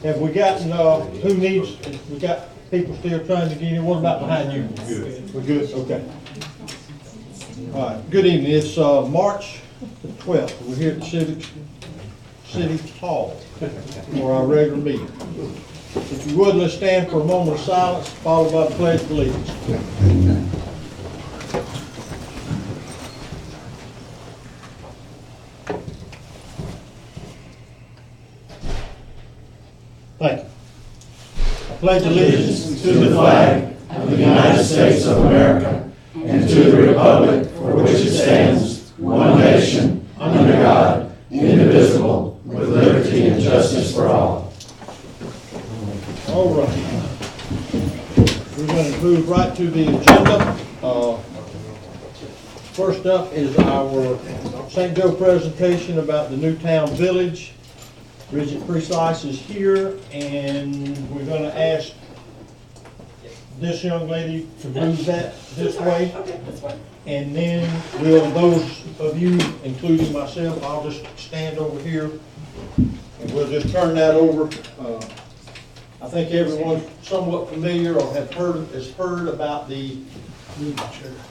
Have we gotten, who needs, we got people still trying to get in? What about behind you? Good. We're good, okay. All right, good evening. It's March the 12th. We're here at the City Hall for our regular meeting. If you would, let's stand for a moment of silence, followed by the Pledge of Allegiance. Thank you. I pledge allegiance to the flag of the United States of America and to the republic for which it stands, one nation, under God, indivisible, with liberty and justice for all. All right. We're going to move right to the agenda. First up is our St. Joe presentation about the Newtown Village. Bridget Precise is here, and we're going to ask this young lady to move that this way. Okay, that's fine. And then will those of you, including myself, I'll just stand over here and we'll just turn that over. I think everyone's somewhat familiar or has heard about the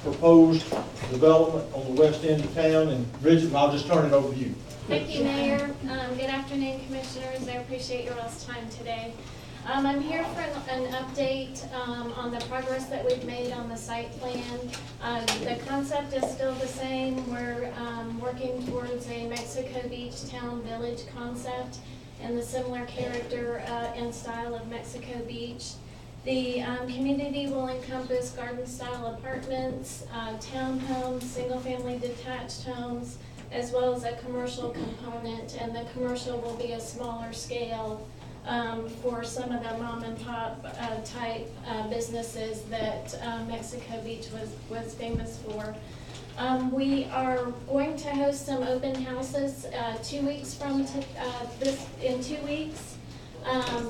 proposed development on the west end of town. And Bridget, I'll just turn it over to you. Thank you, Mayor. Good afternoon, Commissioners. I appreciate your all's time today. I'm here for an update on the progress that we've made on the site plan. The concept is still the same. We're working towards a Mexico Beach Town Village concept and the similar character and style of Mexico Beach. The community will encompass garden-style apartments, townhomes, single-family detached homes, as well as a commercial component, and the commercial will be a smaller scale for some of the mom and pop type businesses that Mexico Beach was famous for. We are going to host some open houses 2 weeks from in 2 weeks.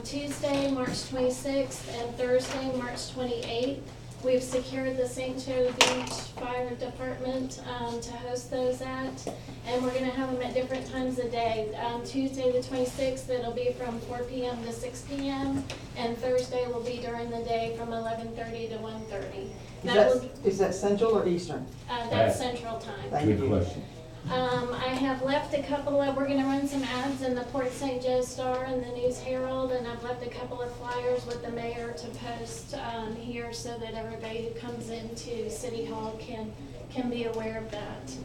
Tuesday, March 26th, and Thursday, March 28th. We've secured the St. Joe Beach Fire Department to host those at, and we're going to have them at different times of day. Tuesday the 26th, it'll be from 4 p.m. to 6 p.m., and Thursday will be during the day from 11:30 to 1:30. Is that Central or Eastern? That's Central Time. Thank you. question. I have left a couple of, we're going to run some ads in the Port St. Joe Star and the News Herald, and I've left a couple of flyers with the mayor to post here so that everybody who comes into City Hall can be aware of that.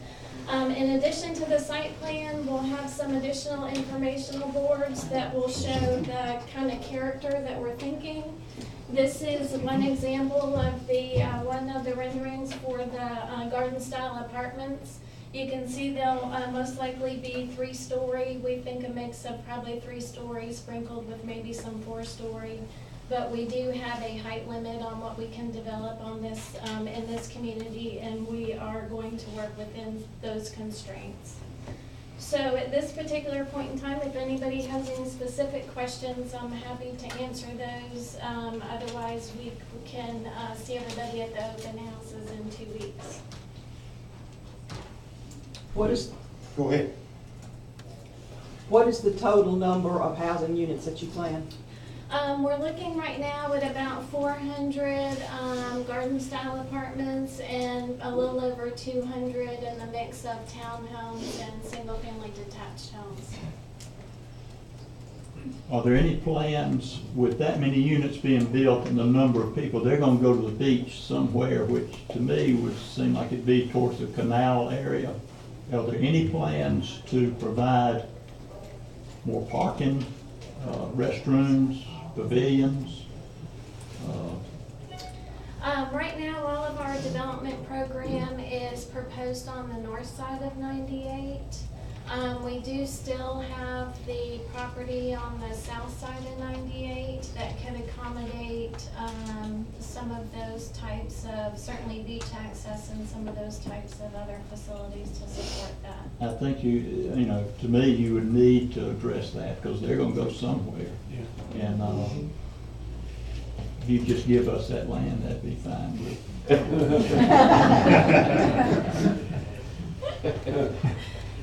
In addition to the site plan, we'll have some additional informational boards that will show the kind of character that we're thinking. This is one example of the one of the renderings for the garden style apartments. You can see they'll most likely be 3-story. We think a mix of probably 3 stories sprinkled with maybe some 4-story. But we do have a height limit on what we can develop on this in this community, and we are going to work within those constraints. So at this particular point in time, if anybody has any specific questions, I'm happy to answer those. Otherwise, we can see everybody at the open houses in 2 weeks. Go ahead. What is the total number of housing units that you plan? We're looking right now at about 400 garden-style apartments and a little over 200 in the mix of townhomes and single-family detached homes. Are there any plans with that many units being built and the number of people, they're gonna go to the beach somewhere, which to me would seem like it'd be towards the canal area. Are there any plans to provide more parking, restrooms, pavilions? Right now, all of our development program is proposed on the north side of 98. We do still have the property on the south side of 98 that can accommodate some of those types of, certainly beach access and some of those types of other facilities to support that. I think you know, to me, you would need to address that because they're gonna go somewhere. Yeah. And if you just give us that land, that'd be fine with.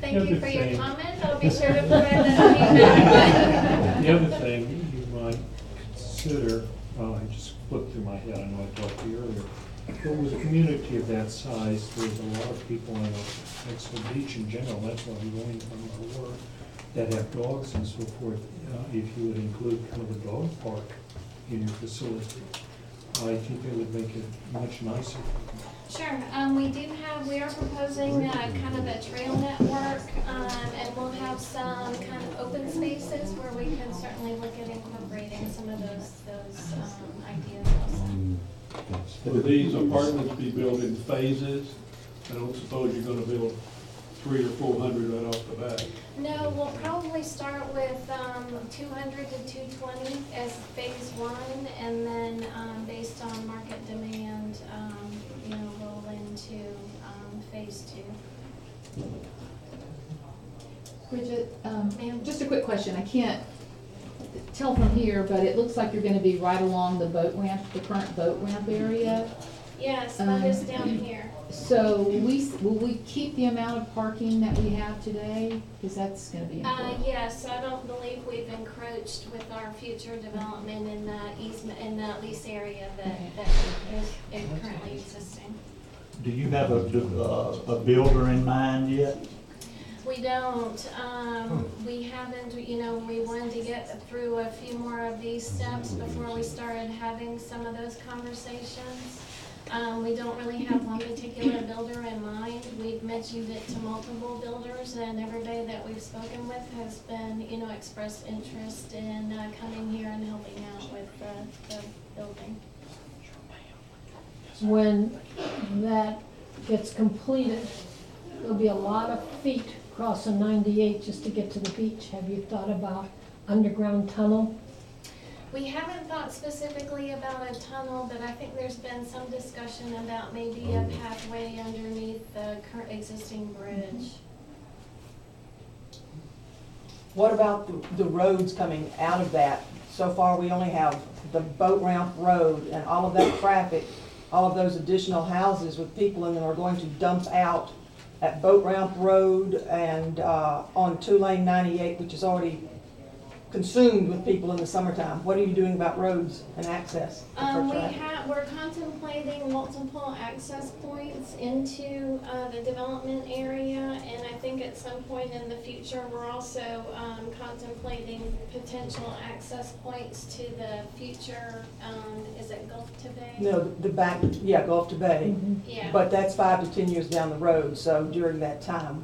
Thank you for your comment. I'll be sure to provide that feedback. The other thing, consider, I just flipped through my head, I know I talked to you earlier, but with a community of that size, there's a lot of people, and that's the beach in general, that's why I'm going from our work, that have dogs and so forth. If you would include kind of a dog park in your facility, I think it would make it much nicer. Sure, we are proposing kind of a trail network, and we'll have some kind of open spaces where we can certainly look at incorporating some of those ideas also. Will these apartments be built in phases? I don't suppose you're gonna build 300 or 400 right off the bat. No, we'll probably start with 200 to 220 as phase one, and then based on market demand, roll into phase two. Bridget, Ma'am? just a quick question. I can't tell from here, but it looks like you're gonna be right along the boat ramp, the current boat ramp area. Yes, that is down here. So will we keep the amount of parking that we have today? Because that's gonna be important. Yes, I don't believe we've encroached with our future development in that easement, in that lease area that is currently existing. Do you have a builder in mind yet? We don't, we haven't, we wanted to get through a few more of these steps before we started having some of those conversations. We don't really have one particular builder in mind. We've mentioned it to multiple builders, and everybody that we've spoken with has been, expressed interest in coming here and helping out with the building. When that gets completed, there'll be a lot of feet crossing 98 just to get to the beach. Have you thought about underground tunnel? We haven't thought specifically about a tunnel, but I think there's been some discussion about maybe a pathway underneath the current existing bridge. What about the roads coming out of that? So far, we only have the boat ramp road and all of that traffic, all of those additional houses with people in them are going to dump out at Boat Ramp Road and on 2-lane 98, which is already consumed with people in the summertime. What are you doing about roads and access for traffic? We're contemplating multiple access points into the development area, and I think at some point in the future, we're also contemplating potential access points to the future, is it Gulf to Bay? No, the back, yeah, Gulf to Bay. Yeah. But that's 5 to 10 years down the road, so during that time,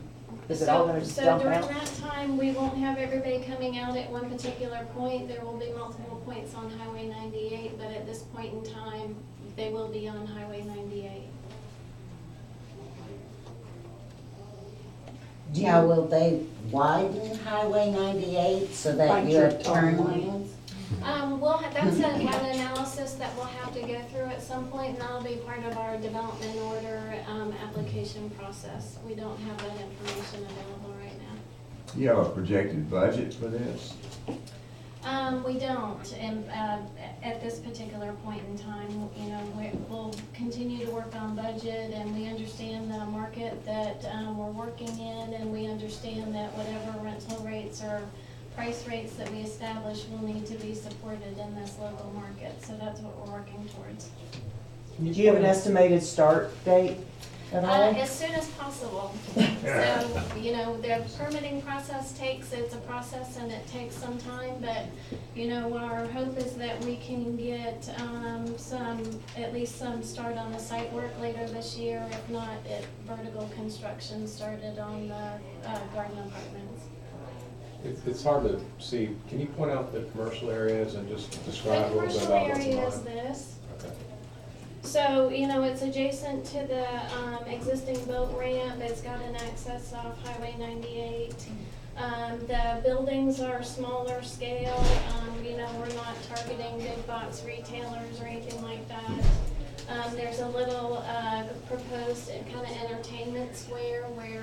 is it all gonna So dump during out? that time, we won't have everybody coming out at one particular point. There will be multiple points on Highway 98, but at this point in time, they will be on Highway 98. Now, will they widen Highway 98 so that Like you your have turn turn lanes? That's an analysis that we'll have to go through at some point, and that'll be part of our development order application process. We don't have that information available right now. You have a projected budget for this? We don't, and at this particular point in time, we'll continue to work on budget, and we understand the market that we're working in, and we understand that whatever rental rates or price rates that we establish will need to be supported in this local market, so that's what we're working towards. Do you have an estimated start date at all? As soon as possible. So, the permitting process it's a process and it takes some time, but, our hope is that we can get at least some start on the site work later this year, if not, vertical construction started on the garden apartments. It's hard to see. Can you point out the commercial areas and just The describe a little bit commercial about what's area going is on? this. Okay. So, it's adjacent to the existing boat ramp. It's got an access off Highway 98. The buildings are smaller scale. We're not targeting big box retailers or anything like that. There's a little proposed kind of entertainment square where,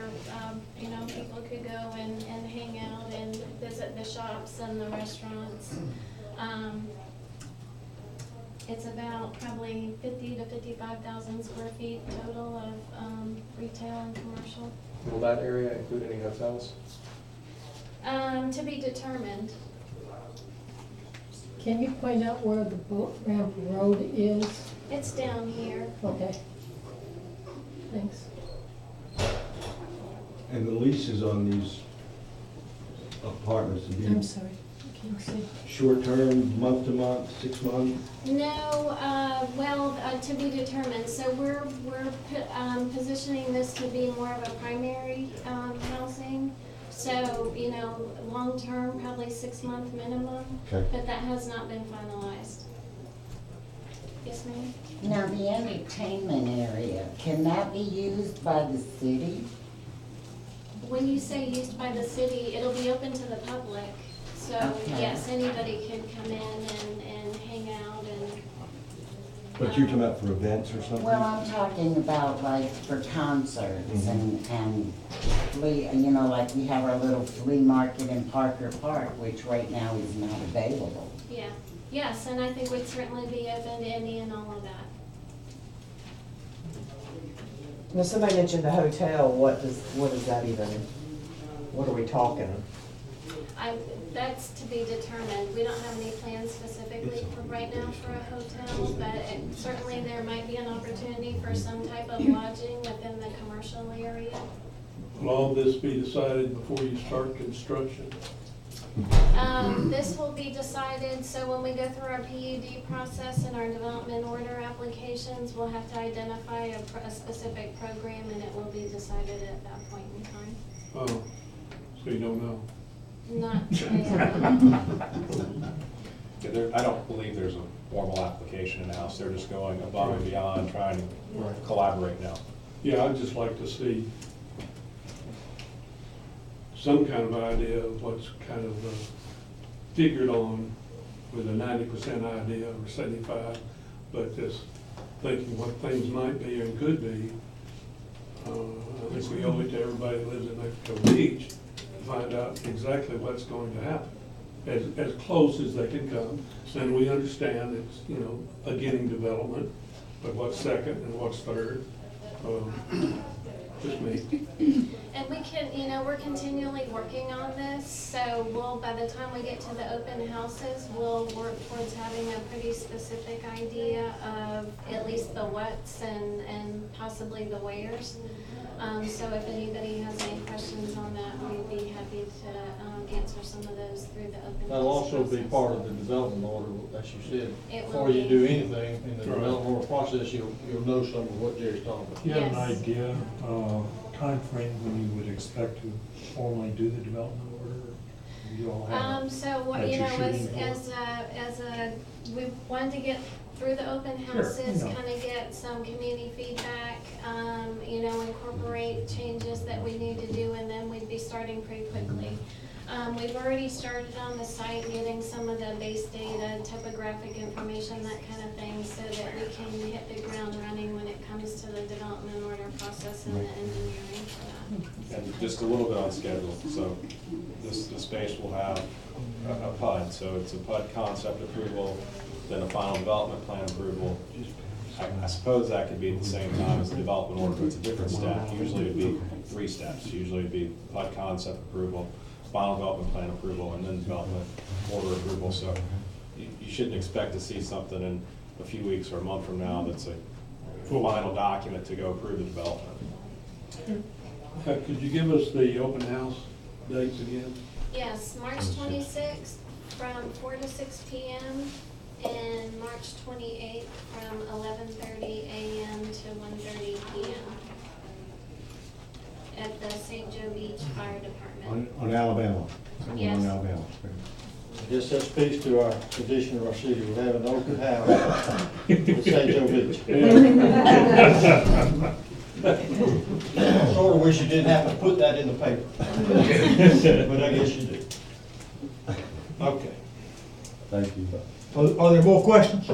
people could go and hang out and visit the shops and the restaurants. It's about probably 50 to 55,000 square feet total of retail and commercial. Will that area include any hotels? To be determined. Can you point out where the boat ramp road is? It's down here. Okay. Thanks. And the leases on these apartments, I'm sorry, I can't see. short-term, month-to-month, 6 months? No, to be determined. So we're positioning this to be more of a primary housing. So, you know, long-term, probably 6-month minimum, Okay. but that has not been finalized. Yes, ma'am? Now, the entertainment area, can that be used by the city? When you say used by the city, it'll be open to the public. So, Okay. yes, anybody can come in and hang out and. But you're talking about for events or something? Well, I'm talking about like for concerts and flea, you know, like we have our little flea market in Parker Park, which right now is not available. Yeah, yes, and I think we'd certainly be open to any and all of that. Now, somebody mentioned the hotel, what does that even, what are we talking? That's to be determined. We don't have any plans specifically for right now for a hotel, but certainly there might be an opportunity for some type of lodging within the commercial area. Will all this be decided before you start construction? This will be decided, so when we go through our PUD process and our development order applications, we'll have to identify a specific program, and it will be decided at that point in time. Oh, so you don't know? Not Yeah, I don't believe there's a formal application in-house. They're just going above and beyond, trying to collaborate now. Yeah, I'd just like to see some kind of idea of what's kind of figured on with a 90% idea or 75, but just thinking what things might be and could be. I think we owe it to everybody who lives in Mexico Beach to find out exactly what's going to happen, as close as they can come. And we understand it's, you know, a beginning development, but what's second and what's third? Just me. And we can, you know, we're continually working on this, so by the time we get to the open houses, we'll work towards having a pretty specific idea of at least the what's and possibly the wheres. So if anybody has any questions on that, we'd be happy to answer some of those through the open house That'll also be process. part of the development order, as you said. It will Before you be. do anything in the Right. development order process, you'll know some of what Jerry's talking about. Do you have an Yes. idea, timeframe when you would expect to formally do the development order? You all have So, you you're know, shooting for? we wanted to get through the open Sure, houses, I know. kind of get some community feedback, you know, incorporate changes that we need to do, and then we'd be starting pretty quickly. We've already started on the site getting some of the base data, topographic information, that kind of thing, so that we can hit the ground running when it comes to the development order process and the engineering for that. And just a little bit on schedule, so the space will have a PUD, so it's a PUD concept approval, then a final development plan approval. I suppose that could be at the same time as the development order, but it's a different step. Usually it'd be 3 steps. Usually it'd be PUD concept approval, final development plan approval, and then development order approval. So you shouldn't expect to see something in a few weeks or a month from now that's a final document to go approve the development. Could you give us the open house dates again? Yes, March 26th from 4 to 6 p.m. and March 28th from 11:30 a.m. to 1:30 p.m. at the St. Joe Beach Fire Department. On Alabama. Yes. On Alabama. I guess that speaks to our tradition of our city, we have an open house at St. Joe Beach. Sort of wish you didn't have to put that in the paper, but I guess you do. Okay. Thank you. Are there more questions?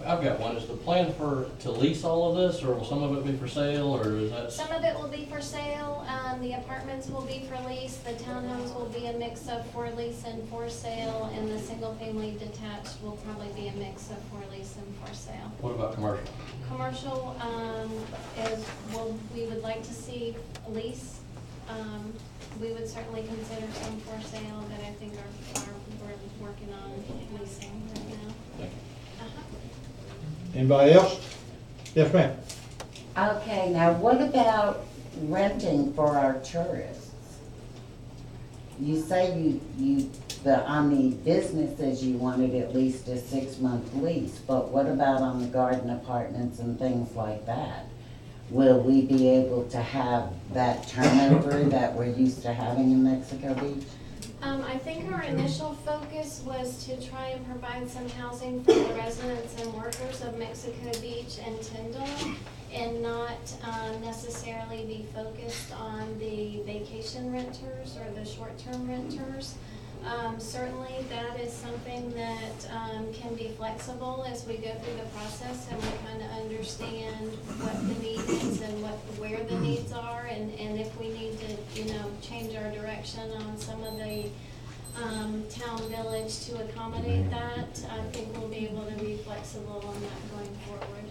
I've got one. Is the plan to lease all of this, or will some of it be for sale, or is that? Some of it will be for sale, the apartments will be for lease, the townhomes will be a mix of for lease and for sale, and the single-family detached will probably be a mix of for lease and for sale. What about commercial? Commercial, we would like to see a lease. We would certainly consider some for sale, but I think we're working on leasing right now. Anybody else? Yes, ma'am. Okay, now what about renting for our tourists? You say on the businesses, you wanted at least a 6-month lease, but what about on the garden apartments and things like that? Will we be able to have that turnover that we're used to having in Mexico Beach? I think our initial focus was to try and provide some housing for the residents and workers of Mexico Beach and Tyndall, and not necessarily be focused on the vacation renters or the short-term renters. Certainly that is something that can be flexible as we go through the process and we kind of understand what the need is and where the needs are, and if we need to, change our direction on some of the town village to accommodate that. I think we'll be able to be flexible on that going forward.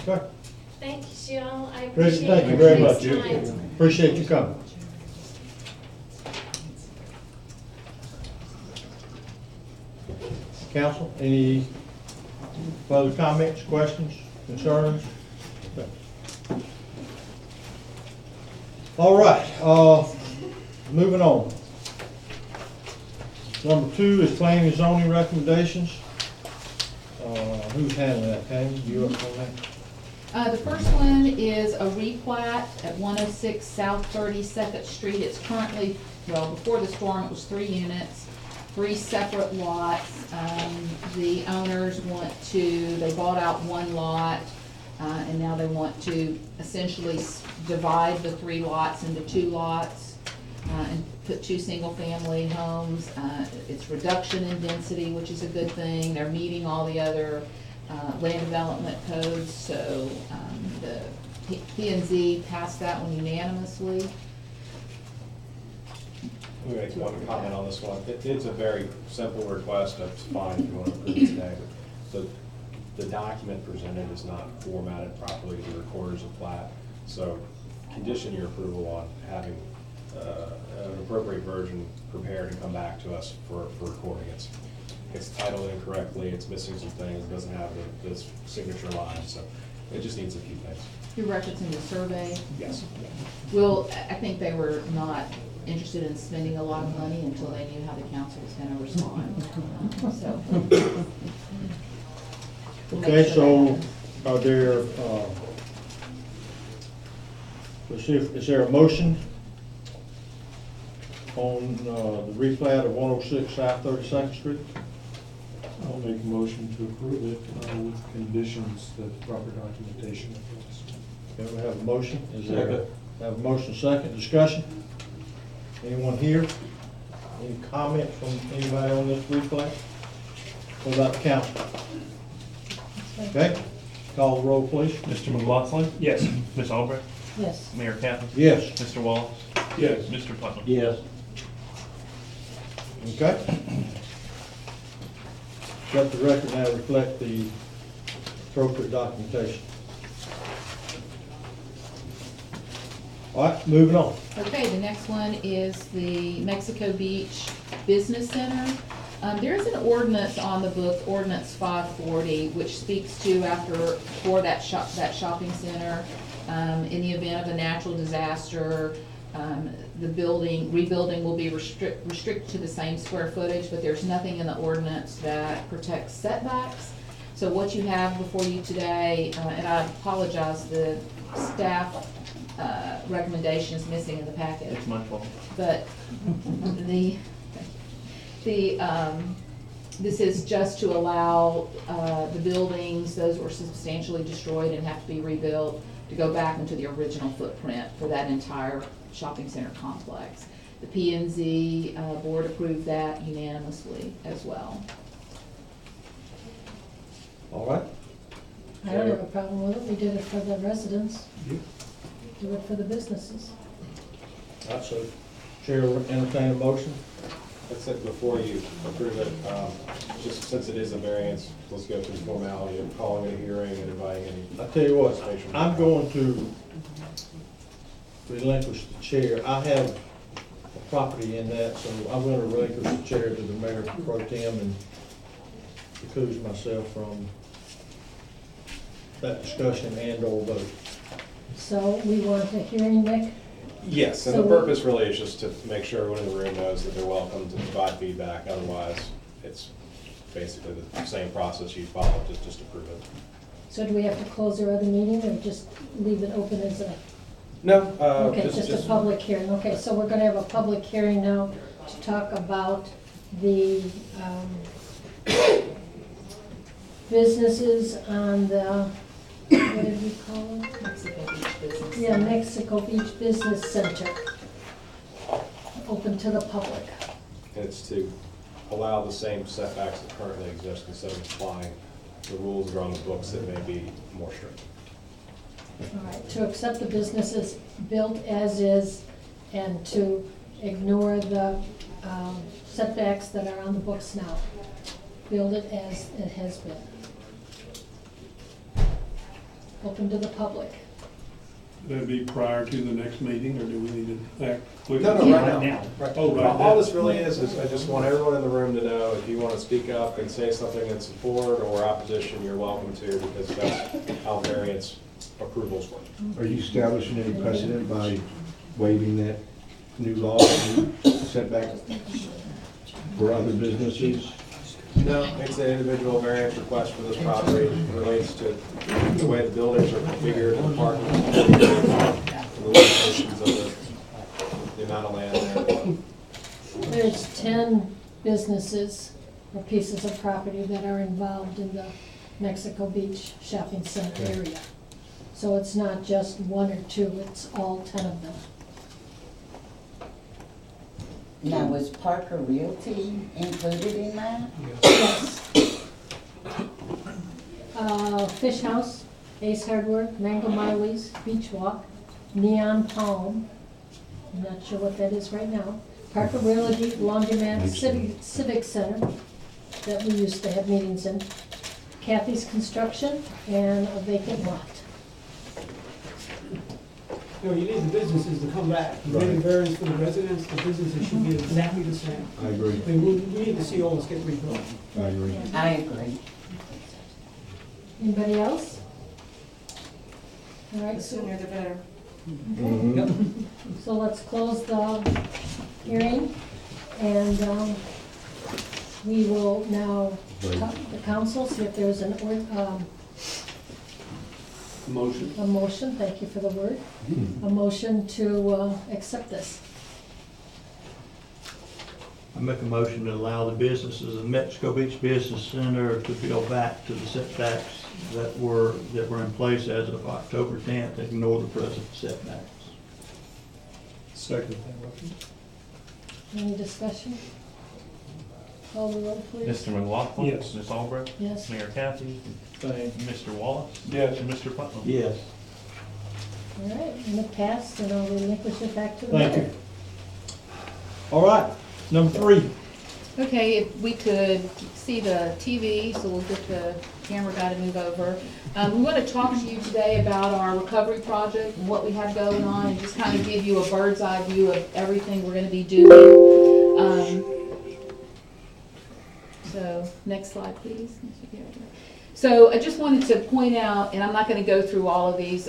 Okay. Thank you, Jill. I Great, appreciate thank you very much. everybody's time. Appreciate you coming. Council, any further comments, questions, concerns? Okay. All right, moving on. Number 2 is planning and zoning recommendations. Who's handling that, Tammy? You up on that? The first one is a replat at 106 South 32nd Street. It's currently, well, before the storm, it was 3 units, 3 separate lots. The owners they bought out 1 lot, and now they want to essentially divide the 3 lots into 2 lots, and put 2 single-family homes. It's reduction in density, which is a good thing. They're meeting all the other land development codes, so the P&Z passed that one unanimously. Let me make one comment on this one. It's a very simple request, that's fine if you want to approve it today. The document presented is not formatted properly, the recorder's a plat. So condition your approval on having an appropriate version prepared and come back to us for recording. It's titled incorrectly, it's missing some things, it doesn't have this signature line, so it just needs a few things. You're referencing the survey? Yes. Well, I think they were not interested in spending a lot of money until they knew how the council was gonna respond. So. Okay, so are there, let's see, is there a motion on the replat of 106 South 32nd Street? I'll make a motion to approve it with conditions that the proper documentation is. Okay, we have a motion. Is there, Second. have a motion second, discussion? Anyone here? Any comments from anybody on this replat? What about the council? Okay, call the roll, please. Mr. McLaughlin? Yes. Ms. Albrecht? Yes. Mayor Kaplan? Yes. Mr. Wallace? Yes. Mr. Putnam? Yes. Okay. Let the record now reflect the appropriate documentation. All right, moving on. Okay, the next one is the Mexico Beach Business Center. There is an ordinance on the book, Ordinance 540, which speaks to for that shopping center, in the event of a natural disaster, the rebuilding will be restricted to the same square footage, but there's nothing in the ordinance that protects setbacks. So what you have before you today, and I apologize, the staff recommendation is missing in the packet. It's my fault. But this is just to allow the buildings, those were substantially destroyed and have to be rebuilt, to go back into the original footprint for that entire shopping center complex. The P&Z board approved that unanimously as well. All right. I don't have a problem with it. We did it for the residents. Yeah. Do it for the businesses. All right, so Chair will entertain a motion. That's it, before you approve it, just since it is a variance, let's go through the formality of calling it a hearing and inviting any. I tell you what, participation. I'm going to relinquish the chair. I have a property in that, so I'm going to relinquish the chair to the mayor pro tem, and recuse myself from that discussion and or vote. So we want a hearing, Nick? Yes, and So the we- purpose really is just to make sure everyone in the room knows that they're welcome to provide feedback. Otherwise, it's basically the same process you follow, just approve it. So do we have to close our other meeting or just leave it open as a, No, okay, just a public hearing? Okay, so we're gonna have a public hearing now to talk about the businesses on the, what did we call it? Mexico Beach Business. Yeah, Mexico Beach Business Center, open to the public. And it's to allow the same setbacks that currently exist instead of applying the rules that are on the books that may be more strict. All right, to accept the businesses built as is and to ignore the setbacks that are on the books now. Build it as it has been. Open to the public. That'd be prior to the next meeting, or do we need to act quickly? No, Yeah. right Right now. now. Right. Oh, right All now. this really is I just want everyone in the room to know, if you want to speak up and say something in support or opposition, you're welcome to, because that's how variance approvals work. Are you establishing any precedent by waiving that new law, new setback for other businesses? No, it's an individual variance request for this property. It relates to the way the buildings are configured, the parking, the limitations of the amount of land there. There's 10 businesses or pieces of property that are involved in the Mexico Beach Shopping Center area. So it's not just one or two, it's all 10 of them. Now, was Parker Realty included in that? Yes. Fish House, Ace Hardware, Mango Miley's, Beach Walk, Neon Palm, I'm not sure what that is right now, Parker Realty, Laundromat, Civic Center, that we used to have meetings in, Kathy's Construction, and a vacant lot. No, you need the businesses to come back. You're getting variance for the residents, the businesses should be exactly the same. I agree. I mean, we need to see all this get rebuilt. I agree. I agree. Anybody else? All right, The so, sooner the better. so let's close the hearing, and we will now talk to the council, see if there's Motion. a motion, thank you for the word, a motion to accept this. I make a motion to allow the businesses of Mexico Beach Business Center to build back to the setbacks that were in place as of October 10th, ignore the present setbacks. Second that motion. Any discussion? Call the roll, please. Mr. McLaughlin? Yes. Ms. Albrecht? Yes. Mayor Kathy? Mr. Wallace? Yes. And Mr. Putnam? Yes. All right, and it passed, and I'll relinquish it back to the Thank mayor. you. All right, number 3. Okay, if we could see the TV, so we'll get the camera guy to move over. We want to talk to you today about our recovery project and what we have going on, and just kind of give you a bird's eye view of everything we're going to be doing. So, next slide, please. So I just wanted to point out, and I'm not going to go through all of these,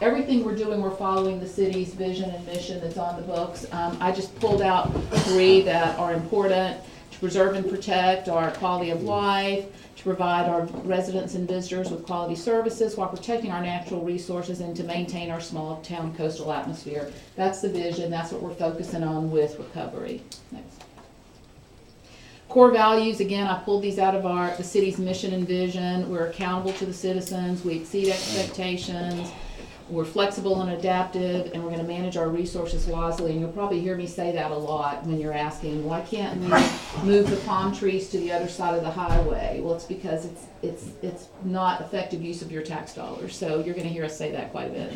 everything we're doing, we're following the city's vision and mission that's on the books. I just pulled out 3 that are important: to preserve and protect our quality of life, to provide our residents and visitors with quality services while protecting our natural resources, and to maintain our small town coastal atmosphere. That's the vision. That's what we're focusing on with recovery. Next. Core values, again, I pulled these out of the city's mission and vision. We're accountable to the citizens. We exceed expectations. We're flexible and adaptive, and we're going to manage our resources wisely. And you'll probably hear me say that a lot when you're asking, why can't we move the palm trees to the other side of the highway? Well, it's because it's not effective use of your tax dollars. So you're going to hear us say that quite a bit.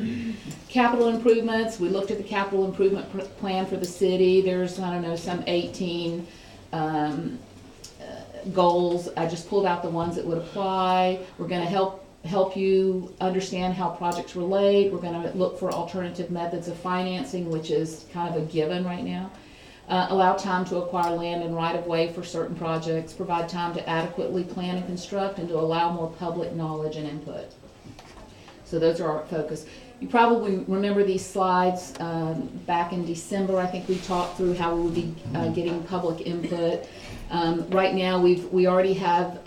Capital improvements. We looked at the capital improvement plan for the city. There's, I don't know, some 18 goals. I just pulled out the ones that would apply. We're going to help you understand how projects relate. We're going to look for alternative methods of financing, which is kind of a given right now. allow time to acquire land and right-of-way for certain projects, provide time to adequately plan and construct, and to allow more public knowledge and input. So those are our focus. You probably remember these slides back in December. I think we talked through how we would be getting public input. Right now, we already have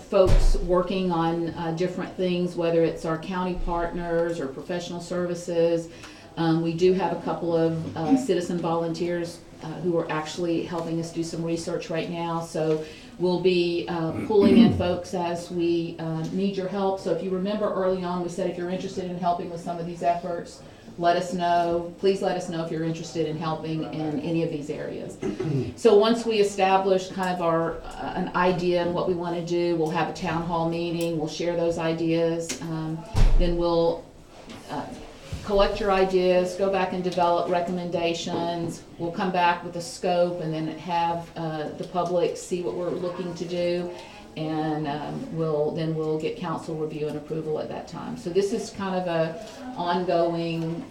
folks working on different things, whether it's our county partners or professional services. We do have a couple of citizen volunteers who are actually helping us do some research right now. So we'll be pulling in folks as we need your help. So if you remember early on, we said if you're interested in helping with some of these efforts, let us know. Please let us know if you're interested in helping in any of these areas. So once we establish kind of our an idea and what we want to do, we'll have a town hall meeting. We'll share those ideas. Then we'll collect your ideas, go back and develop recommendations. We'll come back with a scope and then have the public see what we're looking to do, and we'll get council review and approval at that time. So this is kind of a ongoing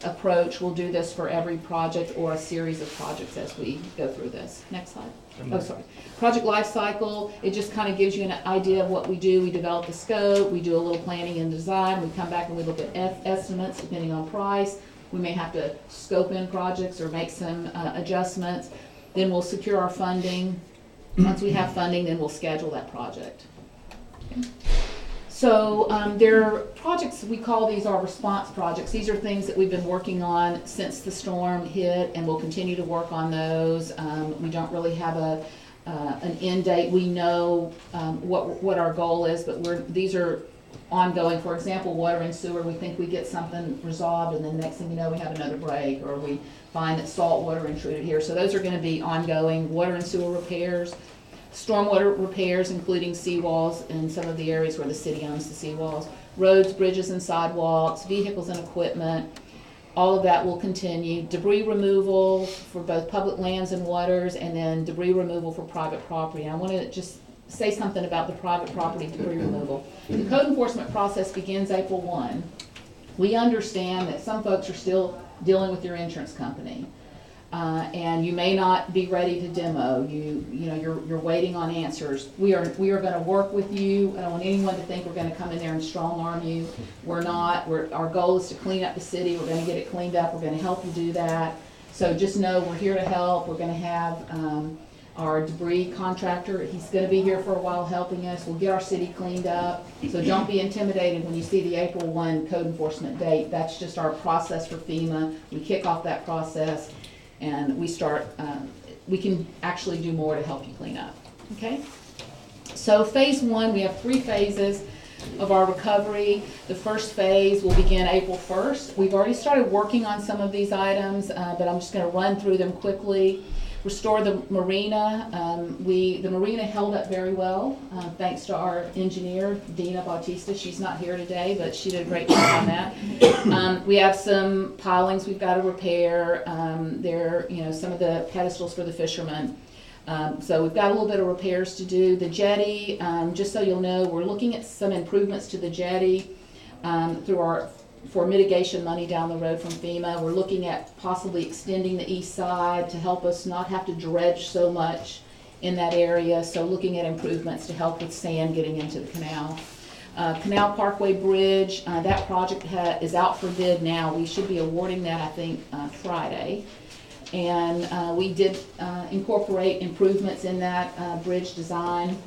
approach. We'll do this for every project or a series of projects as we go through this. Next slide. Oh, sorry. Project life cycle, it just kind of gives you an idea of what we do. We develop the scope, we do a little planning and design, we come back and we look at estimates depending on price. We may have to scope in projects or make some adjustments. Then we'll secure our funding. Once we have funding, then we'll schedule that project. Okay. So there are projects, we call these our response projects. These are things that we've been working on since the storm hit, and we'll continue to work on those. We don't really have an end date. We know what our goal is, but these are ongoing. For example, water and sewer, we think we get something resolved, and then next thing you know, we have another break, or we find that salt water intruded here. So those are going to be ongoing. Water and sewer repairs. Stormwater repairs, including seawalls in some of the areas where the city owns the seawalls, roads, bridges, and sidewalks, vehicles and equipment, all of that will continue. Debris removal for both public lands and waters, and then debris removal for private property. And I want to just say something about the private property debris removal. The code enforcement process begins April 1. We understand that some folks are still dealing with your insurance company. And you may not be ready to demo. You're waiting on answers. We are going to work with you. I don't want anyone to think we're going to come in there and strong arm you. We're not. Our goal is to clean up the city. We're going to get it cleaned up. We're going to help you do that. So just know we're here to help. We're going to have our debris contractor. He's going to be here for a while helping us. We'll get our city cleaned up. So don't be intimidated when you see the April 1 code enforcement date. That's just our process for FEMA. We kick off that process. And we start, we can actually do more to help you clean up, okay? So phase 1, we have 3 phases of our recovery. The first phase will begin April 1st. We've already started working on some of these items, but I'm just gonna run through them quickly. Restore the marina. The marina held up very well, thanks to our engineer, Dina Bautista. She's not here today, but she did a great job on that. We have some pilings we've got to repair. Some of the pedestals for the fishermen. So we've got a little bit of repairs to do. The jetty, just so you'll know, we're looking at some improvements to the jetty for mitigation money down the road from FEMA. We're looking at possibly extending the east side to help us not have to dredge so much in that area. So looking at improvements to help with sand getting into the canal. Canal Parkway Bridge, that project is out for bid now. We should be awarding that, I think, Friday. And we did incorporate improvements in that bridge design.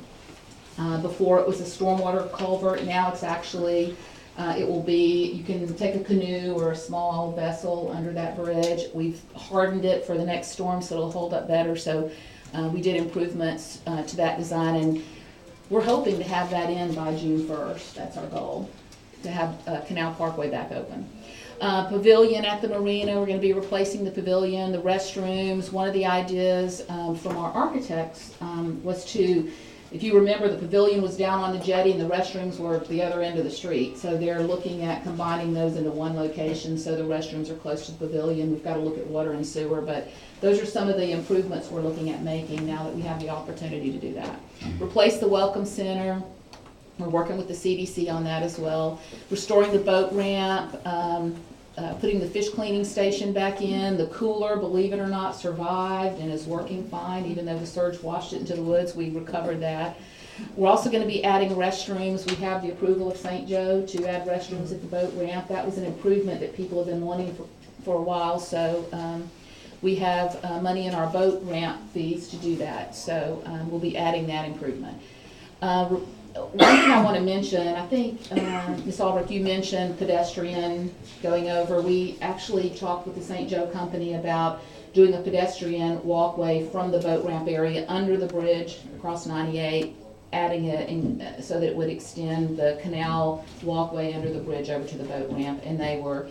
Before it was a stormwater culvert, now it's actually it will be, you can take a canoe or a small vessel under that bridge. We've hardened it for the next storm so it'll hold up better. So we did improvements to that design, and we're hoping to have that in by June 1st. That's our goal, to have Canal Parkway back open. Pavilion at the marina, we're going to be replacing the pavilion, the restrooms. One of the ideas from our architects was to, if you remember, the pavilion was down on the jetty and the restrooms were at the other end of the street. So they're looking at combining those into one location so the restrooms are close to the pavilion. We've got to look at water and sewer, but those are some of the improvements we're looking at making now that we have the opportunity to do that. Replace the Welcome Center. We're working with the CDC on that as well. Restoring the boat ramp. putting the fish cleaning station back in. The cooler, believe it or not, survived and is working fine, even though the surge washed it into the woods, we recovered that. We're also gonna be adding restrooms. We have the approval of St. Joe to add restrooms at the boat ramp. That was an improvement that people have been wanting for a while, so, we have, money in our boat ramp fees to do that, so, we'll be adding that improvement. One thing I wanna mention, I think, Ms. Albrecht, you mentioned pedestrian going over. We actually talked with the St. Joe Company about doing a pedestrian walkway from the boat ramp area under the bridge across 98, adding it in, so that it would extend the canal walkway under the bridge over to the boat ramp, and they were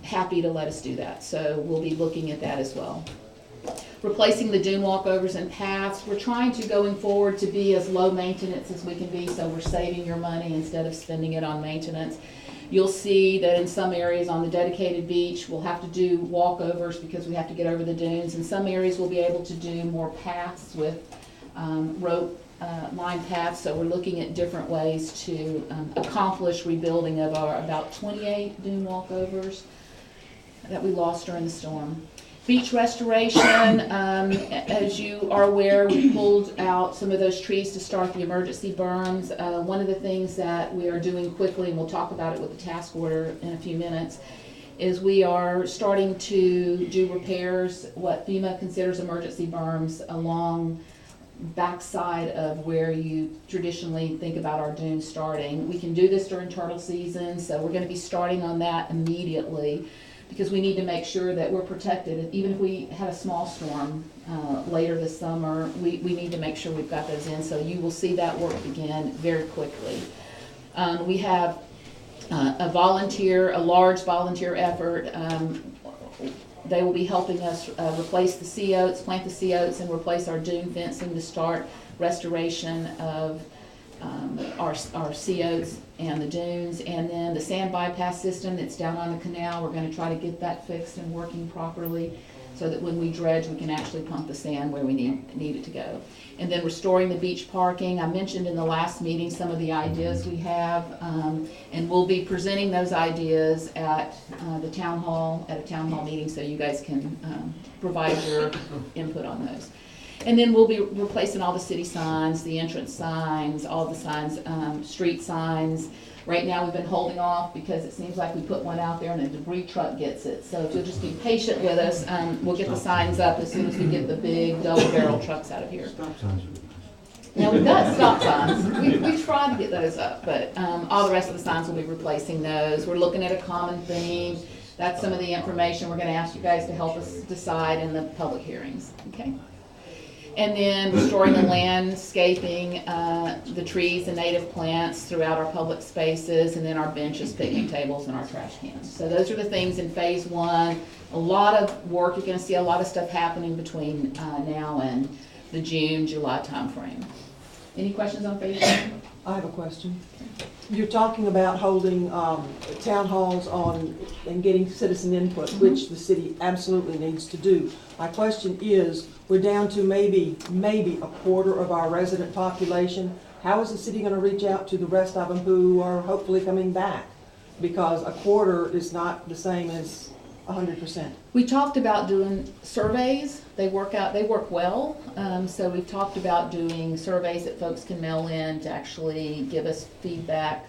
happy to let us do that. So we'll be looking at that as well. Replacing the dune walkovers and paths. We're trying to, going forward, to be as low maintenance as we can be, so we're saving your money instead of spending it on maintenance. You'll see that in some areas on the dedicated beach, we'll have to do walkovers because we have to get over the dunes. In some areas, we'll be able to do more paths with rope line paths, so we're looking at different ways to accomplish rebuilding of our about 28 dune walkovers that we lost during the storm. Beach restoration, as you are aware, we pulled out some of those trees to start the emergency berms. One of the things that we are doing quickly, and we'll talk about it with the task order in a few minutes, is we are starting to do repairs, what FEMA considers emergency berms, along backside of where you traditionally think about our dunes starting. We can do this during turtle season, so we're gonna be starting on that immediately because we need to make sure that we're protected. Even if we had a small storm later this summer, we need to make sure we've got those in, so you will see that work begin very quickly. We have a large volunteer effort. They will be helping us replace the sea oats, plant the sea oats, and replace our dune fencing to start restoration of our sea oats and the dunes. And then the sand bypass system that's down on the canal, we're going to try to get that fixed and working properly so that when we dredge, we can actually pump the sand where we need it to go. And then restoring the beach parking. I mentioned in the last meeting some of the ideas we have, and we'll be presenting those ideas at a town hall meeting, so you guys can provide your input on those. And then we'll be replacing all the city signs, the entrance signs, all the signs, street signs. Right now, we've been holding off because it seems like we put one out there and a debris truck gets it. So if you'll just be patient with us, we'll get the signs up as soon as we get the big double barrel trucks out of here. Stop signs. Now, we've got stop signs. We tried to get those up, but all the rest of the signs will be replacing those. We're looking at a common theme. That's some of the information we're going to ask you guys to help us decide in the public hearings, okay? And then restoring the landscaping, the trees and native plants throughout our public spaces, and then our benches, picnic tables, and our trash cans. So those are the things in phase one. A lot of work. You're going to see a lot of stuff happening between now and the June, July timeframe. Any questions on phase one? I have a question. You're talking about holding town halls on and getting citizen input, which the city absolutely needs to do. My question is, we're down to maybe a quarter of our resident population. How is the city going to reach out to the rest of them who are hopefully coming back? Because a quarter is not the same as 100%. We talked about doing surveys. They work well. So we've talked about doing surveys that folks can mail in to actually give us feedback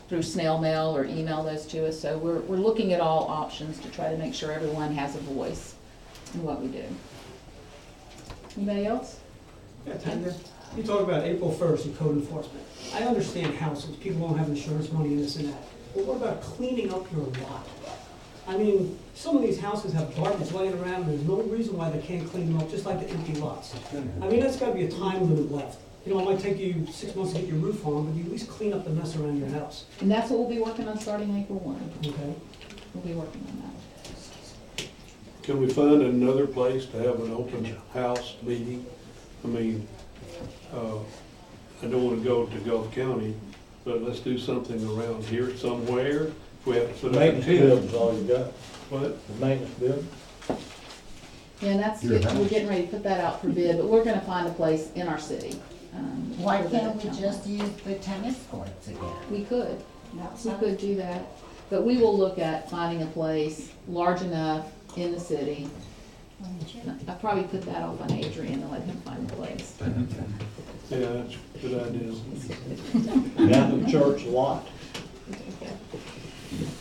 through snail mail or email those to us. So we're looking at all options to try to make sure everyone has a voice in what we do. Anybody else? Yeah, Tanya, you talk about April 1st and code enforcement. I understand houses, people won't have insurance money and this and that. But what about cleaning up your lot? I mean, some of these houses have garbage laying around, and there's no reason why they can't clean them up, just like the empty lots. I mean, that's gotta be a time limit left. You know, it might take you 6 months to get your roof on, but you at least clean up the mess around your house. And that's what we'll be working on starting April 1. Okay. We'll be working on that. Can we find another place to have an open house meeting? I mean, I don't want to go to Gulf County, but let's do something around here somewhere. If we have to put up a Maintenance tent. building's all you got, What? the maintenance building. Yeah, and that's, Your we're house. getting ready to put that out for bid, but we're gonna find a place in our city. Why can't we just use the tennis courts again? We could do that. But we will look at finding a place large enough in the city. I probably put that off on Adrian and let him find a place. Yeah, that's a good idea. Down the church lot.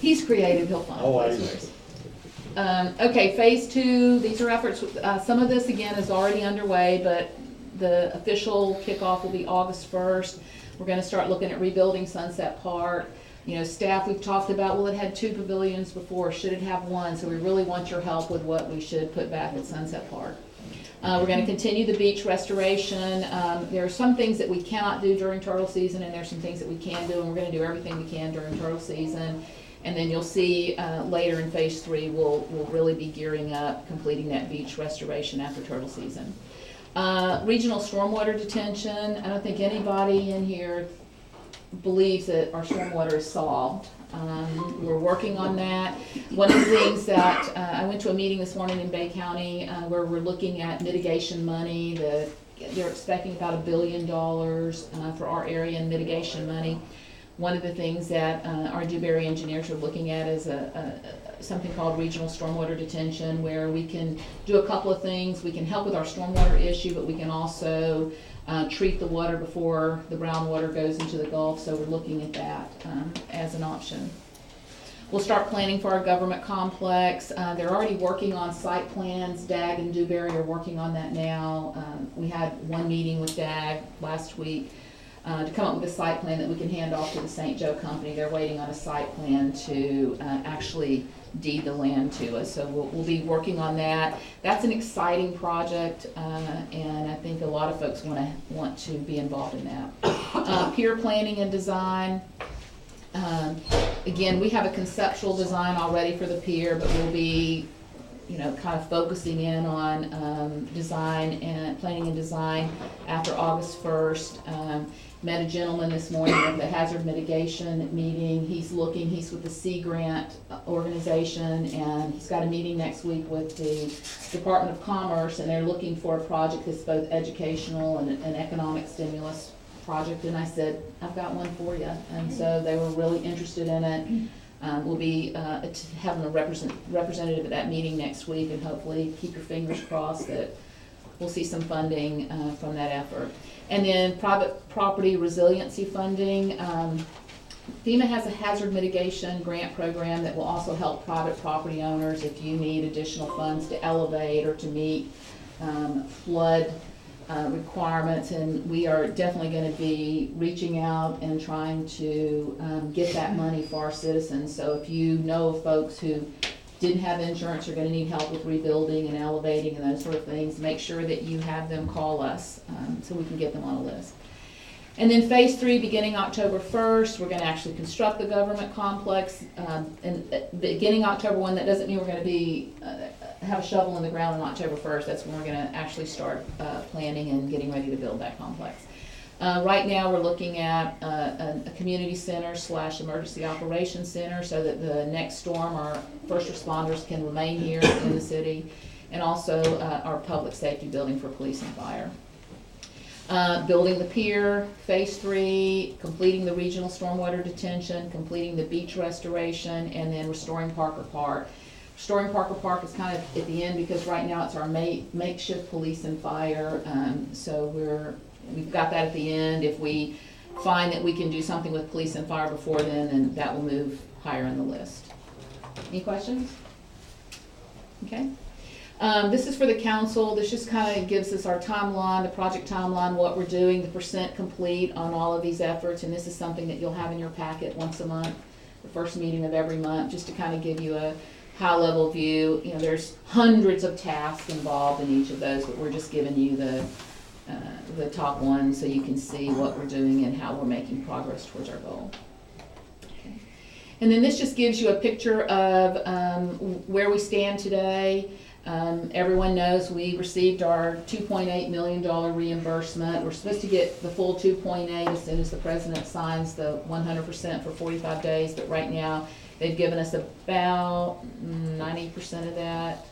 He's creative, he'll find a Oh, place for us. Okay, phase two, these are efforts, some of this again is already underway, but the official kickoff will be August 1st. We're gonna start looking at rebuilding Sunset Park. You know, staff, we've talked about, well, it had 2 pavilions before, should it have 1? So we really want your help with what we should put back at Sunset Park. We're gonna continue the beach restoration. There are some things that we cannot do during turtle season, and there's some things that we can do, and we're gonna do everything we can during turtle season. And then you'll see later in phase 3, we'll really be gearing up, completing that beach restoration after turtle season. Regional stormwater detention, I don't think anybody in here believes that our stormwater is solved. We're working on that. One of the things that, I went to a meeting this morning in Bay County where we're looking at mitigation money. They're expecting about $1 billion for our area in mitigation money. One of the things that our Dewberry engineers are looking at is something called regional stormwater detention, where we can do a couple of things. We can help with our stormwater issue, but we can also treat the water before the brown water goes into the Gulf, so we're looking at that as an option. We'll start planning for our government complex. They're already working on site plans. DAG and Dewberry are working on that now. We had one meeting with DAG last week to come up with a site plan that we can hand off to the St. Joe Company. They're waiting on a site plan to actually deed the land to us, so we'll be working on that. That's an exciting project, and I think a lot of folks want to be involved in that. Pier planning and design. Again, we have a conceptual design already for the pier, but we'll be, you know, kind of focusing in on design and planning and design after August 1st. Met a gentleman this morning at the hazard mitigation meeting. He's with the Sea Grant organization, and he's got a meeting next week with the Department of Commerce, and they're looking for a project that's both educational and an economic stimulus project. And I said, I've got one for you. And so they were really interested in it. We'll be having a representative at that meeting next week, and hopefully keep your fingers crossed that we'll see some funding from that effort. And then private property resiliency funding. FEMA has a hazard mitigation grant program that will also help private property owners if you need additional funds to elevate or to meet flood requirements, and we are definitely going to be reaching out and trying to get that money for our citizens. So if you know of folks who didn't have insurance, are going to need help with rebuilding and elevating and those sort of things, make sure that you have them call us so we can get them on a list. And then phase 3, beginning October 1st, we're going to actually construct the government complex. And beginning October 1, that doesn't mean we're going to be have a shovel in the ground on October 1st. That's when we're going to actually start planning and getting ready to build that complex. Right now, we're looking at a community center / emergency operations center so that the next storm, our first responders can remain here in the city, and also our public safety building for police and fire. Building the pier, phase 3, completing the regional stormwater detention, completing the beach restoration, and then restoring Parker Park. Restoring Parker Park is kind of at the end because right now it's our makeshift police and fire, so we've got that at the end. If we find that we can do something with police and fire before then that will move higher in the list. Any questions? Okay. This is for the council. This just kind of gives us our timeline, the project timeline, what we're doing, the % complete on all of these efforts, and this is something that you'll have in your packet once a month, the first meeting of every month, just to kind of give you a high-level view. You know, there's hundreds of tasks involved in each of those, but we're just giving you the top one so you can see what we're doing and how we're making progress towards our goal. Okay. And then this just gives you a picture of where we stand today. Everyone knows we received our $2.8 million reimbursement. We're supposed to get the full 2.8 as soon as the president signs the 100% for 45 days, but right now they've given us about 90% of that.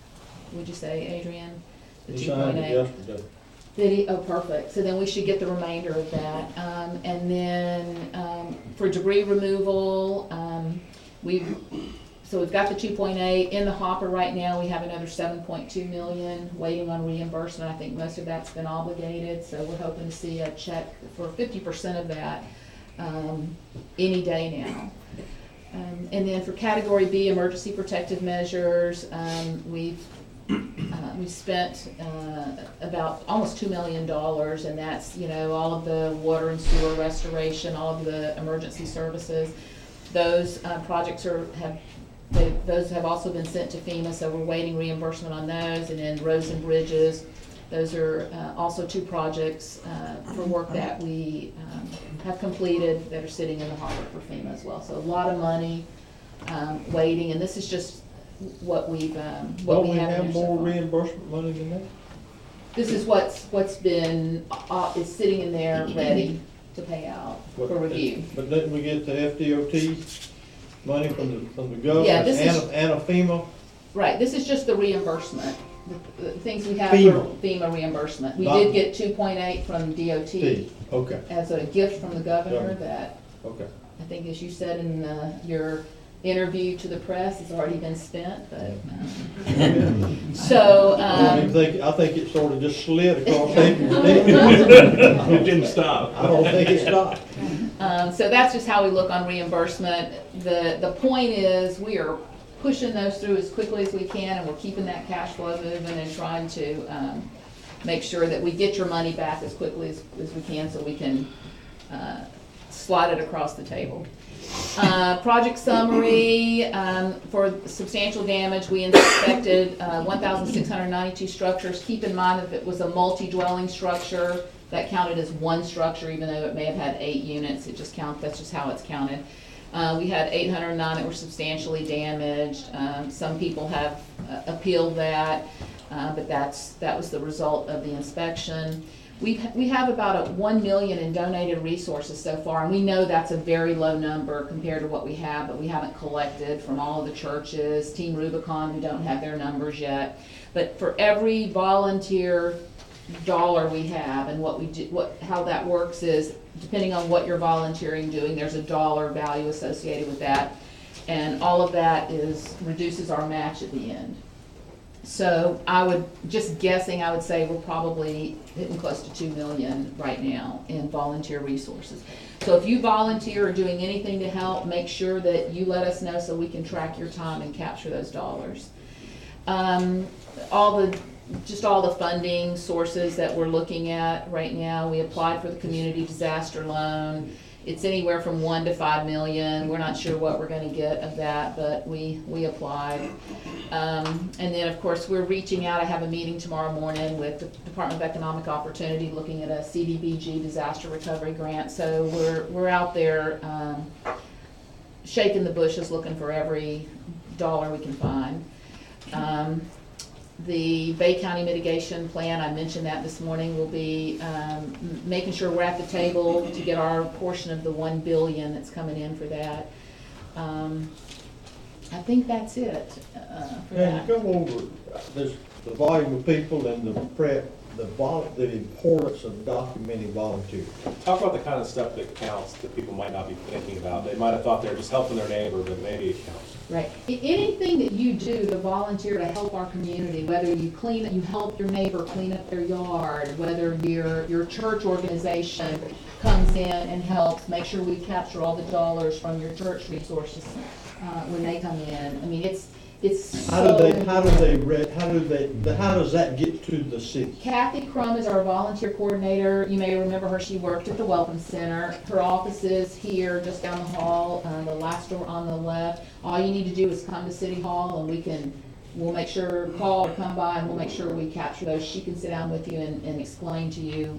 Would you say, Adrian? The 2.8. Did he? Oh, perfect. So then we should get the remainder of that. And then for debris removal, So we've got the 2.8 in the hopper right now. We have another 7.2 million waiting on reimbursement. I think most of that's been obligated, so we're hoping to see a check for 50% of that any day now. And then for category B, emergency protective measures, we spent about almost $2 million, and that's, you know, all of the water and sewer restoration, all of the emergency services. Those projects those have also been sent to FEMA, so we're waiting reimbursement on those. And then roads and bridges, those are also two projects for work that we have completed that are sitting in the hopper for FEMA as well. So a lot of money waiting, and this is just what we have. Don't we have more reimbursement money than that? This is what's been is sitting in there ready to pay out for review. But didn't we get the FDOT money from the government Yeah, and a FEMA? Right, this is just the reimbursement, the things we have FEMA. for FEMA reimbursement. We Not- did get 2.8 from DOT Okay, as a gift from the governor that, okay. I think as you said in your interview to the press, it's already been spent, but, so, I think it sort of just slid across April's deck. It didn't stop. I don't think it stopped. so that's just how we look on reimbursement. The point is, we are pushing those through as quickly as we can, and we're keeping that cash flow moving and trying to make sure that we get your money back as quickly as we can, so we can slide it across the table. Project summary, for substantial damage, we inspected 1,692 structures. Keep in mind that if it was a multi-dwelling structure, that counted as one structure, even though it may have had 8 units. It just that's just how it's counted. We had 809 that were substantially damaged. Some people have appealed that, but that was the result of the inspection. We have about $1 million in donated resources so far, and we know that's a very low number compared to what we have, but we haven't collected from all of the churches, Team Rubicon, we don't have their numbers yet. But for every volunteer dollar we have, and how that works is, depending on what you're volunteering doing, there's a dollar value associated with that, and all of that reduces our match at the end. So I would say we're probably hitting close to 2 million right now in volunteer resources. So if you volunteer or doing anything to help, make sure that you let us know so we can track your time and capture those dollars. All the funding sources that we're looking at right now, we applied for the community disaster loan. It's anywhere from 1 to 5 million. We're not sure what we're going to get of that, but we applied. And then, of course, we're reaching out. I have a meeting tomorrow morning with the Department of Economic Opportunity looking at a CDBG disaster recovery grant. So we're out there shaking the bushes looking for every dollar we can find. The Bay County mitigation plan, I mentioned that this morning, will be making sure we're at the table to get our portion of the $1 billion that's coming in for that. I think that's it for that. Go over the volume of people and the importance of documenting volunteers. Talk about the kind of stuff that counts that people might not be thinking about. They might have thought they were just helping their neighbor, but maybe it counts. Right. Anything that you do to volunteer to help our community, whether you help your neighbor clean up their yard, whether your church organization comes in and helps, make sure we capture all the dollars from your church resources when they come in. I mean, it's How does that get to the city? Kathy Crum is our volunteer coordinator. You may remember her. She worked at the Welcome Center. Her office is here, just down the hall, the last door on the left. All you need to do is come to City Hall, and we'll make sure, call or come by, and we'll make sure we capture those. She can sit down with you and explain to you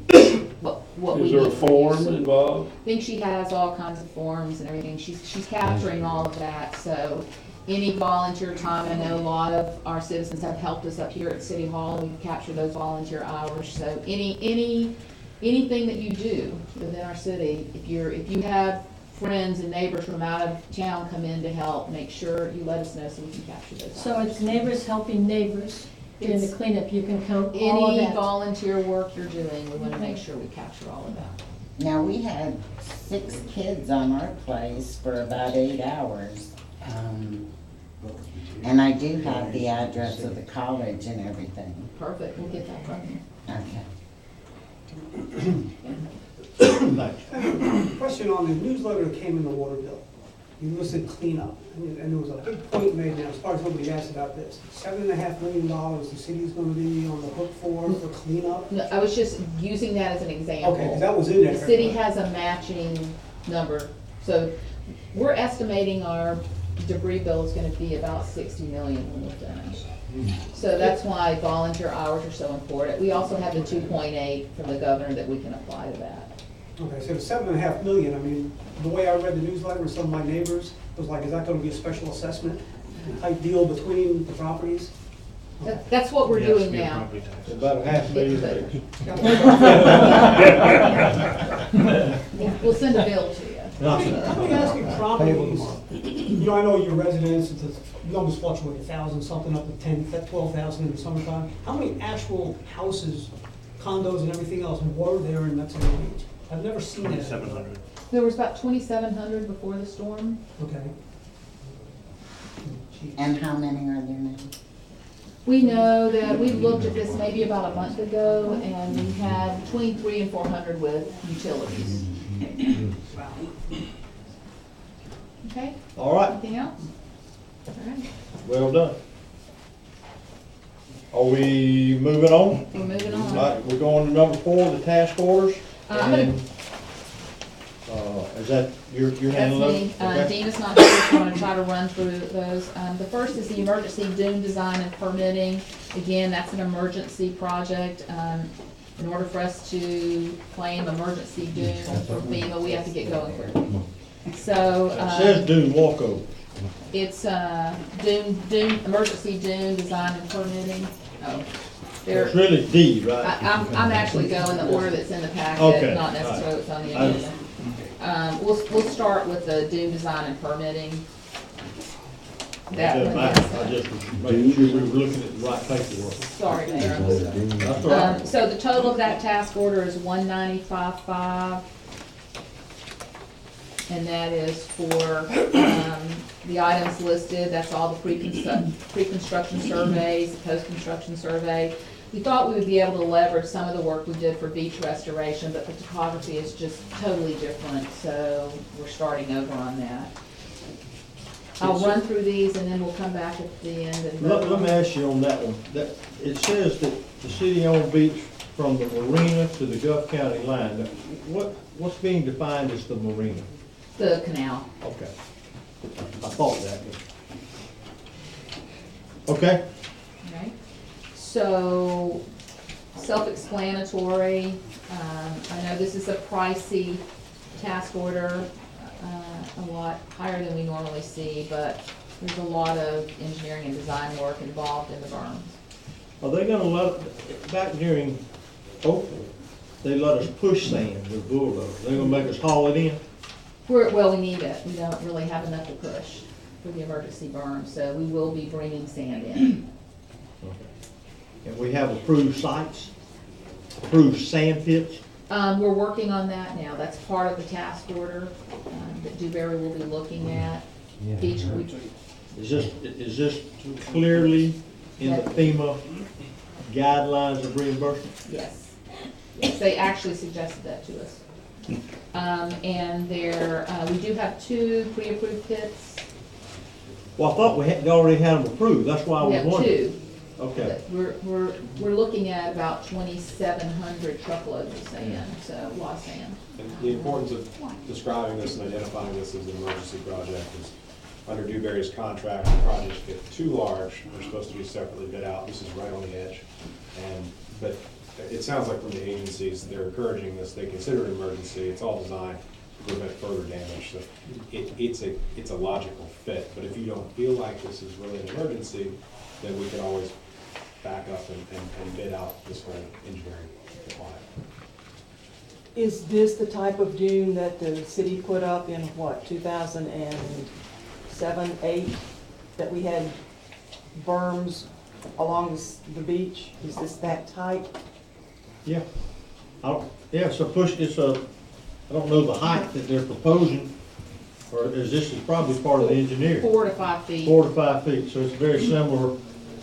what we need. Is there a form involved? I think she has all kinds of forms and everything. She's capturing all of that, so any volunteer time, I know a lot of our citizens have helped us up here at City Hall, and we capture those volunteer hours. So anything that you do within our city, if you have friends and neighbors from out of town come in to help, make sure you let us know so we can capture those So hours. it's neighbors helping neighbors during the cleanup, you can count all of Any that. volunteer work you're doing, we want to make sure we capture all of that. Now, we had 6 kids on our place for about 8 hours, And I do have the address of the college and everything. Perfect, we'll get that from you. Okay. Question on the newsletter that came in the water bill. You listed cleanup, and there was a big point made now, as far as nobody asked about this. $7.5 million the city's gonna be on the hook for cleanup? No, I was just using that as an example. Okay, 'cause that was in there. The city has a matching number, so we're estimating our debris bill is gonna be about 60 million when we're finished. So that's why volunteer hours are so important. We also have the 2.8 from the governor that we can apply to that. Okay, so the $7.5 million, I mean, the way I read the newsletter with some of my neighbors, was like, is that gonna be a special assessment type deal between the properties? That's what we're doing now. About a $500,000. We'll send a bill to you. How many asking properties, you know, I know your residents, the numbers fluctuate, 1,000 something up to 10, 12,000 in the summertime. How many actual houses, condos and everything else were there in Mexico Beach? I've never seen that. 700. There was about 2,700 before the storm. Okay. And how many are there now? We know that we looked at this maybe about a month ago, and we had between 300 and 400 with utilities. Okay? All right, Anything else? All right, well done. Are we moving on? we're moving All on. right, we're going to number 4, the task orders. I'm gonna- And, is that your That's handling? me. Dean is not here, so I'm gonna try to run through those. The first is the emergency dune design and permitting. Again, that's an emergency project. In order for us to claim emergency dune from FEMA, we have to get going quickly. So, It says dune walkover. it's, emergency dune design and permitting. Oh, there. It's really D, right? I'm actually going the order that's in the packet, Okay, not necessarily what's on the I- agenda. We'll start with the dune design and permitting. That one, I yes. just was making sure we were looking at the right paperwork. Sorry, Mayor, I'm just. That's all right. So the total of that task order is 195.5. And that is for, the items listed, that's all the pre-construction surveys, the post-construction survey. We thought we would be able to leverage some of the work we did for beach restoration, but the topography is just totally different, so we're starting over on that. I'll run through these and then we'll come back at the end and. Let me ask you on that one. It says that the city-owned beach from the marina to the Gulf County line. Now, what's being defined as the marina? The canal. Okay. I thought that. Okay. Right. So, self-explanatory. I know this is a pricey task order, a lot higher than we normally see, but there's a lot of engineering and design work involved in the berms. Are they gonna back during April, they let us push sand with bulldozers. They're gonna make us haul it in? Well, we need it. We don't really have enough to push for the emergency berm, so we will be bringing sand in. And we have approved sites, approved sand pits? We're working on that now. That's part of the task order that Dewberry will be looking at. Each week. Is this clearly in the FEMA guidelines of reimbursement? Yes. Yes, they actually suggested that to us. And we do have 2 pre-approved pits. Well, I thought they already had them approved, that's why I We was have wondering. 2. Okay. We're looking at about 2,700 truckloads of sand, so a lot of sand. And the importance of describing this and identifying this as an emergency project is under Dewberry's contract, if projects get too large, they're supposed to be separately bid out. This is right on the edge. But it sounds like from the agencies, they're encouraging this, they consider it an emergency, it's all designed to prevent further damage. So it's a logical fit, but if you don't feel like this is really an emergency, then we can always back up and bid out this whole engineering requirement. Is this the type of dune that the city put up in what, 2007, 8? That we had berms along the beach? Is this that type? Yeah. I don't know the height that they're proposing, or is this is probably part of the engineering? 4 to 5 feet. 4 to 5 feet, so it's very similar.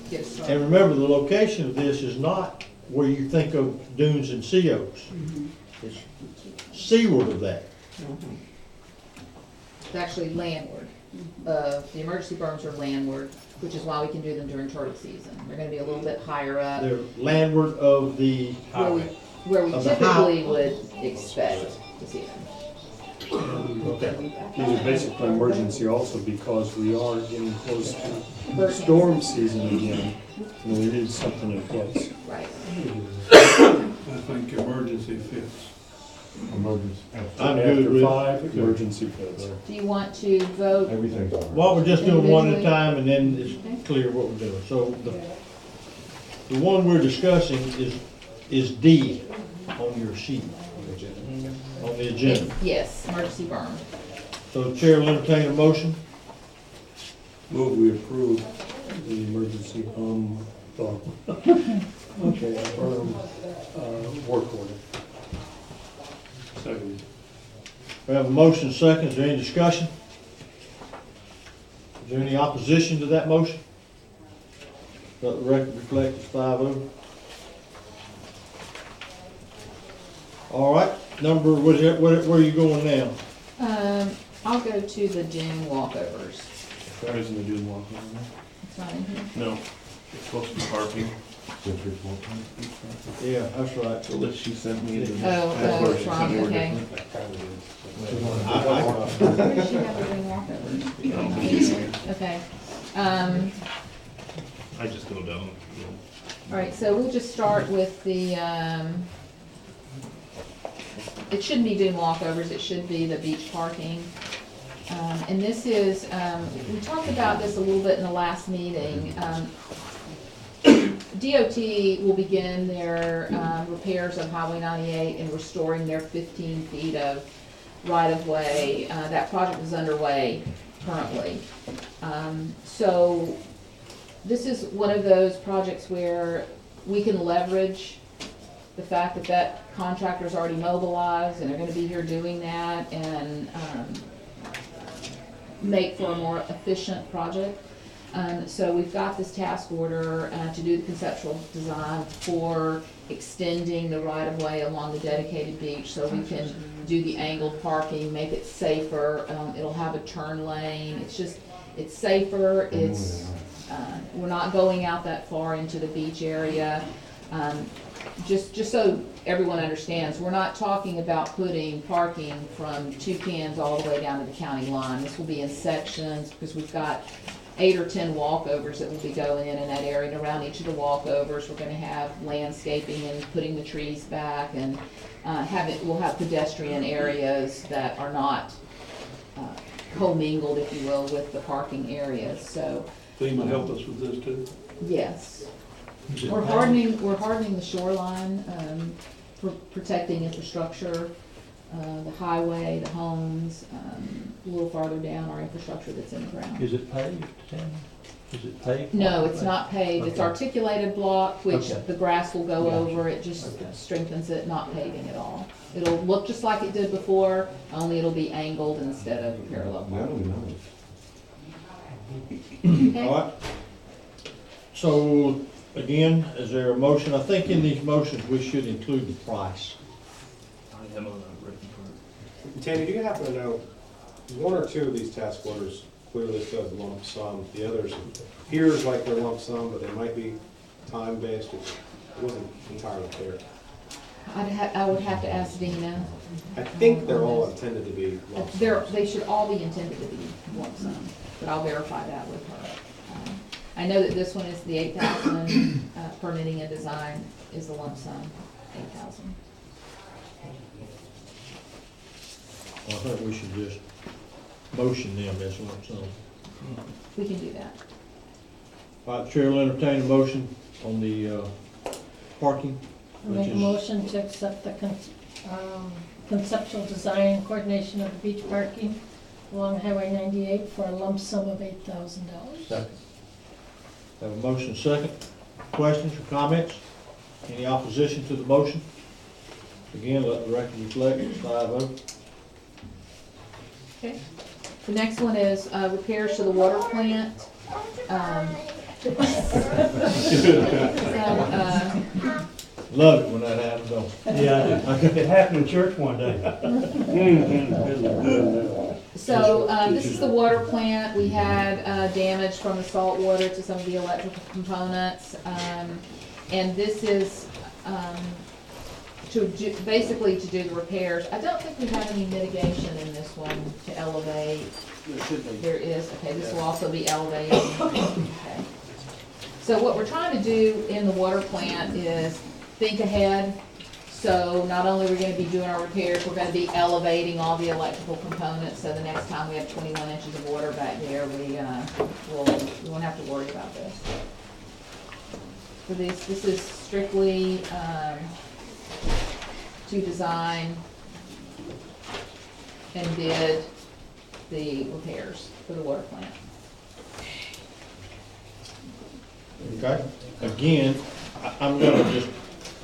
Get started. And remember, the location of this is not where you think of dunes and sea oaks. It's seaward of that. It's actually landward. The emergency berms are landward, which is why we can do them during turtle season. They're gonna be a little bit higher up, They're landward of the where we Of the typically would expect to see them. Okay. These are basically emergency also because we are getting close to Hurricane. storm season again. And we need something in place. Right. I think emergency fits. Emergency. I'm good After with 5, emergency fits. Do you want to vote? Everything's all right. Well, we're just doing one at a time, and then it's clear what we're doing. So the one we're discussing is D on your sheet, on the agenda. Yes, emergency berm. So the chair will entertain a motion. Move we approve the emergency work order. Second. We have a motion second. Is there any discussion? Is there any opposition to that motion? Let the record reflect it's 5-0. All right, where are you going now? I'll go to the dune walkovers. There isn't a dune walk on It's not in here. No, it's supposed to be parking. Yeah, that's right. So that she sent me the. Oh, password, she it's sent me wrong, were okay. different. Where does she have the dune walkovers? Okay. I just go down. All right, so we'll just start with the, it shouldn't be dune walkovers, it should be the beach parking. And this is, we talked about this a little bit in the last meeting. DOT will begin their repairs of Highway 98 and restoring their 15 feet of right-of-way. That project is underway currently. So this is one of those projects where we can leverage the fact that that contractor's already mobilized and they're gonna be here doing that and make for a more efficient project. So we've got this task order to do the conceptual design for extending the right-of-way along the dedicated beach so we can do the angled parking, make it safer. It'll have a turn lane. It's safer. We're not going out that far into the beach area. Just so everyone understands, we're not talking about putting parking from Toucans all the way down to the county line. This will be in sections because we've got 8 or 10 walkovers that will be going in that area. And around each of the walkovers, we're going to have landscaping and putting the trees back, and we'll have pedestrian areas that are not commingled, if you will, with the parking areas. So FEMA help us with this too? yes. We're hardening the shoreline, protecting infrastructure, the highway, the homes, a little farther down, our infrastructure that's in the ground. Is it paved, Tammy? Is it paved? No, it's not paved. It's Okay. articulated block, which Okay. the grass will go Gotcha. over. It just strengthens it, not paving at all. It'll look just like it did before, only it'll be angled instead of parallel. Okay. All right. So, again, is there a motion? I think in these motions, we should include the price. I am on that written part. Tammy, do you happen to know, one or two of these task orders clearly says lump sum, the others appears like they're lump sum, but they might be time-based, it wasn't entirely clear. I would have to ask Dina. I think they're all intended to be lump sum. They should all be intended to be lump sum, but I'll verify that with her. I know that this one is the 8,000, permitting and design is the lump sum, 8,000. I think we should just motion them as lump sum. We can do that. All right, Chair will entertain a motion on the parking. I make a motion to accept the conceptual design and coordination of the beach parking along Highway 98 for a lump sum of $8,000. Second. Have a motion second. Questions or comments? Any opposition to the motion? Again, let the record reflect, it's 5-0. Okay. The next one is repairs to the water plant. So, Love it when that happens, though. Yeah, it happened in church one day. So, this is the water plant. We had damage from the salt water to some of the electrical components. And this is basically to do the repairs. I don't think we have any mitigation in this one to elevate. There should be. There is, okay, this will also be elevated. Okay. So what we're trying to do in the water plant is think ahead. So not only are we gonna be doing our repairs, we're gonna be elevating all the electrical components, so the next time we have 21 inches of water back there, we won't have to worry about this. So this is strictly, to design and bid the repairs for the water plant. Okay, again, I'm gonna just,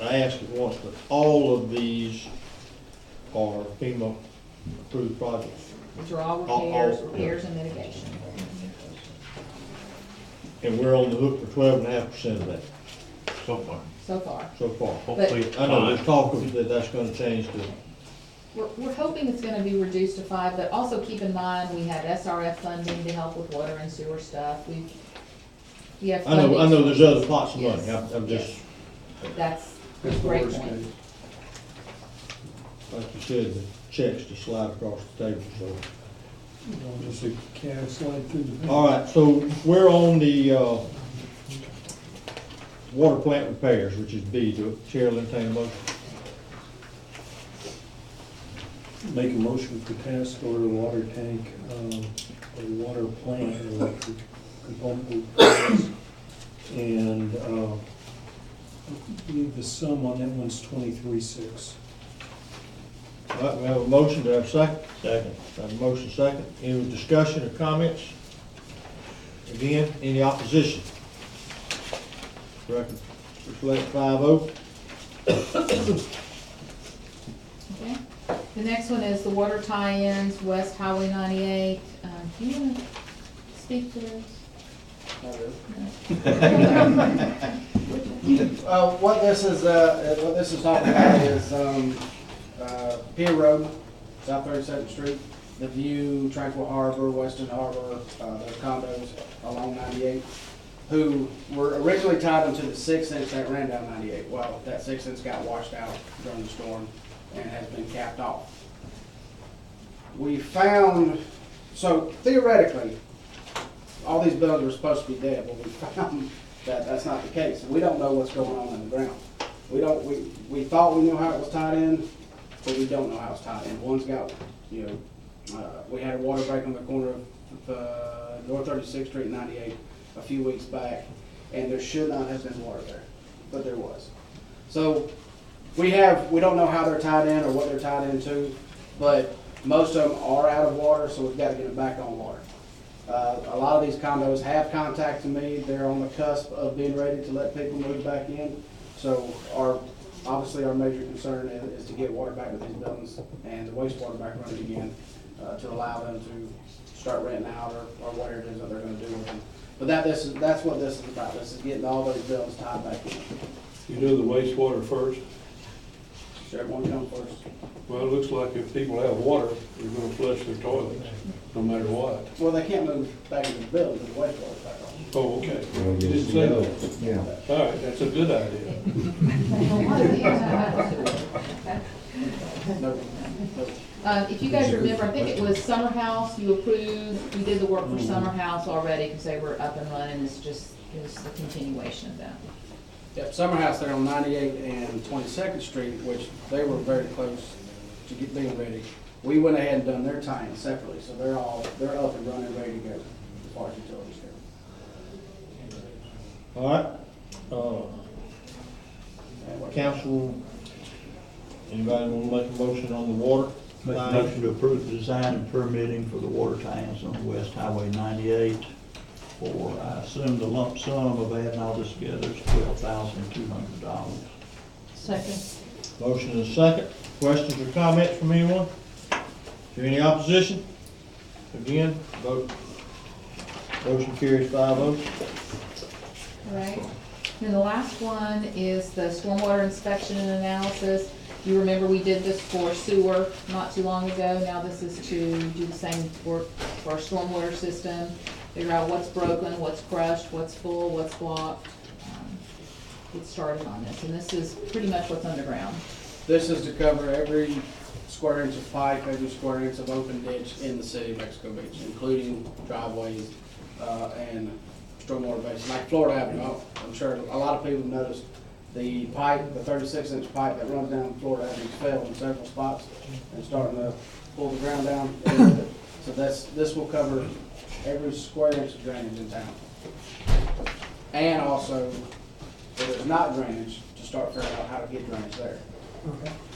I asked it once, but all of these are FEMA approved projects. These are all All- repairs and mitigation. And we're on the hook for 12.5% of that So far. So far. so far. Hopefully, I know there's talk of that that's gonna change to, We're hoping it's gonna be reduced to 5, but also keep in mind, we have SRF funding to help with water and sewer stuff. We have I funding. know there's other pots of money, Yes, I'm just, That's a That's the great worst point. case. like you said, the checks just slide across the table, so. Just a cat slide through the. All right, so we're on the, water plant repairs, which is B. Do Chair will entertain a motion. Make a motion for task order water tank, or water plant, electric component repairs. And, I believe the sum on that one's 23,600. All right, we have a motion, do I have a second? Second. Have a motion second. Any discussion or comments? Again, any opposition? Record reflect 5-0. Okay. The next one is the water tie-ins, West Highway 98. Do you wanna speak to those? What this is talking about is, Pier Road, South 32nd Street, the View, Tranquil Harbor, Weston Harbor, those condos along 98, who were originally tied into the 6-inch that ran down 98. Well, that 6-inch got washed out during the storm and has been capped off. We found, so theoretically, all these buildings are supposed to be dead, but we found that that's not the case. We don't know what's going on in the ground. We thought we knew how it was tied in, but we don't know how it's tied in. One's got, we had a water break on the corner of North 36th Street and 98 a few weeks back, and there should not have been water there, but there was. So we don't know how they're tied in or what they're tied into, but most of them are out of water, so we've got to get them back on water. A lot of these condos have contacted me. They're on the cusp of being ready to let people move back in. So obviously our major concern is to get water back to these buildings and the wastewater back running again, to allow them to start renting out or whatever it is that they're going to do with them. But that's what this is about. This is getting all those buildings tied back in. You do the wastewater first? Sure, one come first. Well, it looks like if people have water, they're gonna flush their toilets, no matter what. Well, they can't move back into the building if the wastewater's back on. Oh, okay. You didn't say that. Yeah. All right, that's a good idea. If you guys remember, I think it was Summer House, you approved, we did the work for Summer House already because they were up and running. It's just, it was the continuation of that. Yep, Summer House there on 98 and 22nd Street, which they were very close to being ready. We went ahead and done their tie-in separately, so they're up and running, ready to go as far as utilities go. All right. Council, anybody want to make a motion on the water? Make a motion to approve the design and permitting for the water tie-ins on West Highway 98 for, I assume the lump sum of adding all this together is $12,200. Second. Motion is second. Questions or comments from anyone? Is there any opposition? Again, vote, motion carries 5-0. Right. And the last one is the stormwater inspection and analysis. You remember we did this for sewer not too long ago. Now this is to do the same work for our stormwater system. Figure out what's broken, what's crushed, what's full, what's blocked. Get started on this. And this is pretty much what's underground. This is to cover every square inch of pipe, every square inch of open ditch in the city of Mexico Beach, including driveways, and stormwater basins, like Florida Avenue. I'm sure a lot of people noticed the pipe, the 36-inch pipe that runs down Florida Avenue fell in several spots and starting to pull the ground down. So this will cover every square inch of drainage in town. And also, if there's not drainage, to start figuring out how to get drainage there.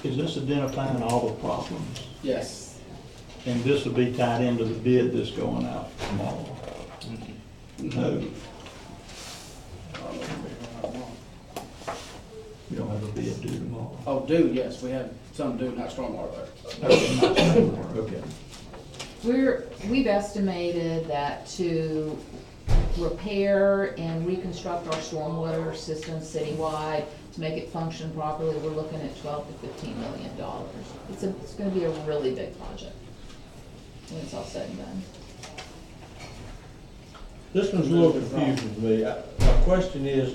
Is this identifying all the problems? Yes. And this will be tied into the bid that's going out tomorrow? No. You don't have a bid due tomorrow? Oh, due, yes, we had some due, not stormwater there. Okay. We've estimated that to repair and reconstruct our stormwater system citywide, to make it function properly, we're looking at $12 to $15 million. It's gonna be a really big project when it's all said and done. This one's a little confusing to me. My question is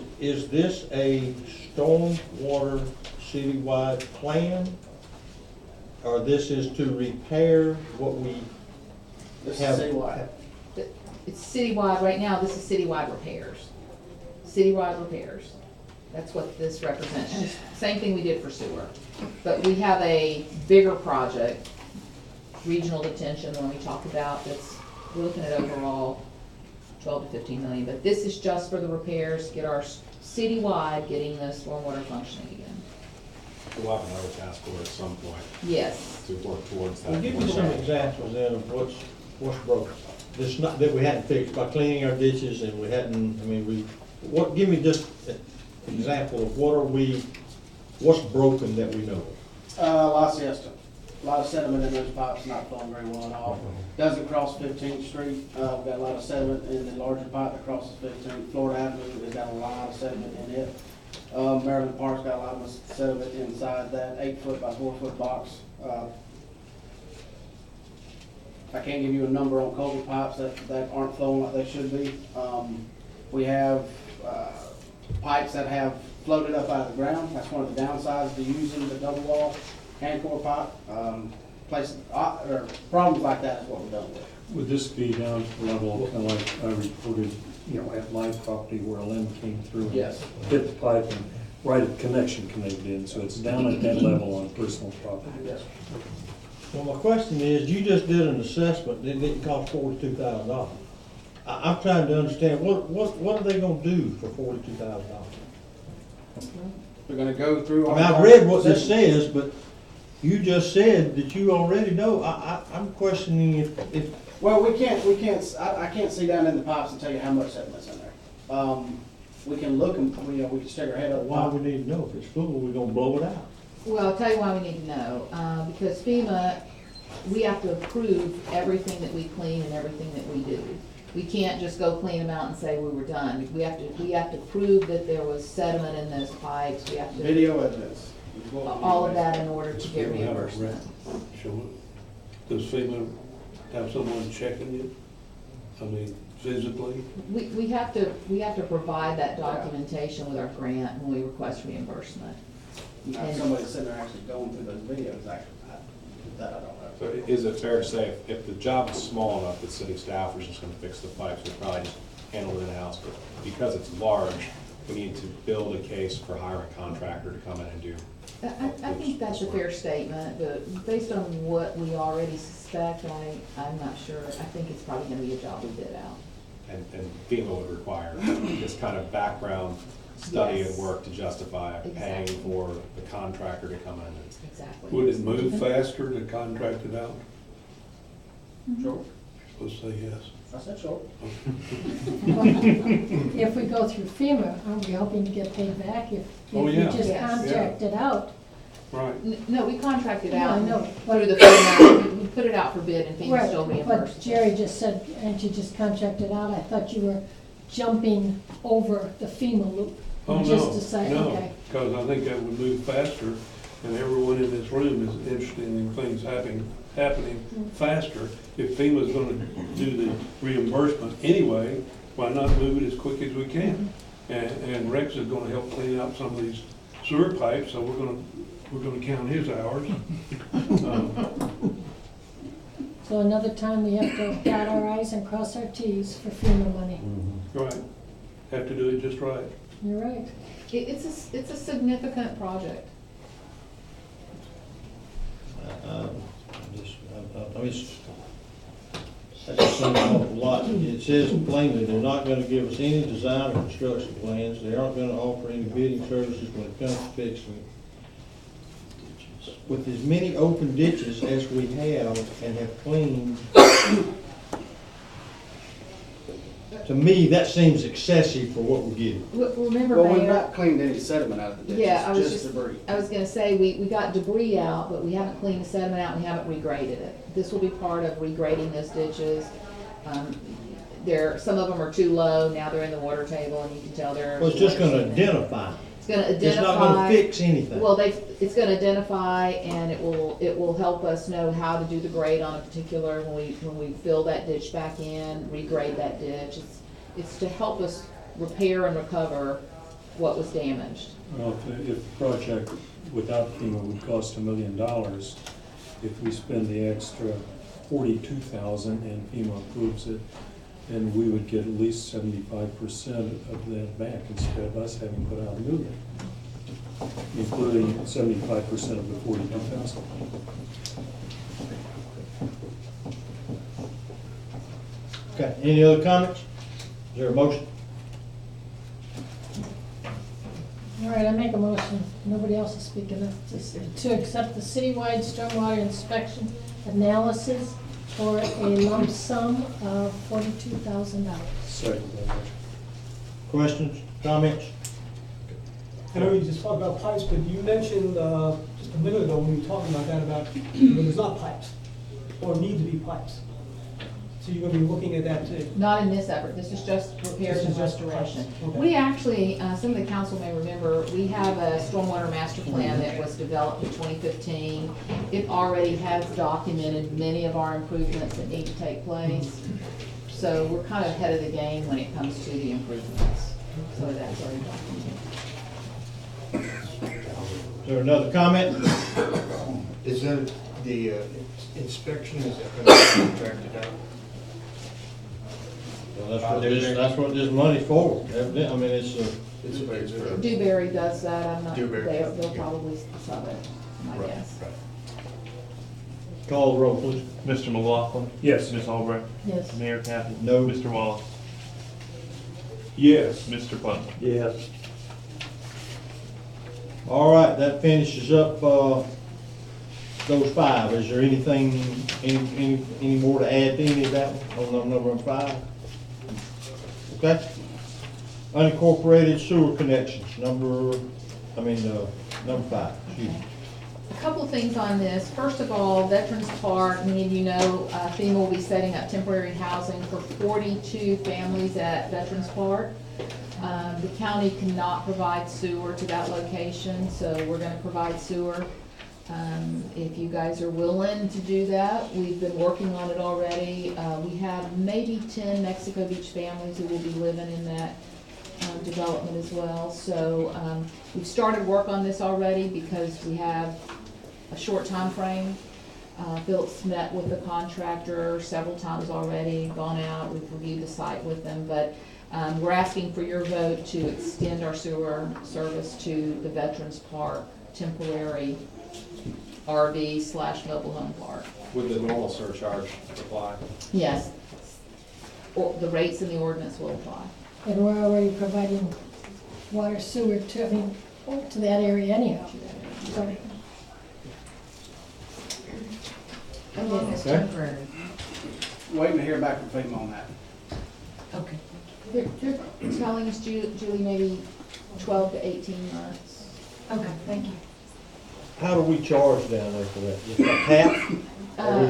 this a stormwater citywide plan? Or this is to repair what we This have? is citywide. It's citywide, right now, this is citywide repairs. Citywide repairs. That's what this represents. Same thing we did for sewer. But we have a bigger project, regional detention, the one we talked about, we're looking at overall 12 to 15 million. But this is just for the repairs, get our citywide, getting the stormwater functioning again. We'll have another task force at some point. Yes. To work towards that. Well, give me some examples then of what's broken. This not, that we hadn't fixed by cleaning our ditches and we hadn't, I mean, give me just an example of what's broken that we know of. A lot of siesta. A lot of sediment in those pipes, not flowing very well at all. Doesn't cross 15th Street. We've got a lot of sediment in the larger pipe that crosses 15th. Florida Avenue has got a lot of sediment in it. Maryland Park's got a lot of sediment inside that 8-foot by 4-foot box. I can't give you a number on culvert pipes that aren't flowing like they should be. We have pipes that have floated up out of the ground. That's one of the downsides to using the double wall hand core pipe. Or problems like that is what we're dealing with. Would this be down to the level, kind of like I reported, at my property where a limb came through? And Yes. hit the pipe and right at the connection connected in, so it's down at that level on personal property? Yes. Well, my question is, you just did an assessment, that didn't cost $42,000. I'm trying to understand, what are they gonna do for $42,000? We're gonna go through. I mean, I've read what this says, but you just said that you already know. I'm questioning if. Well, I can't see down in the pipes and tell you how much sediment's in there. We can look and, we can stick our head up. Why we need to know? If it's full, we're gonna blow it out. Well, I'll tell you why we need to know, because FEMA, we have to approve everything that we clean and everything that we do. We can't just go clean them out and say we were done. We have to prove that there was sediment in those pipes, we have to. Video evidence. All of that in order to get reimbursement. Does FEMA have someone checking it? I mean, physically? We have to provide that documentation with our grant when we request reimbursement. Now, if somebody's sitting there actually going through those videos, that I don't know. So is it fair to say if the job is small enough that city staff was just gonna fix the pipes, we'd probably just handle it in-house, but because it's large, we need to build a case for hiring a contractor to come in and do. I think that's a fair statement, but based on what we already suspect, I'm not sure. I think it's probably gonna be a job we bid out. And FEMA would require this kind of background study Yes. and work to justify paying Exactly. for the contractor to come in. Exactly. Would it move faster to contract it out? Sure. Let's say yes. I said sure. If we go through FEMA, aren't we hoping to get paid back if Oh, we yeah. just Yes. contract it out? Right. No, we contracted Yeah, out I know, through but- the FEMA, we put it out for bid and FEMA Right, still but reimbursed. Jerry just said, and you just contracted out, I thought you were jumping over the FEMA loop. Oh, Just no, to say, no, okay. because I think that would move faster, and everyone in this room is interested in things happening faster. If FEMA's gonna do the reimbursement anyway, why not move it as quick as we can? And Rex is gonna help clean out some of these sewer pipes, so we're gonna count his hours. So another time we have to dot our i's and cross our t's for FEMA money. Right, have to do it just right. You're right. It's a significant project. That just seems an awful lot. It says plainly, they're not gonna give us any design or construction plans, they aren't gonna offer any bidding services when it comes to fixing it. With as many open ditches as we have and have cleaned, to me, that seems excessive for what we're getting. Remember, Well, we've Mayor? not cleaned any sediment out of the ditches, Yeah, I was just debris. I was gonna say, we got debris out, but we haven't cleaned the sediment out, we haven't regraded it. This will be part of regrading those ditches. Some of them are too low, now they're in the water table, and you can tell they're. Well, it's just gonna identify. It's gonna identify. It's not gonna fix anything. Well, it's gonna identify, and it will help us know how to do the grade on a particular, when we fill that ditch back in, regrade that ditch. It's to help us repair and recover what was damaged. Well, if the project without FEMA would cost $1 million, if we spend the extra $42,000 and FEMA approves it, then we would get at least 75% of that back instead of us having put out $1 million, including 75% of the $42,000. Okay, any other comments? Is there a motion? All right, I make a motion, nobody else is speaking up, to accept the citywide stormwater inspection analysis for a lump sum of $42,000. Second that motion. Questions, comments? I know you just talked about pipes, but you mentioned just a minute ago when you were talking about that, about when there's not pipes, or need to be pipes. So you're gonna be looking at that too? Not in this effort, this is just repairs This and is just restoration. repairs, okay. We actually, some of the council may remember, we have a stormwater master plan that was developed in 2015. It already has documented many of our improvements that need to take place. So we're kind of ahead of the game when it comes to the improvements. So that's already documented. Is there another comment? Is that the inspection, is that going to be contracted out? Well, that's what this money's for, evidently. I mean, it's Dewberry does that, I'm not, Dewberry. they'll probably sub it, my guess. Call the roll, please. Mr. McLaughlin? Yes. Ms. Albrecht? Yes. Mayor Kathy? No. Mr. Wallace? Yes. Mr. Putnam? Yes. All right, that finishes up, those five. Is there anything, any more to add to any of that one on number 5? Okay. Unincorporated sewer connections, number 5, excuse me. A couple of things on this. First of all, Veterans Park, many of you know, FEMA will be setting up temporary housing for 42 families at Veterans Park. The county cannot provide sewer to that location, so we're gonna provide sewer. If you guys are willing to do that, we've been working on it already. We have maybe 10 Mexico Beach families who will be living in that development as well. So we've started work on this already because we have a short time frame. Phillips met with the contractor several times already, gone out, we've reviewed the site with them, but we're asking for your vote to extend our sewer service to the Veterans Park temporary RV/mobile home park. Would the normal surcharge apply? Yes, or the rates in the ordinance will apply. And we're already providing water, sewer to that area anyhow. So, Again, it's Okay. temporary. Waiting to hear back from FEMA on that. Okay. They're telling us, Julie, maybe 12 to 18 months. okay, thank you. how do we charge down there for that? Just a tap?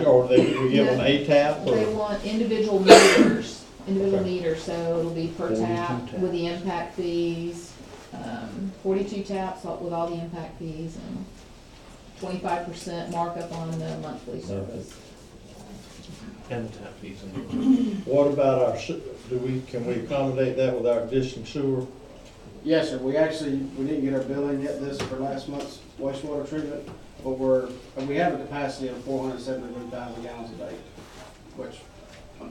Or we give them a tap? They Or? want individual meters, individual Okay. meters, so it'll be per 42 tap taps. with the impact fees. 42 taps with all the impact fees and 25% markup on the monthly service. And the tap fees and What about our, can we accommodate that with our existing sewer? Yes, sir, we didn't get our billing yet for last month's wastewater treatment, but we have a capacity of 473,000 gallons a day, which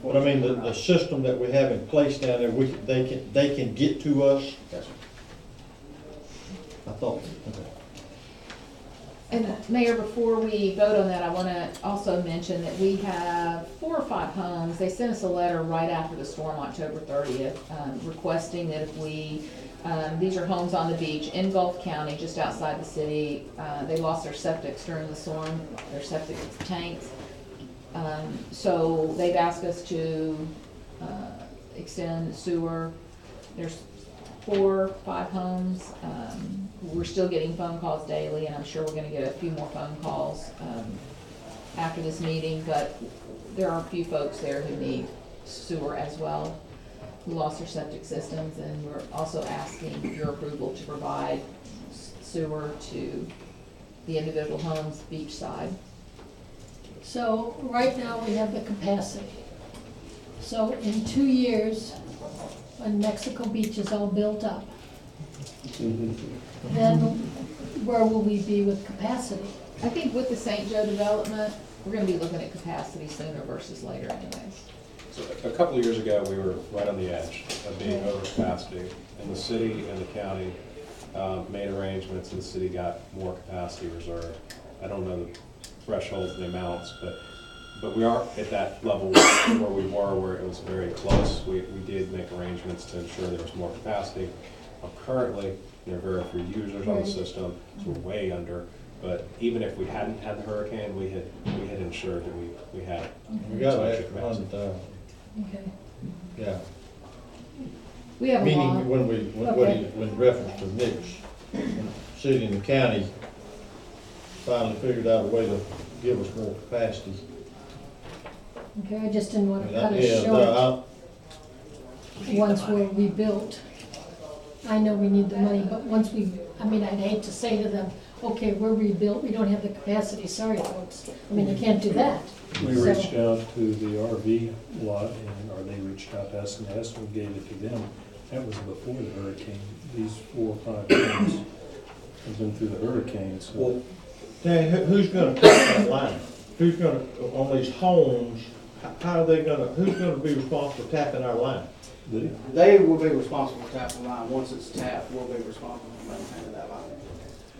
But I mean, unfortunately. the system that we have in place down there, they can get to us? Yes, sir. I thought, okay. And Mayor, before we vote on that, I want to also mention that we have 4 or 5 homes. They sent us a letter right after the storm, October 30th, requesting that if we, these are homes on the beach in Gulf County, just outside the city. They lost their septics during the storm, their septic tanks. So they've asked us to extend sewer. There's 4, 5 homes. We're still getting phone calls daily, and I'm sure we're gonna get a few more phone calls after this meeting, but there are a few folks there who need sewer as well, who lost their septic systems, and we're also asking your approval to provide sewer to the individual homes beachside. So right now, we have the capacity. So in 2 years, when Mexico Beach is all built up, then where will we be with capacity? I think with the St. Joe development, we're gonna be looking at capacity sooner versus later anyways. So a couple of years ago, we were right on the edge of being over capacity, and the city and the county made arrangements, and the city got more capacity reserved. I don't know the thresholds and the amounts, but we are at that level where we were, where it was very close. We did make arrangements to ensure there was more capacity. Currently, there are very few users on the system, so we're way under. But even if we hadn't had the hurricane, we had ensured that we had. We got an extra extra capacity. 100,000, Okay. yeah. We have a Meaning lot. when reference to Nick's, when the city and the county finally figured out a way to give us more capacity. Okay, I just didn't want to Yeah, cut it short once we're rebuilt. I know we need the money, but once I'd hate to say to them, okay, we're rebuilt, we don't have the capacity, sorry folks. I mean, you can't do that. We So- reached out to the RV lot, or they reached out to us and asked, we gave it to them. That was before the hurricane. These 4 or 5 homes have been through the hurricane, so. Well, Dan, who's gonna cut that line? Who's gonna, on these homes, how are they gonna, who's gonna be responsible for tapping our line? They will be responsible for tapping the line. Once it's tapped, we'll be responsible for maintaining that line.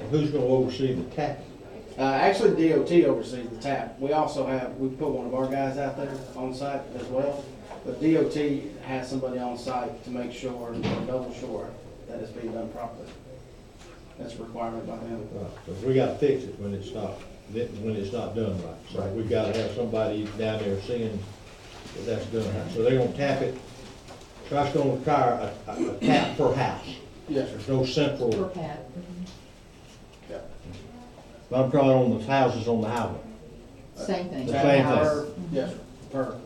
And who's gonna oversee the tapping? Actually, DOT oversees the tap. We put one of our guys out there on site as well. But DOT has somebody on site to make sure, or double sure, that it's being done properly. That's a requirement by them. Because we gotta fix it when it's not done right. So we gotta have somebody down there seeing that that's done right. So they're gonna tap it, so that's gonna require a tap per house. Yes, sir. There's no central, Per pad. Yeah. but I'm trying on the houses on the highway. Same thing. The same Per- thing. Yes, sir, per.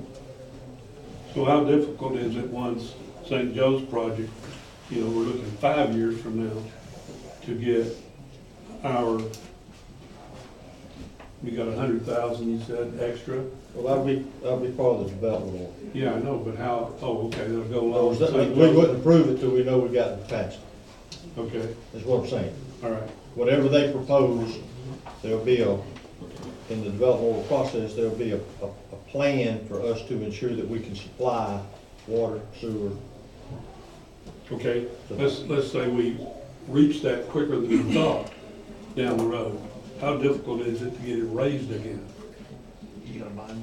So how difficult is it once St. Joe's project, we're looking 5 years from now to get we got 100,000, you said, extra? Well, that'll be part of the development order. Yeah, I know, but okay, that'll go along. with We St. Joe's. wouldn't approve it till we know we got the capacity, Okay, is what I'm saying. all right. Whatever they propose, there'll be in the development order process, there'll be a plan for us to ensure that we can supply water, sewer. Okay, let's say we reach that quicker than we thought down the road. How difficult is it to get it raised again? You gonna mind?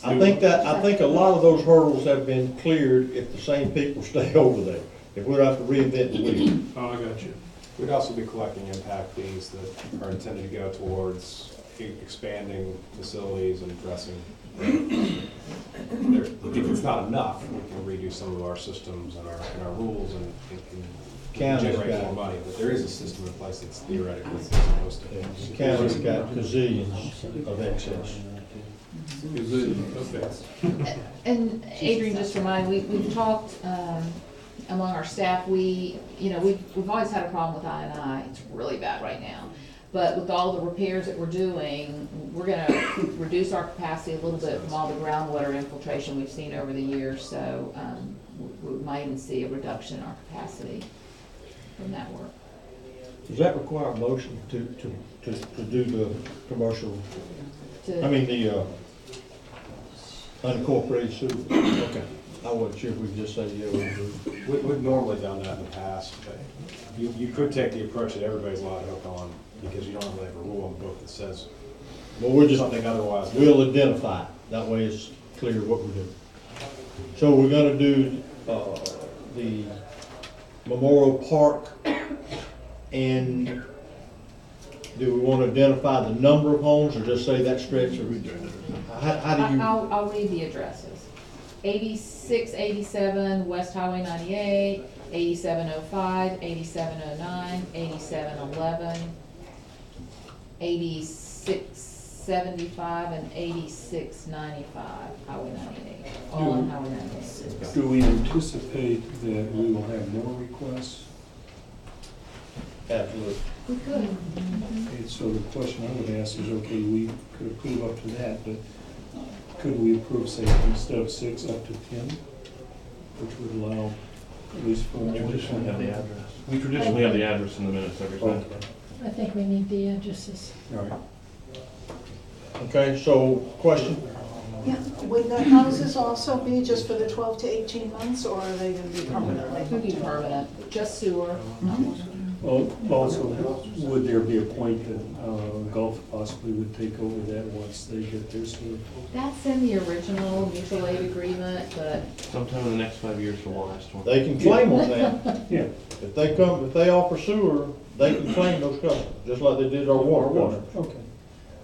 I think a lot of those hurdles have been cleared if the same people stay over there. If we don't have to reinvent the wheel. Oh, I got you. We'd also be collecting impact fees that are intended to go towards expanding facilities and addressing. If it's not enough, we can redo some of our systems and our rules and County's generate got- more money, but there is a system in place that's theoretically supposed to. The county's got gazillions of excess. Okay. And Adrian just reminded, we've talked, among our staff, we've always had a problem with I&I, it's really bad right now. But with all the repairs that we're doing, we're gonna reduce our capacity a little bit from all the groundwater infiltration we've seen over the years, so, we might even see a reduction in our capacity from that work. Does that require a motion to do the commercial, To- I mean, the unincorporated sewer? Okay. I wasn't sure if we could just say, yeah, we'll do it. We've normally done that in the past, but you could take the approach that everybody's allowed to hook on, because you don't really have a rule in the book that says Well, we're just, something otherwise. we'll identify it. That way it's clear what we're doing. So we're gonna do, the Memorial Park, and do we want to identify the number of homes, or just say that stretch, or how do you? I'll read the addresses. 86, 87 West Highway 98, 8705, 8709, 8711, 8675, and 8695, Highway 98, all on Highway 98. Do we anticipate that we will have more requests? Absolutely. We could. Okay, so the question I would ask is, okay, we could approve up to that, but could we approve, say, instead of 6, up to 10? Which would allow at least 4 more. Traditionally have the address. We traditionally have the address in the minutes every time. Okay, I think we need the addresses. all right. Okay, so, question? Yeah, would the houses also be just for the 12 to 18 months, or are they gonna be permanently? Could be permanent, just sewer, not water. Well, also, would there be a point that Gulf possibly would take over that once they get their sewer? That's in the original mutual aid agreement, but Sometime in the next 5 years for the last one. They can claim on that. Yeah. If they offer sewer, they can claim those customers, just like they did our water customers. Okay.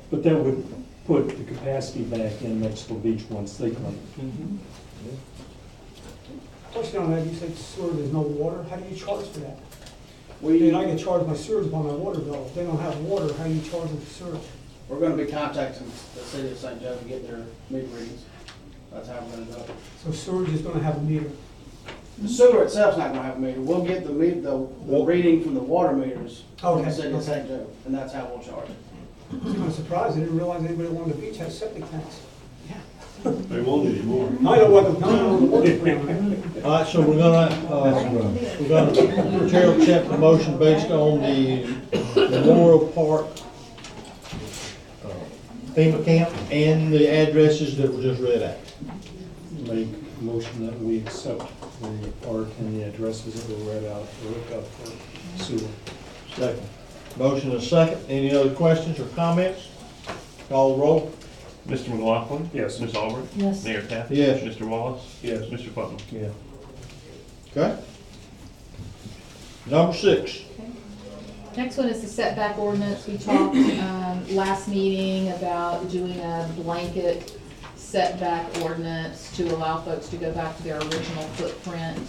But that would put the capacity back in Mexico Beach once they claim. Question on that, you said sewer, there's no water, how do you charge for that? I We, mean, I get charged my sewers by my water bill, if they don't have water, how do you charge them for sewer? we're gonna be contacting the city of St. Joe to get their meter readings. That's how we're gonna do it. So sewerage is gonna have a meter. The sewer itself's not gonna have a meter. We'll get the reading from the water meters from the Okay, city of okay. St. Joe, and that's how we'll charge it. I was kind of surprised, I didn't realize anybody along the beach had septic tanks. They won't anymore. I know what the water plant. All right, so we're gonna chair will accept the motion based on the Memorial Park FEMA camp and the addresses that were just read out. Make a motion that we accept the park and the addresses that were read out to look up for sewer. Second. Motion and a second. Any other questions or comments? Call the roll. Mr. McLaughlin? Yes. Ms. Albert? Yes. Mayor Kathy? Yes. Mr. Wallace? Yes. Mr. Putnam? Yeah. Okay. Number 6. Next one is the setback ordinance. We talked, last meeting about doing a blanket setback ordinance to allow folks to go back to their original footprint.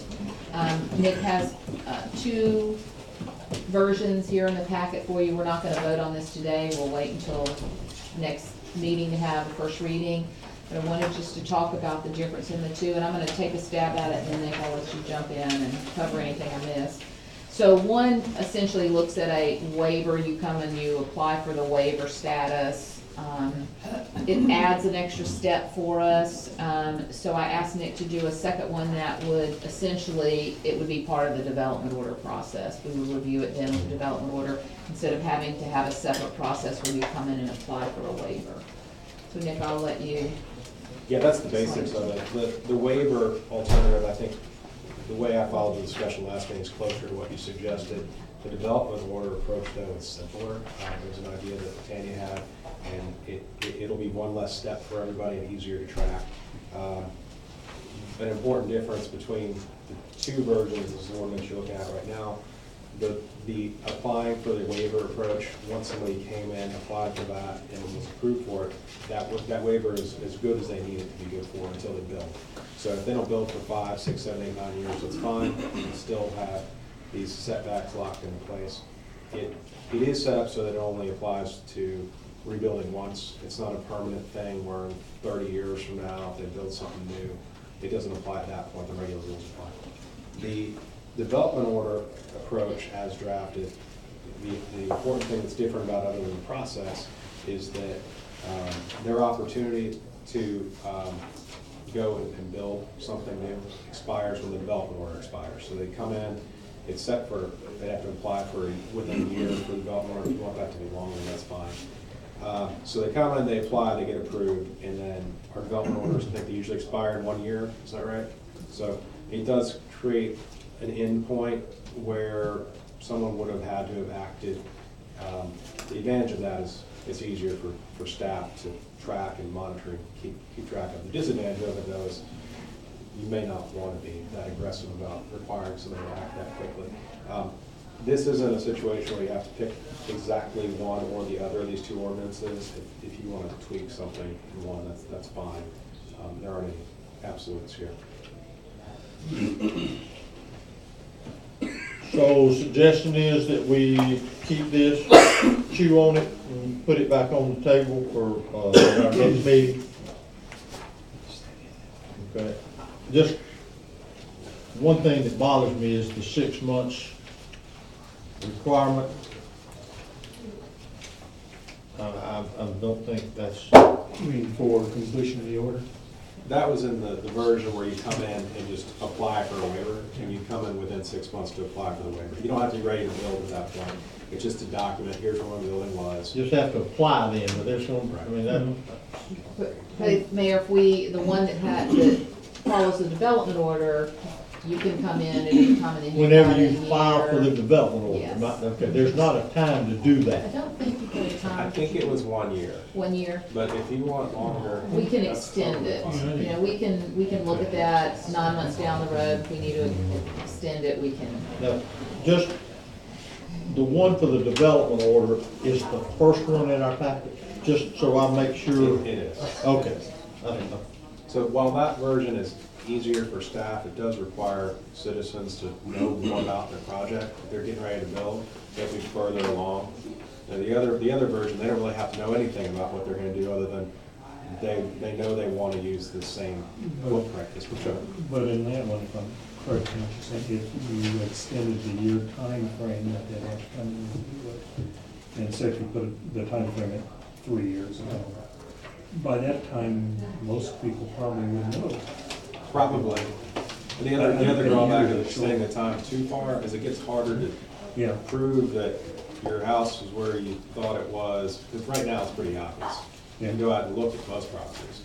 Nick has, 2 versions here in the packet for you. We're not gonna vote on this today. We'll wait until next meeting to have the first reading. But I wanted just to talk about the difference in the 2, and I'm gonna take a stab at it, and then Nick, I'll let you jump in and cover anything I missed. So one essentially looks at a waiver. You come and you apply for the waiver status. It adds an extra step for us. So I asked Nick to do a second one that would essentially, it would be part of the development order process. We would review it then with the development order instead of having to have a separate process where you come in and apply for a waiver. So Nick, I'll let you. Yeah, that's the basics of it. The waiver alternative, I think, the way I followed the discussion last meeting is closer to what you suggested. The development order approach, though, is simpler. It was an idea that Tanya had, and it'll be one less step for everybody and easier to track. An important difference between the 2 versions is the one that you're looking at right now. The applying for the waiver approach, once somebody came in, applied for that, and was approved for it, that waiver is as good as they need it to be good for until they build. So if they don't build for 5, 6, 7, 8, 9 years, that's fine. You still have these setbacks locked into place. It is set up so that it only applies to rebuilding once. It's not a permanent thing where in 30 years from now, if they build something new, it doesn't apply at that point, the regular rules apply. The development order approach as drafted, the important thing that's different about other than the process is that their opportunity to go and build something new expires when the development order expires. So they come in, it's set for, they have to apply for within a year for the development order. If you want that to be longer, that's fine. So they come in, they apply, they get approved, and then our development orders, I think they usually expire in 1 year, is that right? So it does create an end point where someone would have had to have acted. The advantage of that is it's easier for staff to track and monitor and keep track of. The disadvantage of it though is you may not want to be that aggressive about requiring somebody to act that quickly. This isn't a situation where you have to pick exactly one or the other of these two ordinances. If you wanted to tweak something in one, that's fine. There aren't any absolutes here. So suggestion is that we keep this, chew on it, and put it back on the table for our next meeting. Okay. Just one thing that bothers me is the 6 months requirement. I don't think that's. You mean for completion of the order? That was in the version where you come in and just apply for a waiver, and you come in within 6 months to apply for the waiver. You don't have to be ready to build at that point. It's just a document, here's where the building was. Just have to apply then, but there's no, I mean, that. But Mayor, if we, the one that follows the development order, you can come in at any time and then Whenever you file for the development order. Yes. Okay, there's not a time to do I that. don't think you put a time. I think it was 1 year. 1 year. But if you want longer. We can that's extend it. totally fine. We can look at that 9 months down the road. If we need to extend it, we can. Now, just, the one for the development order is the first one in our packet, just so I make sure. It is. Okay. I don't know. So while that version is easier for staff, it does require citizens to know more about their project. If they're getting ready to build, they have to be further along. Now the other version, they don't really have to know anything about what they're gonna do other than they know they want to use the same footprint as before. But in that one, if I'm correct, in what you're saying, if you extended the year time frame that they'd have to come in and do it, and say if you put the time frame at 3 years, by that time, most people probably would know. Probably. And the other drawback of extending the time too far is it gets harder to prove that your house is where you thought it was, because right now it's pretty obvious. You can go out and look at most properties.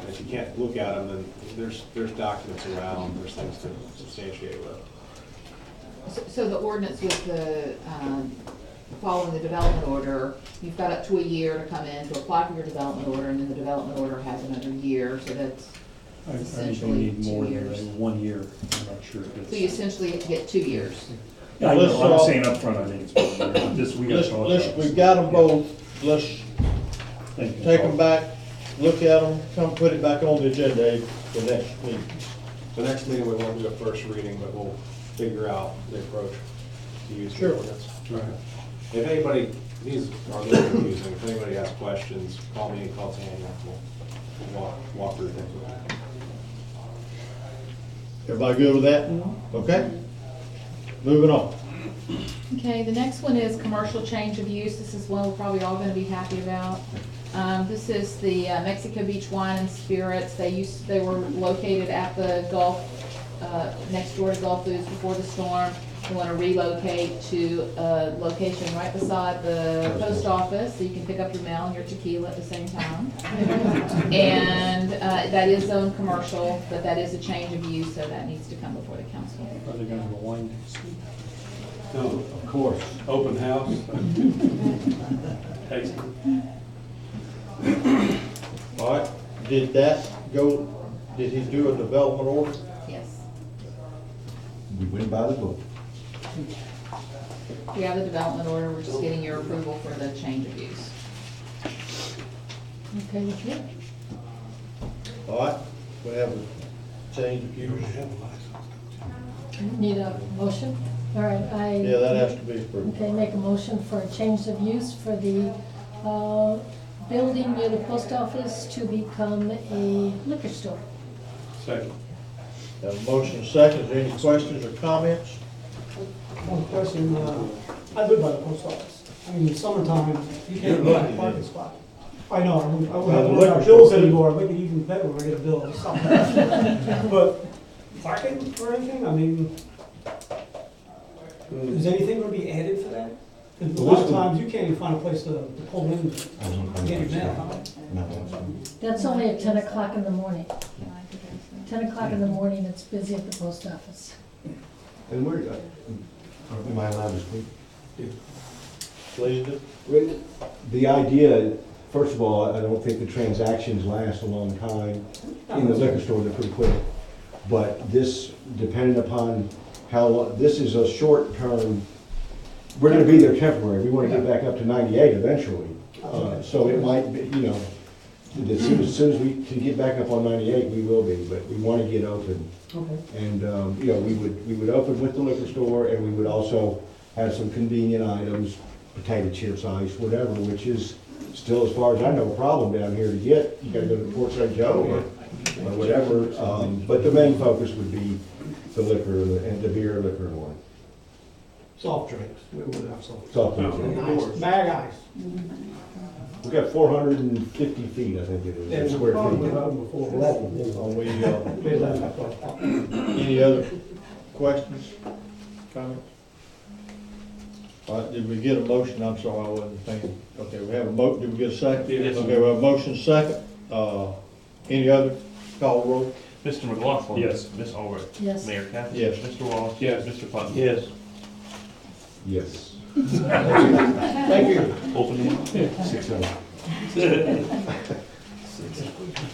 If you can't look at them, then there's documents around, there's things to substantiate with. So the ordinance with the, following the development order, you've got up to a year to come in to apply for your development order, and then the development order has another year, so that's I think you essentially need 2 more than years. 1 year, I'm not sure if it's. So you essentially get 2 years. Yeah, I know, I'm saying up front, I think it's 1 year, but this, we gotta talk about. We've got them both, let's Thank you. take them back, look at them, come put it back on the agenda for next week. The next meeting, we won't do a first reading, but we'll figure out the approach to use the Sure. ordinance. If anybody, these are a little confusing, if anybody has questions, call me, call Tanya, we'll walk through things. Everybody good with that? Okay? Moving on. Okay, the next one is commercial change of use. This is one we're probably all gonna be happy about. This is the Mexico Beach Wine and Spirits. They were located at the Gulf, next door to Gulf Foods before the storm. They want to relocate to a location right beside the post office, so you can pick up your mail and your tequila at the same time. And that is zoned commercial, but that is a change of use, so that needs to come before the council. Are they gonna have a wine tasting? No, of course. Open house. Tasting. All right, did he do a development order? Yes. We went by the book. We have the development order, we're just getting your approval for the change of use. Okay with you? All right, we have a change of use. Need a motion? All right, Yeah, that has to be approved. Okay, make a motion for a change of use for the building near the post office to become a liquor store. Second. Have a motion second. Is there any questions or comments? One question, I live by the post office. I mean, summertime, you can't find a parking spot. I know, I won't have to worry about bills anymore, make it even better when I get a bill or something. But parking or anything, I mean, is anything gonna be added for that? Because a lot of times you can't even find a place to pull in, to get your mail, huh? That's only at 10 o'clock in the morning. 10 o'clock in the morning, it's busy at the post office. And we're, am I allowed to speak? Please do. The idea, first of all, I don't think the transactions last a long time. In the liquor store, they're pretty quick. But this, depending upon how, this is a short term, we're gonna be there temporary. We wanna get back up to 98 eventually. So it might be, you know, as soon as we can get back up on 98, we will be, but we wanna get open. Okay. And, you know, we would open with the liquor store, and we would also have some convenient items, potato chips, ice, whatever, which is still, as far as I know, a problem down here to get. You gotta go to Port St. Joe or whatever. But the main focus would be the liquor and the beer, liquor, and wine. Soft drinks, we would have soft. Soft drinks. Ice, bag ice. We've got 450 feet, I think it is, square feet. Any other questions, comments? All right, did we get a motion? I'm sorry, I wasn't thinking. Okay, we have a did we get a second? Yes. Okay, we have a motion second. Any other call roll? Mr. McLaughlin. Yes. Ms. Albrecht. Yes. Mayor Kathy. Yes. Mr. Walsh. Yes. Mr. Putnam. Yes. Yes. Thank you. Open the mic. 6-0.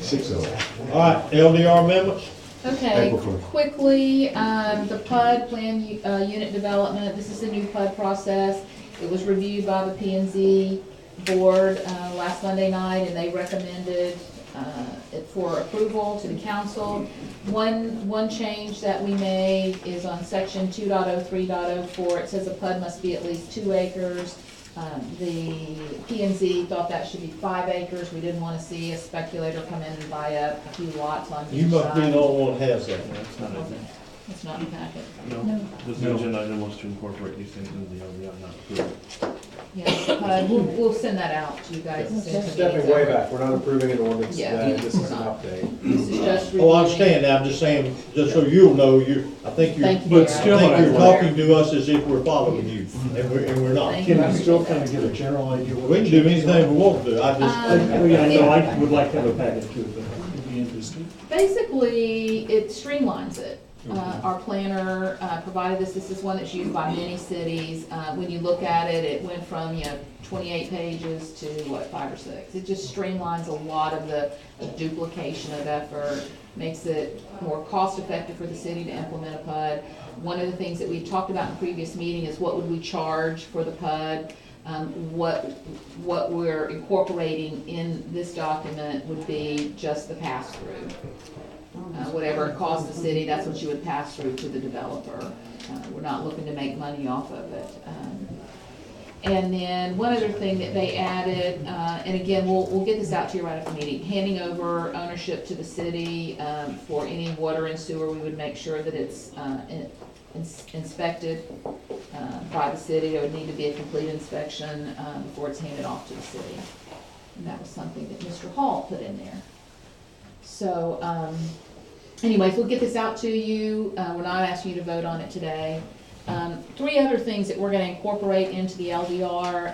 6-0. All right, LDR amendments? Okay, April 1st. quickly, the PUD plan, unit development, this is the new PUD process. It was reviewed by the P and Z board, last Monday night, and they recommended, it for approval to the council. One change that we made is on section 2.03.04, it says a PUD must be at least 2 acres. The P and Z thought that should be 5 acres. We didn't want to see a speculator come in and buy up a few lots on You each must be side. the only one that has that. That's not it. It's not in the packet. No. The agenda item wants to incorporate these things into the LDR, not approve it. Yeah, we'll send that out to you guys. as soon as It's the meeting's definitely way over. back, we're not approving an ordinance, Yeah. this is an update. This is just Oh, I reviewing. understand that. I'm just saying, just so you'll know, I think you're, Thank you, but Mayor. still, I think you're talking to us as if we're following you, and we're not. Thank Can you. I still kind of get a general idea? what We can do anything we want to. I just, Oh, yeah, no, I would like to have a packet too, but it'd be interesting. Basically, it streamlines it. Our planner provided this is one that's used by many cities. When you look at it, it went from, 28 pages to, 5 or 6. It just streamlines a lot of the duplication of effort, makes it more cost-effective for the city to implement a PUD. One of the things that we talked about in the previous meeting is what would we charge for the PUD? What we're incorporating in this document would be just the pass-through. Whatever it costs the city, that's what you would pass through to the developer. We're not looking to make money off of it. And then one other thing that they added, and again, we'll get this out to you right after the meeting, handing over ownership to the city for any water and sewer. We would make sure that it's inspected by the city. There would need to be a complete inspection before it's handed off to the city. And that was something that Mr. Hall put in there. So, anyways, we'll get this out to you. We're not asking you to vote on it today. 3 other things that we're gonna incorporate into the LDR.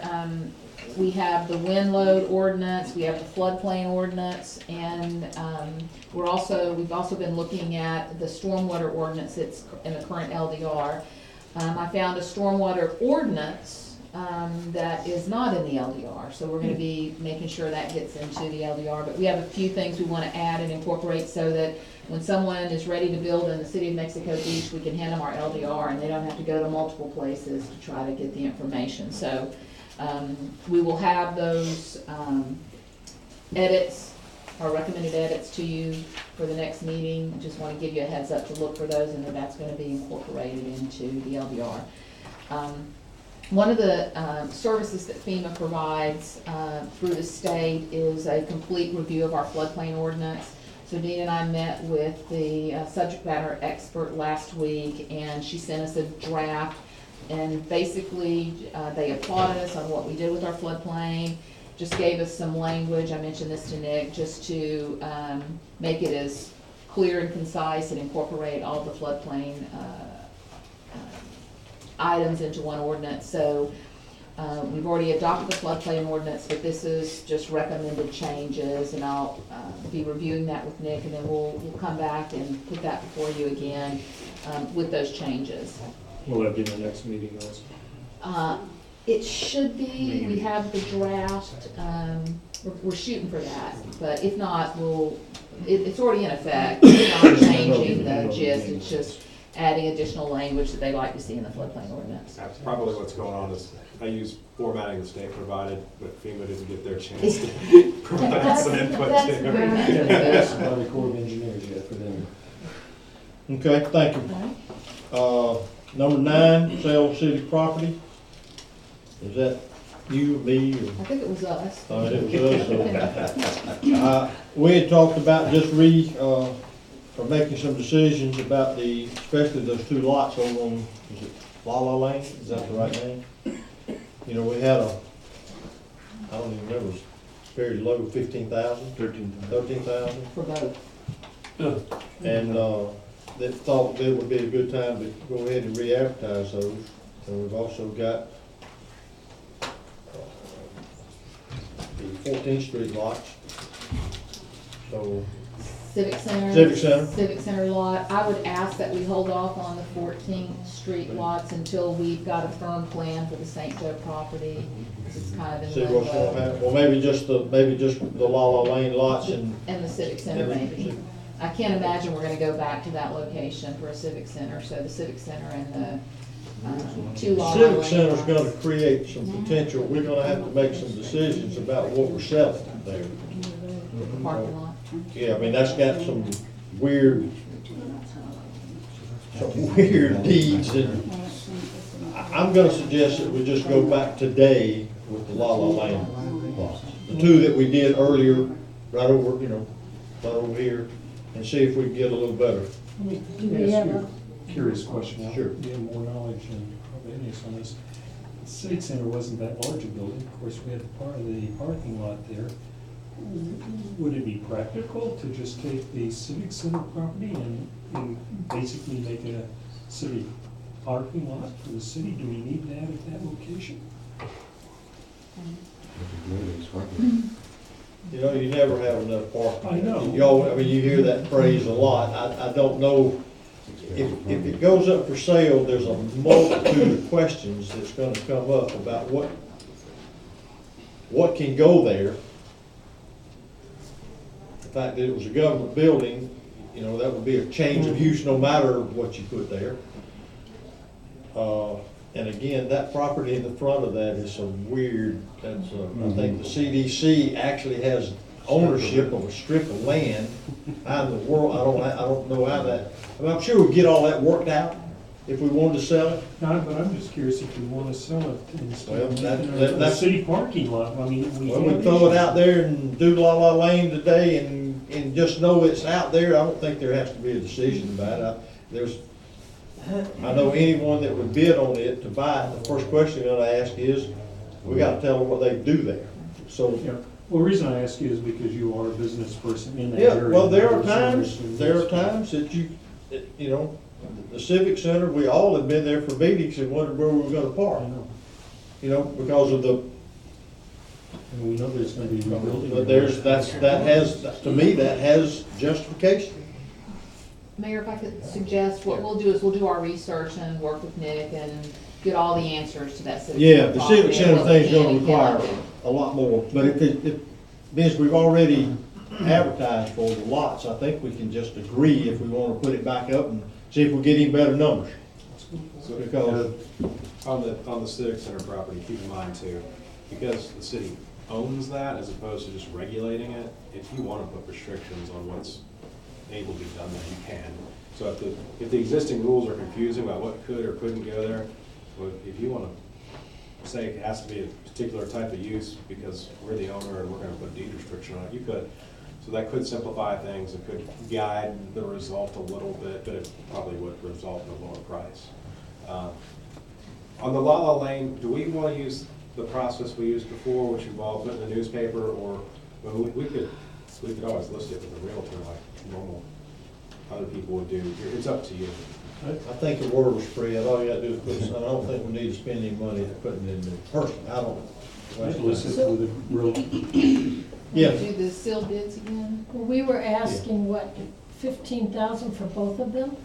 We have the wind load ordinance, we have the floodplain ordinance, and we've also been looking at the stormwater ordinance that's in the current LDR. I found a stormwater ordinance that is not in the LDR, so we're gonna be making sure that gets into the LDR, but we have a few things we wanna add and incorporate so that when someone is ready to build in the city of Mexico Beach, we can hand them our LDR and they don't have to go to multiple places to try to get the information. So we will have those edits our recommended edits to you for the next meeting. Just want to give you a heads up to look for those, and that's going to be incorporated into the LDR. One of the services that FEMA provides through the state is a complete review of our floodplain ordinance. So Dean and I met with the subject matter expert last week, and she sent us a draft. And basically, they applauded us on what we did with our floodplain, just gave us some language, I mentioned this to Nick, just to make it as clear and concise and incorporate all the floodplain items into one ordinance. So we've already adopted the floodplain ordinance, but this is just recommended changes, and I'll be reviewing that with Nick, and then we'll come back and put that before you again with those changes. Will that be the next meeting also? It should be. We have the draft. We're shooting for that, but if not, it's already in effect. It's not changing the gist. It's just adding additional language that they like to see in the floodplain ordinance. That's probably what's going on is I use formatting the state provided, but FEMA didn't get their chance to provide some input That's to very nice. it. That's by the Corps of Engineers yet for them. Okay, thank you. Number 9, sale of city property. Is that you, me, or? I think it was us. It was us. We had talked about just or making some decisions about especially those 2 lots over on, is it La Lane? Is that the right name? You know, we had I don't even remember, it was very low, 15,000? 13,000? For both. And they thought it would be a good time to go ahead and re-advertise those. And we've also got the 14th Street lots. So Civic Center. Civic Center lot. I would ask that we hold off on the 14th Street lots until we've got a firm plan for the St. Joe property. It's kind of in see limbo. what's going to happen. Well, maybe just the La Lane lots and the Civic Center maybe. I can't imagine we're going to go back to that location for a Civic Center. So the Civic Center and the 2 La Civic Lane Center's lots. going to create some potential. We're going to have to make some decisions about what we're selling there. The parking lot. Yeah, I mean, that's got some weird deeds, and I'm gonna suggest that we just go back today with the La Lane lots. The 2 that we did earlier, right over here, and see if we can get a little better. Do we have a? Curious question. Sure. You have more knowledge and probably any on this. The Civic Center wasn't that large a building. Of course, we had part of the parking lot there. Would it be practical to just take the Civic Center property and basically make it a city parking lot for the city? Do we need that at that location? You know, you never have enough parking. I know. You hear that phrase a lot. I don't know, if it goes up for sale, there's a multitude of questions that's gonna come up about what can go there. The fact that it was a government building, that would be a change of use no matter what you put there. And again, that property in the front of that is some weird, I think the CDC actually has ownership of a strip of land out in the world. I don't know how that, I'm sure we'd get all that worked out if we wanted to sell it. No, but I'm just curious if you want to sell it instead of that's a city parking lot. I mean, we throw it out there and do La Lane today and just know it's out there. I don't think there has to be a decision about it. I know anyone that would bid on it to buy it, the first question they're gonna ask is, we gotta tell them what they do there. So. Yeah. Well, the reason I ask you is because you are a business person in that Yeah, area. well, there are times that the Civic Center, we all have been there for meetings and wondered where we were gonna park. Because of the. And we know there's gonna be rebuilding. But to me, that has justification. Mayor, if I could suggest, what we'll do is we'll do our research and work with Nick and get all the answers to that Civic Center. Yeah, the Civic Center thing's gonna require a lot more, but if we've already advertised for the lots, I think we can just agree if we wanna put it back up and see if we get any better numbers. So Because on the Civic Center property, keep in mind too, because the city owns that as opposed to just regulating it. If you want to put restrictions on what's able to be done there, you can. So if the existing rules are confusing about what could or couldn't go there, well, if you want to say it has to be a particular type of use because we're the owner and we're going to put a deed restriction on it, you could. So that could simplify things, it could guide the result a little bit, but it probably would result in a lower price. On the La Lane, do we want to use the process we used before, which involved putting in the newspaper, or well, we could always list it with a realtor like normal other people would do. It's up to you. I think the word was spread, all you gotta do is put, I don't think we need to spend any money putting it in the person, I don't. Yeah. Do the sealed bids again? Well, we were asking, what, 15,000 for both of them?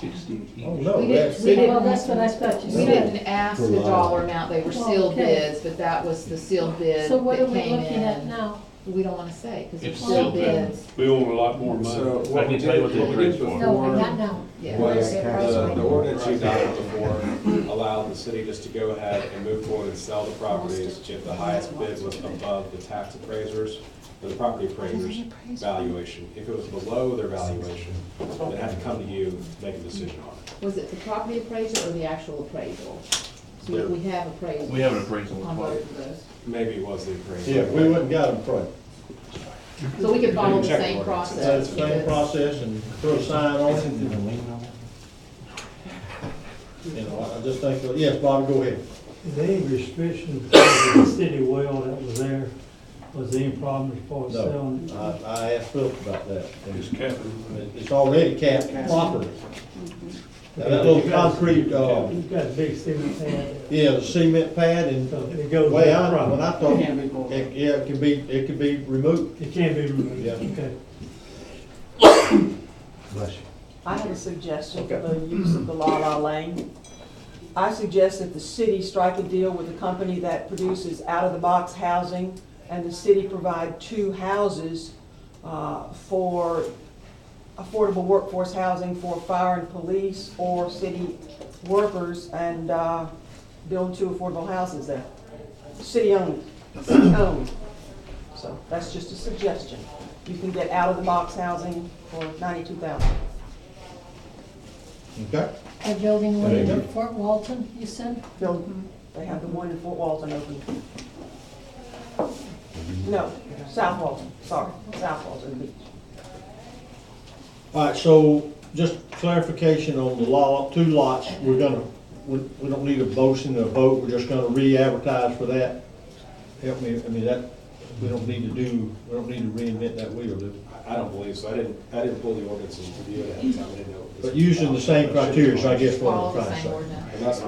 16 each. Oh, no, We that's. didn't- Well, that's what I thought you We said. didn't ask the dollar amount, they were sealed Okay. bids, but that was the sealed bid So what are that we came looking at in. now? We don't wanna say, cause It's it's sealed sealed bid. bids. We want a lot more money. So I what we can tell you did, what what they we did agreed for. No, before not now. Yeah. was Yeah. the ordinance you adopted before allowed the city just to go ahead and move forward and sell the properties if the highest bid was above the tax appraisers, or the property appraisers' valuation. If it was below their valuation, they'd have to come to you to make a decision on it. Was it the property appraiser or the actual appraisal? So There- we have appraisal. We have an appraisal On in both place. of those. Maybe it was the appraisal. Yeah, we wouldn't got them front. So we could follow the Check same ordinance. That's process. the same process and throw a sign on it. You know, I just think, yes, Bobby, go ahead. Is there any restrictions because of the city well that was there? Was there any problem as far as No, selling? I asked Philip about that. It's capped. It's already capped properly. Now, that little concrete, You've got a big cement pad. yeah, the cement pad and So it goes way up front. when I talked, yeah, it can be removed. It can't be removed. Yeah. Okay. Bless you. I have a suggestion for the use of the La Lane. I suggest that the city strike a deal with a company that produces out-of-the-box housing, and the city provide 2 houses for affordable workforce housing for fire and police or city workers, and build 2 affordable houses there. City owned. So that's just a suggestion. You can get out-of-the-box housing for $92,000. Okay? They're building one There you in go. Fort Walton, you said? They have the one in Fort Walton open. No, South Walton, sorry, South Walton Beach. All right, so just clarification on the 2 lots, we don't need a motion or a vote, we're just gonna re-advertise for that. Help me, I mean, that, we don't need to reinvent that wheel, do we? I don't believe so. I didn't pull the ordinance and review it ahead of time. I didn't know. it was- But using the same criteria, so I guess what Follow I'm the trying to same say. ordinance. Unless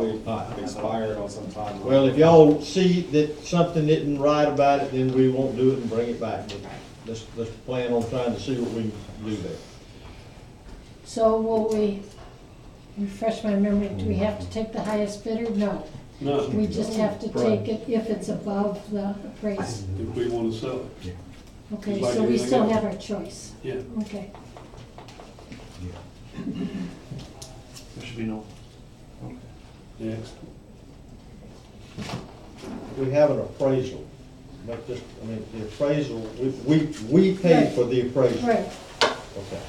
we expired on some time. Well, if y'all see that something isn't right about it, then we won't do it and bring it back. But let's plan on trying to see what we can do there. So will we, refresh my memory, do we have to take the highest bidder? No. No. We just have to take it if it's above the appraised. If we want to sell it. Okay, Just like so we anything still else. have our choice. Yeah. Okay. There should be no. Next. We have an appraisal. But just, I mean, the appraisal, we paid for the appraisal. Right. Okay.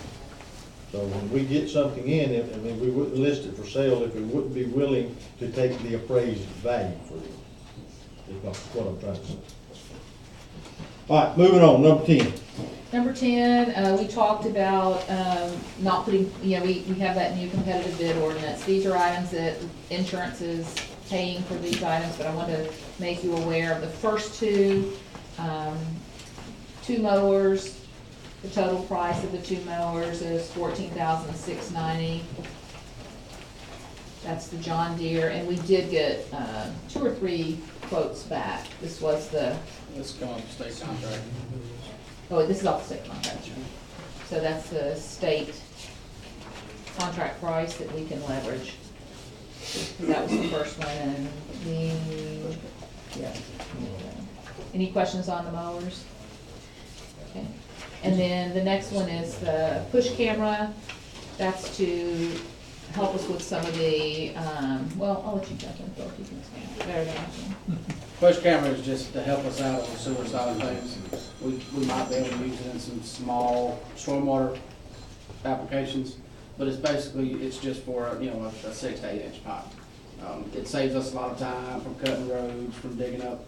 So when we get something in, I mean, we wouldn't list it for sale if we wouldn't be willing to take the appraised value for it. Is what I'm trying to say. All right, moving on, number 10. Number 10, we talked about not putting, we have that new competitive bid ordinance. These are items that insurance is paying for these items, but I want to make you aware of the first 2 mowers. The total price of the 2 mowers is $14,690. That's the John Deere, and we did get 2 or 3 quotes back. This was the, Let's go on state contract. oh, this is off the state contract. So that's the state contract price that we can leverage. That was the first one, and any questions on the mowers? Okay. And then the next one is the push camera. That's to help us with some of the, well, I'll let you jump in, Phil, if you can stand. There you go. Push camera is just to help us out on the sewer side of things. We might be able to use it in some small stormwater applications, but it's basically, it's just for, you know, a 6 to 8 inch pipe. It saves us a lot of time from cutting roads, from digging up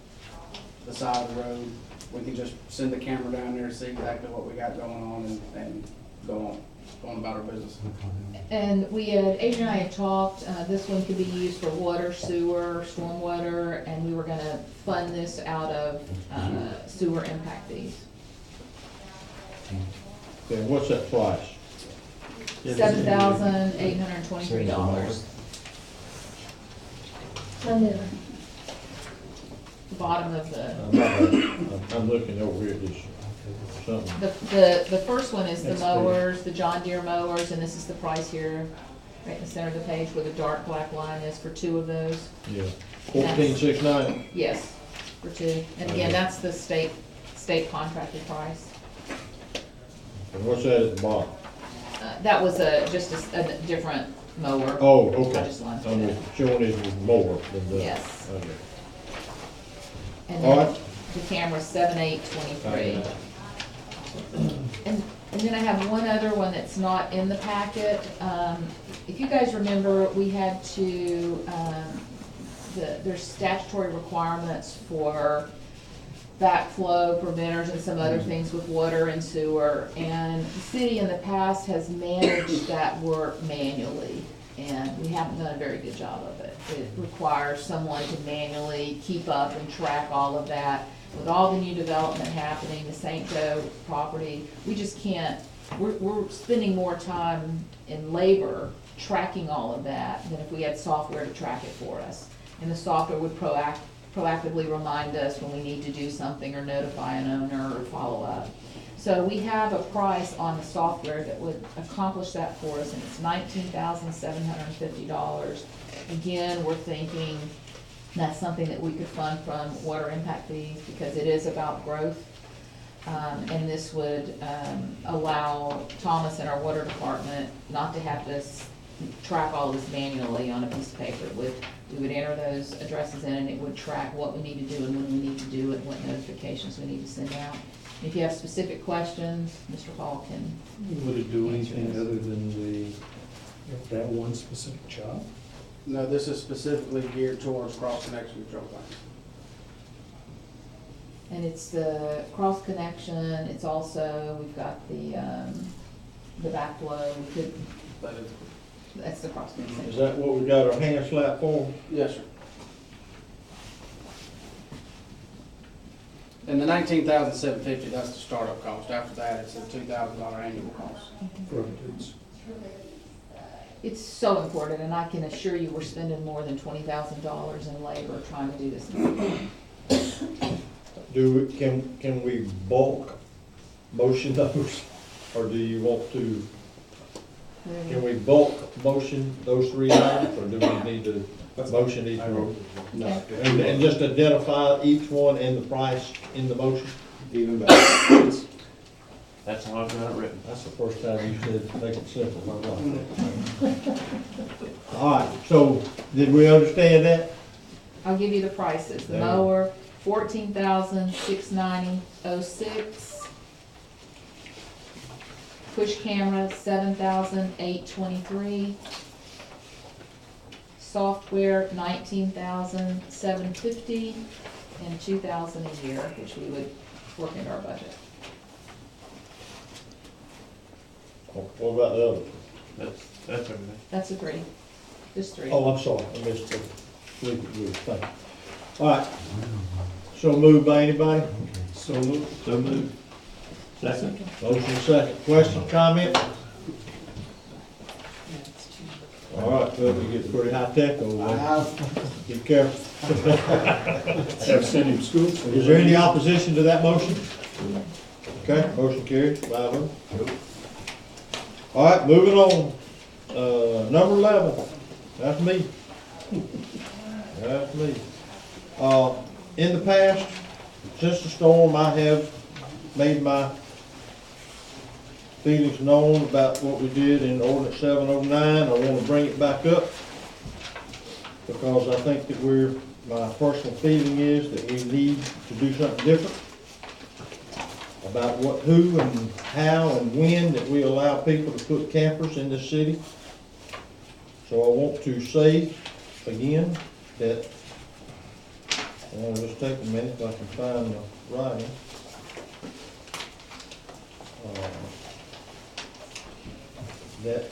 the side of the road. We can just send the camera down there, see exactly what we got going on and go on about our business. And Adrian and I had talked, this one could be used for water, sewer, stormwater, and we were gonna fund this out of sewer impact fees. Okay, what's that price? $7,823. On there. The bottom of the, I'm looking over here, this, something. the first one is the That's mowers, the John Deere mowers, and this is the price here, right in the center of the page where the dark black line is for 2 of those. Yeah, 14,690. Yes, for 2. And again, that's the state contracted price. And what's that at the bottom? That was just a different mower. Oh, I okay. just lined it I'm up. showing it was more than the. Yes. Okay. And All then right. the camera's 7,823. And then I have one other one that's not in the packet. If you guys remember, we had to, there's statutory requirements for backflow preventers and some other things with water and sewer. And the city in the past has managed that work manually, and we haven't done a very good job of it. It requires someone to manually keep up and track all of that. With all the new development happening, the St. Joe property, we just can't, we're spending more time in labor tracking all of that than if we had software to track it for us. And the software would proactively remind us when we need to do something or notify an owner or follow up. So we have a price on the software that would accomplish that for us, and it's $19,750. Again, we're thinking that's something that we could fund from water impact fees because it is about growth. And this would allow Thomas and our water department not to have to track all this manually on a piece of paper. We would enter those addresses in, and it would track what we need to do and when we need to do it, and what notifications we need to send out. If you have specific questions, Mr. Hall can. Would it do anything other than that one specific job? No, this is specifically geared towards cross-connection control plans. And it's the cross connection, it's also, we've got the backflow, that's the cross connection. Is that what we got our hand slap for? Yes, sir. And the $19,750, that's the startup cost. After that, it's a $2,000 annual cost. For updates. It's so important, and I can assure you, we're spending more than $20,000 in labor trying to do this. Can we bulk motion those, or do you want to? Can we bulk motion those 3 items, or do we need to motion each one? No. And just identify each one and the price in the motion? Even better. That's how I've got it written. That's the first time you said make it simple. All right, so did we understand that? I'll give you the prices. The There you mower, $14,690.06. Push camera, $7,823. Software, $19,750, and $2,000 a year, which we would work into our budget. What about the other? That's everything. That's a 3. Just 3. Oh, I'm sorry, I missed the legal rule, thank you. All right, so moved by anybody? So moved. So moved. Second. Motion second. Question, comment? All right, well, we get pretty high tech over there. Be careful. Have sent him to school. Is there any opposition to that motion? Okay, motion carries, 5-0. All right, moving on. Number 11, that's me. That's me. In the past, since the storm, I have made my feelings known about what we did in ordinance 709. I want to bring it back up because I think that we're my personal feeling is that we need to do something different about what, who and how and when that we allow people to put campers in this city. So I want to say again that, and I'll just take a minute if I can find the writing. That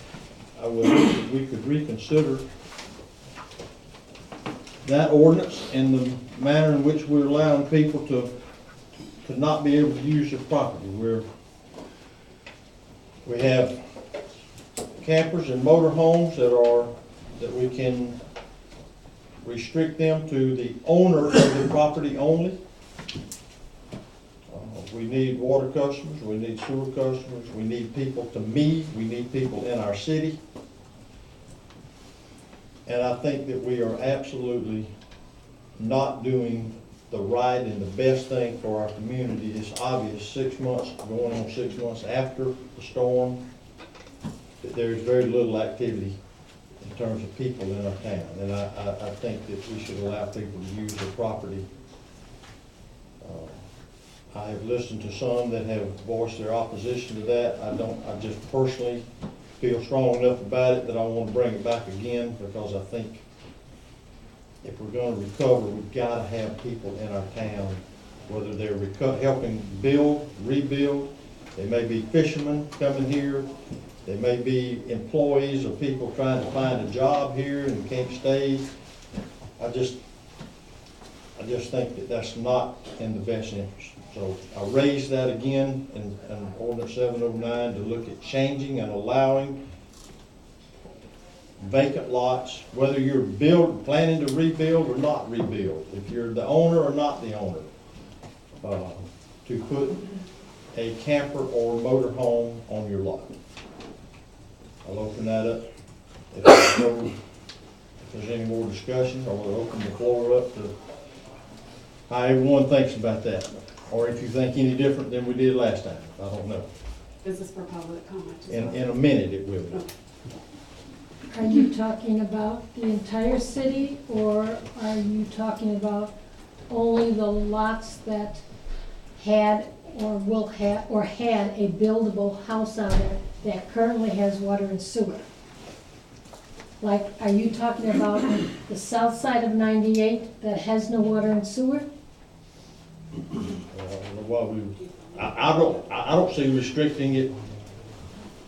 I would, we could reconsider that ordinance and the manner in which we're allowing people to not be able to use their property. We have campers and motorhomes that we can restrict them to the owner of the property only. We need water customers, we need sewer customers, we need people to meet, we need people in our city. And I think that we are absolutely not doing the right and the best thing for our community. It's obvious 6 months, going on 6 months after the storm, that there's very little activity in terms of people in our town. And I think that we should allow people to use their property. I have listened to some that have voiced their opposition to that. I just personally feel strong enough about it that I want to bring it back again, because I think if we're going to recover, we've got to have people in our town, whether they're helping build, rebuild. They may be fishermen coming here. They may be employees of people trying to find a job here and can't stay. I just think that that's not in the best interest. So I raised that again in ordinance 709 to look at changing and allowing vacant lots, whether you're planning to rebuild or not rebuild, if you're the owner or not the owner, to put a camper or motor home on your lot. I'll open that up. If there's any more discussion, or we'll open the floor up to how everyone thinks about that. Or if you think any different than we did last time, I don't know. Is this for public comment? In a minute it will be. Are you talking about the entire city, or are you talking about only the lots that had or will have, or had a buildable house on it that currently has water and sewer? Like, are you talking about the south side of 98 that has no water and sewer? I don't see restricting it.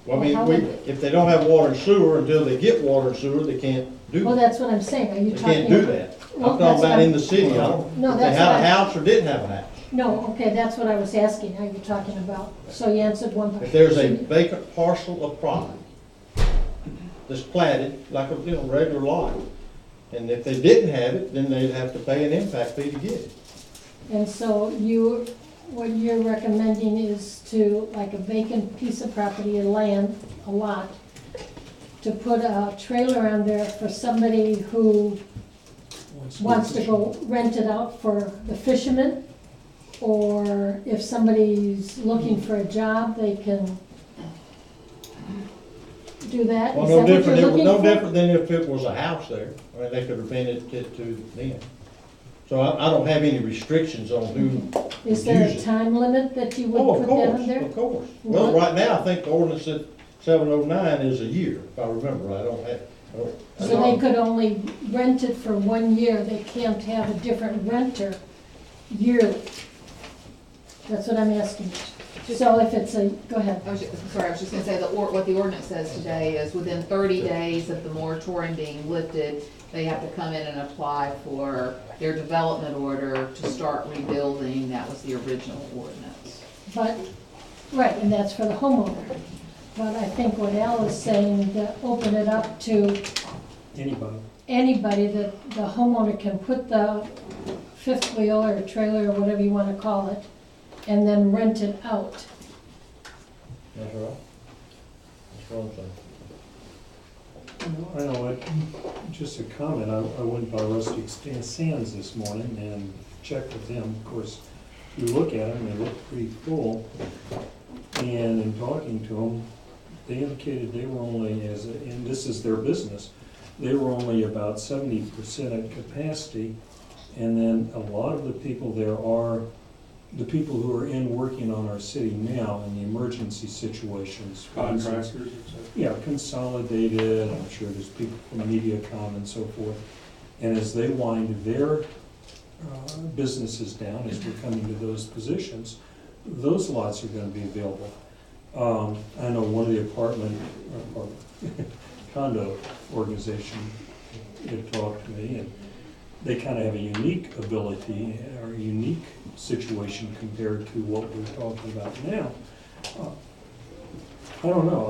Well, I mean, if they don't have water and sewer, until they get water and sewer, they can't do that. Well, that's what I'm saying. Are you They talking? can't do that. Well, I'm that's talking about what in the city. If they had a house or didn't have a house. No, okay, that's what I was asking. Are you talking about? So you answered one part. If there's a vacant parcel of property that's platted like a regular lot, and if they didn't have it, then they'd have to pay an impact fee to get it. And so what you're recommending is to, like a vacant piece of property, a land, a lot, to put a trailer on there for somebody who wants to go rent it out for the fishermen, or if somebody's looking for a job, they can do that? Well, Is that what you're it was looking no for? different than if it was a house there. I mean, they could have rented it to them. So I don't have any restrictions on who Is there a uses it. time limit that you Oh, would of put that on course, there? of course. Well, What? right now, I think the ordinance at 709 is a year, if I remember right. So they could only rent it for 1 year, they can't have a different renter yearly? That's what I'm asking. So if it's go ahead. I was just gonna say, what the ordinance says today is within 30 days of the moratorium being lifted, they have to come in and apply for their development order to start rebuilding. That was the original ordinance. But, right, and that's for the homeowner. But I think what Al is saying, to open it up to anybody, that the homeowner can put the fifth wheel or trailer or whatever you want to call it, and then rent it out. That's right. That's what I'm saying. I know, just a comment, I went by Rustic Sands this morning and checked with them. Of course, you look at them, they look pretty full. And in talking to them, they indicated they were only, and this is their business, they were only about 70% at capacity And then a lot of the people there are the people who are in working on our city now in the emergency situations. For instance, Contractors, et cetera. yeah, Consolidated, I'm sure there's people from MediaCom and so forth. And as they wind their businesses down, as we're coming to those positions, those lots are gonna be available. I know one of the or condo organization had talked to me, and they kind of have a unique ability or a unique situation compared to what we're talking about now. I don't know,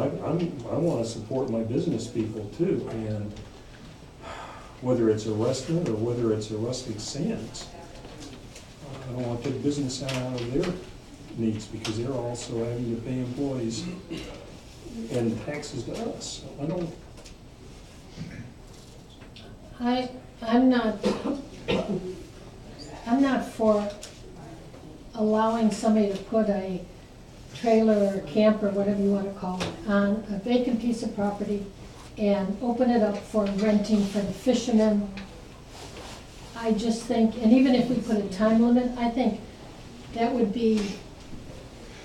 I want to support my business people too, and whether it's a restaurant or whether it's a rustic sands, I don't want to take business out of their needs because they're also having to pay employees and taxes to us. So I don't. I'm not for allowing somebody to put a trailer or camper, whatever you want to call it, on a vacant piece of property and open it up for renting for the fishermen. I just think, and even if we put a time limit, I think that would be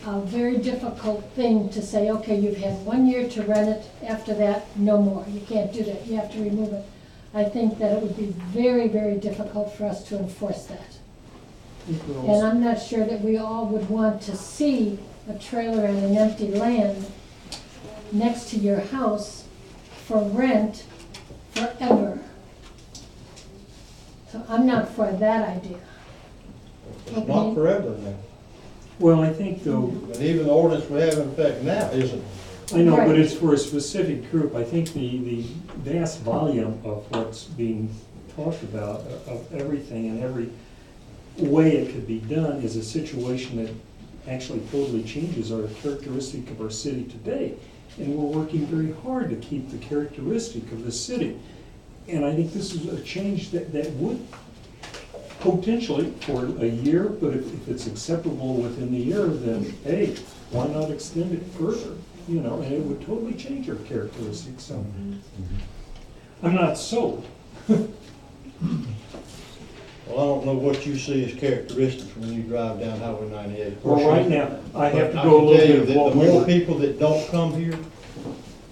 a very difficult thing to say, okay, you've had 1 year to rent it, after that, no more. You can't do that, you have to remove it. I think that it would be very, very difficult for us to enforce that. And I'm not sure that we all would want to see a trailer and an empty land next to your house for rent forever. So I'm not for that idea. It's not forever now. Well, I think though. But even the ordinance we have in effect now isn't. I know, but Right. it's for a specific group. I think the vast volume of what's being talked about, of everything and every way it could be done is a situation that actually totally changes our characteristic of our city today. And we're working very hard to keep the characteristic of the city. And I think this is a change that would potentially for a year, but if it's acceptable within the year, then hey, why not extend it further? You know, and it would totally change our characteristics. So I'm not sold. Well, I don't know what you see as characteristics when you drive down Highway 98. Well, right now, I have to But go a can little tell you bit of that what the we more like. people that don't come here,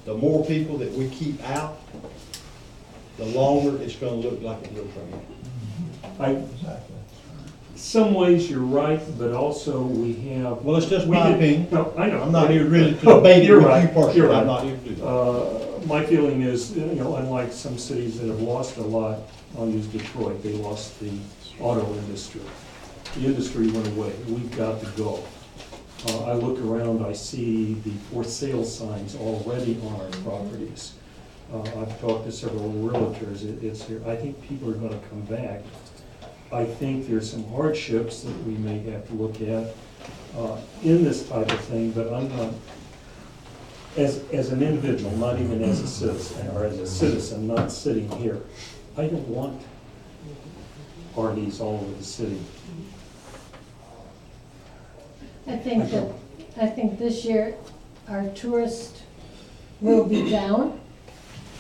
the more people that we keep out, the longer it's gonna look like it looks right now. Some ways you're right, but also we have. Well, it's just we my did- opinion. No, I know. I'm not here really to debate it You're with right, you personally. you're I'm right. not here to do that. My feeling is, you know, unlike some cities that have lost a lot, I'll use Detroit, they lost the auto industry. The industry went away, we've got to go. I look around, I see the for sale signs already on our properties. I've talked to several realtors, it's here, I think people are gonna come back. I think there's some hardships that we may have to look at in this type of thing, but I'm not, as an individual, not even as a citizen, or as a citizen not sitting here, I don't want RVs all over the city. I think this year our tourist will be down,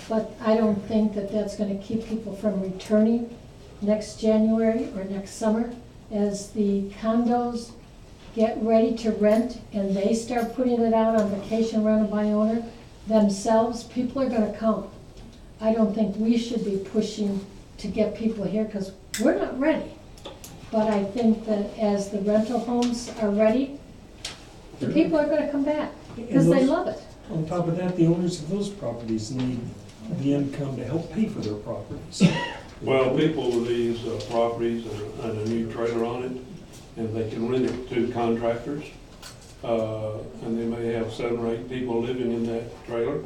but I don't think that that's gonna keep people from returning next January or next summer. As the condos get ready to rent and they start putting it out on vacation rental by owner themselves, people are gonna come. I don't think we should be pushing to get people here because we're not ready. But I think that as the rental homes are ready, the people are gonna come back because they love it. On top of that, the owners of those properties need the income to help pay for their properties. Well, people with these properties and a new trailer on it, and they can rent it to contractors. And they may have 7 or 8 people living in that trailer.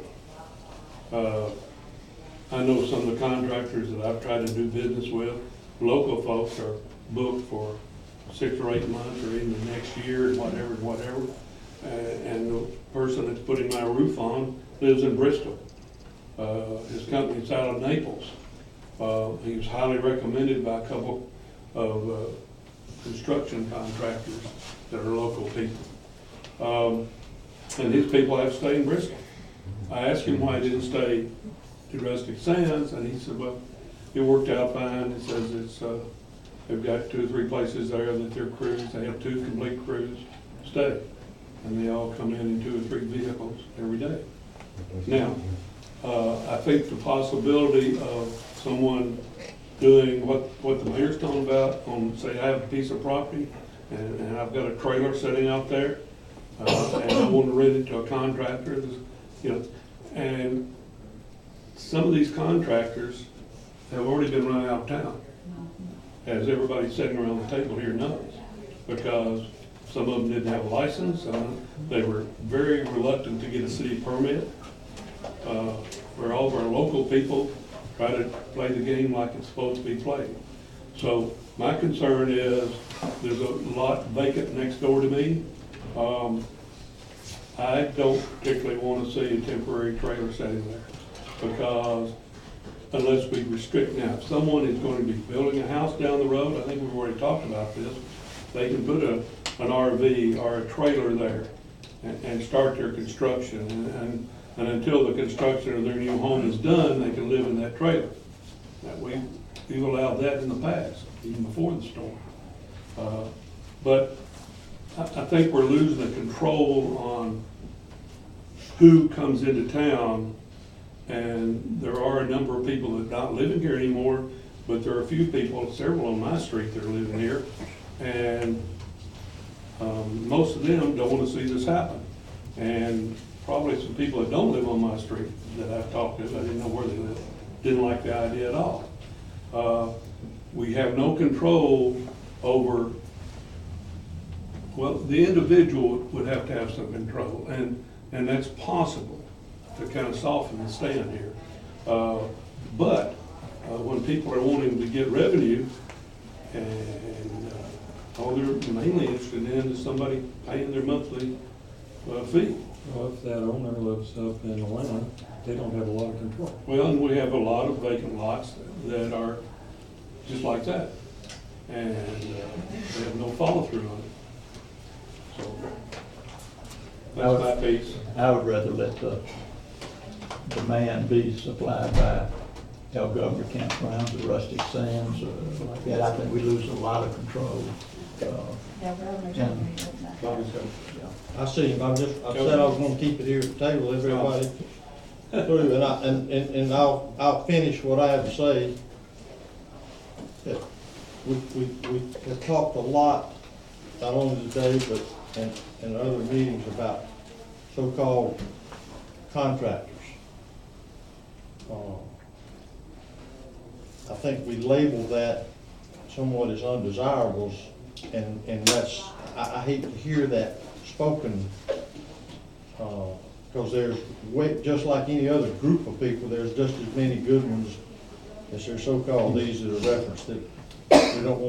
I know some of the contractors that I've tried to do business with, local folks are booked for 6 or 8 months or even the next year, whatever. And the person that's putting my roof on lives in Bristol. His company's out of Naples. He was highly recommended by a couple of construction contractors that are local people. And his people have to stay in Bristol. I asked him why he didn't stay to Rustic Sands, and he said, well, it worked out fine. He says it's They've got 2 or 3 places there that their crews, they have 2 complete crews stay. And they all come in 2 or 3 vehicles every day. Now, I think the possibility of someone doing what the mayor's talking about, on, say, I have a piece of property, and I've got a trailer sitting out there, and I want to rent it to a contractor, you know, and some of these contractors have already been run out of town, as everybody sitting around the table here knows, because some of them didn't have a license, they were very reluctant to get a city permit, where all of our local people try to play the game like it's supposed to be played. So my concern is, there's a lot vacant next door to me. I don't particularly want to see a temporary trailer sitting there, because unless we restrict, now, if someone is going to be building a house down the road, I think we've already talked about this, they can put an RV or a trailer there and start their construction. And until the construction of their new home is done, they can live in that trailer. That we've allowed that in the past, even before the storm. But I think we're losing the control on who comes into town, and there are a number of people that are not living here anymore, but there are a few people, several on my street that are living here, and most of them don't want to see this happen. And probably some people that don't live on my street that I've talked to, I didn't know where they live, didn't like the idea at all. We have no control over, well, the individual would have to have some control, and that's possible to kind of soften the stand here. But when people are wanting to get revenue, and all they're mainly interested in is somebody paying their monthly fee. Well, if that owner lives up in Atlanta, they don't have a lot of control. Well, and we have a lot of vacant lots that are just like that, and they have no follow-through on it. So that's my piece. I would rather let the demand be supplied by El Governor Campgrounds, the Rustic Sands, like that. I think we lose a lot of control. I see him, I said I was gonna keep it here at the table, everybody through, and I'll finish what I have to say. That we have talked a lot, not only today, but in other meetings, about so-called contractors. I think we label that somewhat as undesirables, and that's, I hate to hear that spoken, because there's, just like any other group of people, there's just as many good ones as there so-called these that are referenced, that we don't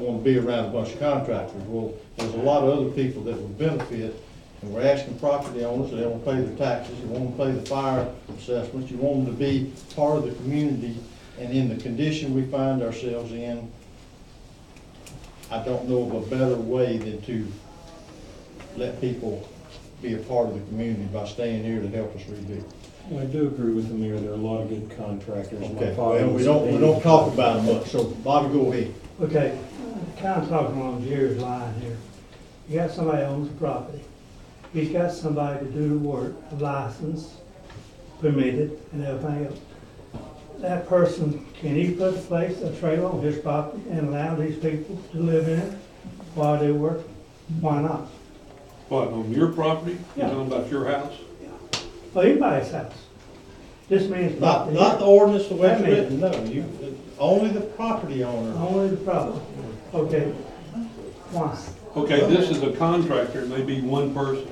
want to be around a bunch of contractors. Well, there's a lot of other people that would benefit, and we're asking property owners, they want to pay their taxes, you want to pay the fire assessments, you want them to be part of the community, and in the condition we find ourselves in, I don't know of a better way than to let people be a part of the community by staying here to help us rebuild. I do agree with the mayor, there are a lot of good contractors. Okay, well, we don't talk about them much, so Bobby, go ahead. Okay, kind of talking along Jerry's line here. You got somebody owns the property. He's got somebody to do the work, licensed, permitted, and everything else. That person, can he put a trailer on his property and allow these people to live in it while they work? Why not? What, on your property? Yeah. You're talking about your house? Well, anybody's house. This man's property. Not the ordinance the way it's That man. written, no, only the property owner. Only the property. Okay. Why? Okay, this is a contractor, it may be one person,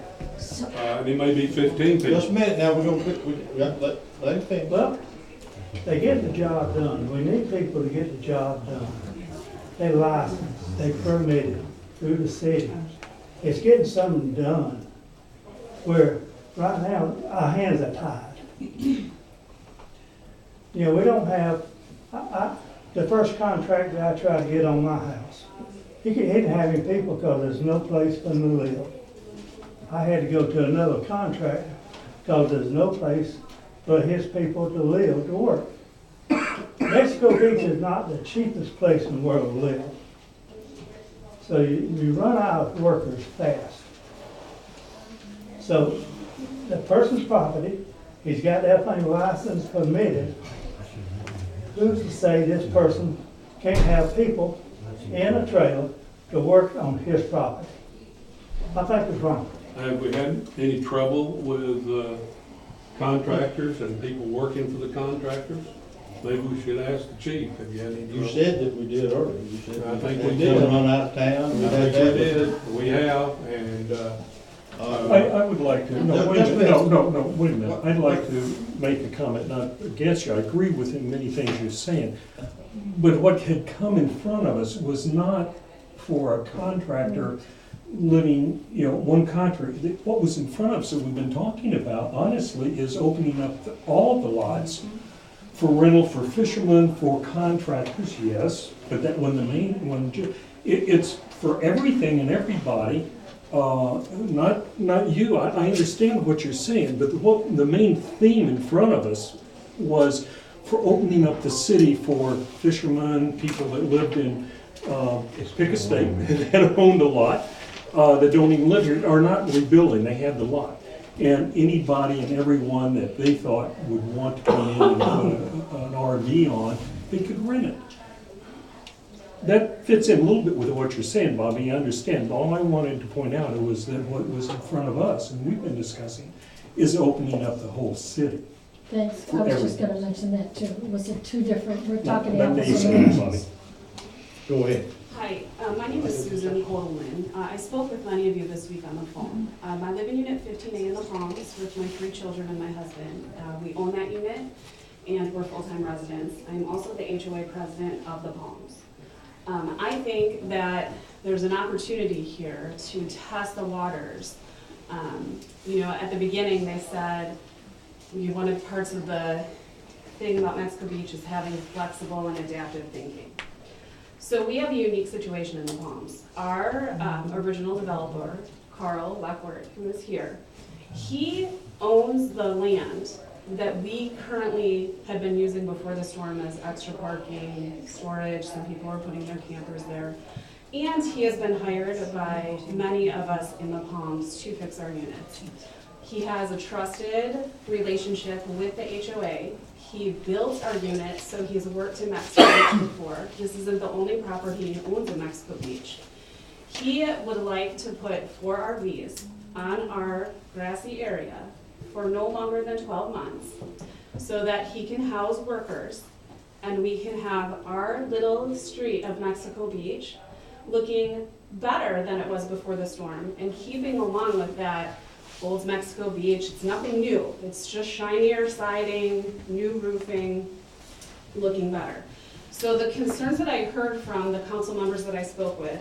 and it may be 15 people. Just a minute now, we're gonna, we got to let him finish. Well, they get the job done. We need people to get the job done. They licensed, they permitted through the city. It's getting something done where right now our hands are tied. You know, we don't have, the first contract that I tried to get on my house, he didn't have any people because there's no place for them to live. I had to go to another contractor because there's no place for his people to live, to work. Mexico Beach is not the cheapest place in the world to live. So you run out of workers fast. So the person's property, he's got everything licensed, permitted. Who's to say this person can't have people in a trailer to work on his property? I think it's wrong. Have we had any trouble with contractors and people working for the contractors? Maybe we should ask the chief, have you had any trouble? You said that we did earlier. You said I think we we did. Run out of town. I think we did, we have, and, I would like to, no, wait a minute, wait a minute. I'd like to make a comment, not against you. I agree with many things you're saying. But what had come in front of us was not for a contractor living, one contractor. What was in front of us that we've been talking about, honestly, is opening up all the lots for rental for fishermen, for contractors, yes. But that when it's for everything and everybody. Not you, I understand what you're saying, but the main theme in front of us was for opening up the city for fishermen, people that lived in, pick a state, that owned a lot, that don't even live here, are not rebuilding, they had the lot. And anybody and everyone that they thought would want to come in and put an RV on, they could rent it. That fits in a little bit with what you're saying, Bobby, I understand. All I wanted to point out was that what was in front of us, and we've been discussing, is opening up the whole city. Thanks, I was just gonna mention that too. Was it two different, we're talking That about the makes same. sense, Bobby. Go ahead. Hi, my name is Susan Coleman. I spoke with many of you this week on the phone. I live in Unit 15A in the Palms with my 3 children and my husband. We own that unit, and we're full-time residents. I'm also the HOA president of the Palms. I think that there's an opportunity here to test the waters. At the beginning, they said, one of the parts of the thing about Mexico Beach is having flexible and adaptive thinking. So we have a unique situation in the Palms. Our original developer, Carl Leckwart, who is here, he owns the land that we currently had been using before the storm as extra parking, storage, some people are putting their campers there. And he has been hired by many of us in the Palms to fix our units. He has a trusted relationship with the HOA. He built our units, so he's worked in Mexico Beach before. This isn't the only property he owns in Mexico Beach. He would like to put 4 RVs on our grassy area for no longer than 12 months so that he can house workers and we can have our little street of Mexico Beach looking better than it was before the storm and keeping along with that old Mexico Beach. It's nothing new. It's just shinier siding, new roofing, looking better. So the concerns that I heard from the council members that I spoke with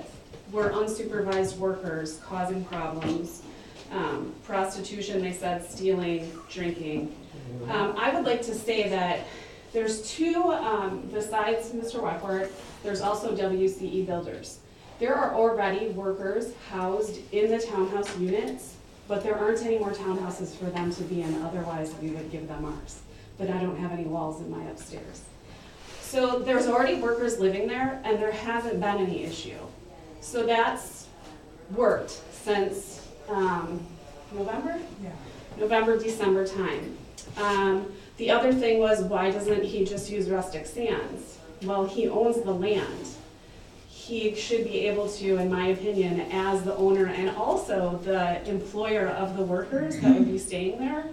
were unsupervised workers causing problems, prostitution, they said, stealing, drinking. I would like to say that there's 2, besides Mr. Weckworth, there's also WCE Builders. There are already workers housed in the townhouse units, but there aren't any more townhouses for them to be in, otherwise we would give them ours. But I don't have any walls in my upstairs. So there's already workers living there, and there hasn't been any issue. So that's worked since November? Yeah. November, December time. The other thing was, why doesn't he just use Rustic Sands? Well, he owns the land. He should be able to, in my opinion, as the owner and also the employer of the workers that would be staying there,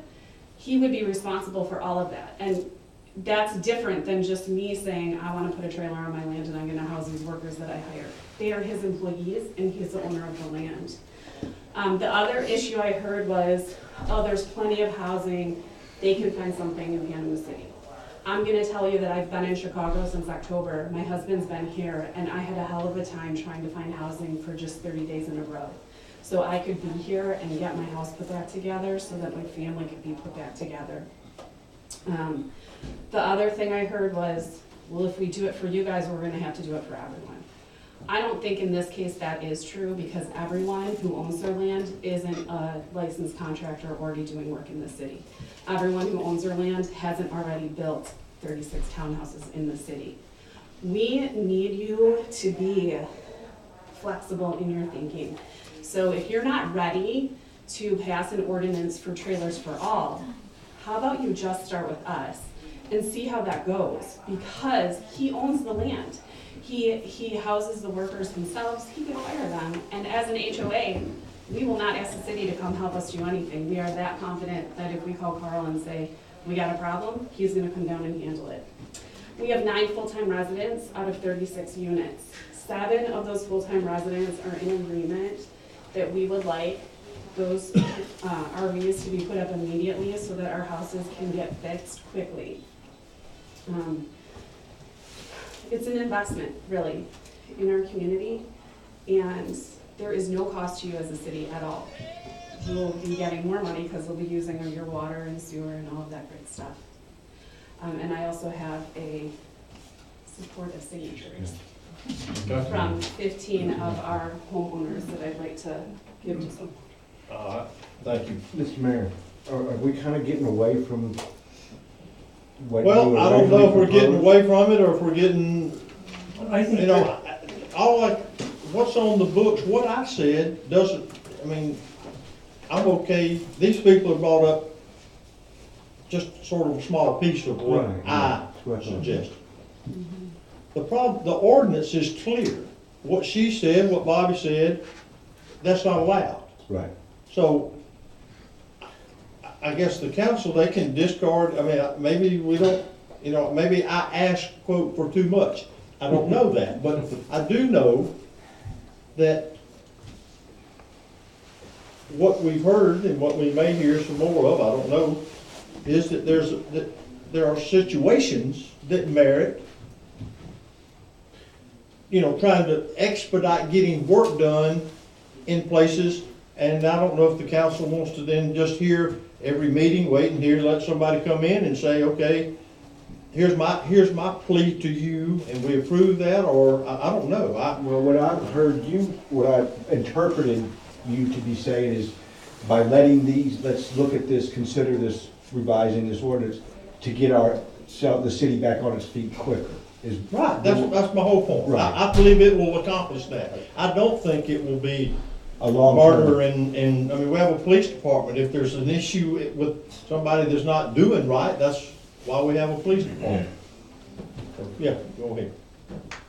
he would be responsible for all of that. And that's different than just me saying, I want to put a trailer on my land and I'm going to house these workers that I hire. They are his employees and he's the owner of the land. The other issue I heard was, oh, there's plenty of housing. They can find something in Panama City. I'm going to tell you that I've been in Chicago since October. My husband's been here, and I had a hell of a time trying to find housing for just 30 days in a row. So I could be here and get my house put back together so that my family could be put back together. The other thing I heard was, well, if we do it for you guys, we're going to have to do it for everyone. I don't think in this case that is true, because everyone who owns their land isn't a licensed contractor already doing work in the city. Everyone who owns their land hasn't already built 36 townhouses in the city. We need you to be flexible in your thinking. So if you're not ready to pass an ordinance for trailers for all, how about you just start with us and see how that goes? Because he owns the land. He houses the workers himself, he can fire them. And as an HOA, we will not ask the city to come help us do anything. We are that confident that if we call Carl and say, we got a problem, he's gonna come down and handle it. We have 9 full-time residents out of 36 units. 7 of those full-time residents are in agreement that we would like those RVs to be put up immediately so that our houses can get fixed quickly. It's an investment, really, in our community, and there is no cost to you as a city at all. You'll be getting more money because we'll be using your water and sewer and all of that great stuff. And I also have a support of signatures from 15 of our homeowners that I'd like to give to some. Thank you. Mr. Mayor, are we kind of getting away from what you Well, I don't know if we're originally getting proposed? away from it or if we're getting, I think you know, what's on the books, what I said doesn't, I mean, I'm okay. These people have brought up just sort of a small piece of what Right, I that's what I thought. suggested. The ordinance is clear. What she said, what Bobby said, that's not allowed. Right. So, I guess the council, they can discard, I mean, maybe we don't, you know, maybe I asked, quote, for too much. I don't know that, but I do know that what we've heard and what we may hear some more of, I don't know, is that there are situations that merit, you know, trying to expedite getting work done in places. And I don't know if the council wants to then just hear every meeting, wait and hear, let somebody come in and say, okay, here's my plea to you, and we approve that, or I don't know. Well, what I've heard you, what I've interpreted you to be saying is by letting these, let's look at this, consider this, revising this ordinance to get the city back on its feet quicker. Right, that's my whole point. Right. I believe it will accomplish that. I don't think it will be a long murder and, I mean, we have a police department. If there's an issue with somebody that's not doing right, that's why we have a police department. Yeah, go ahead.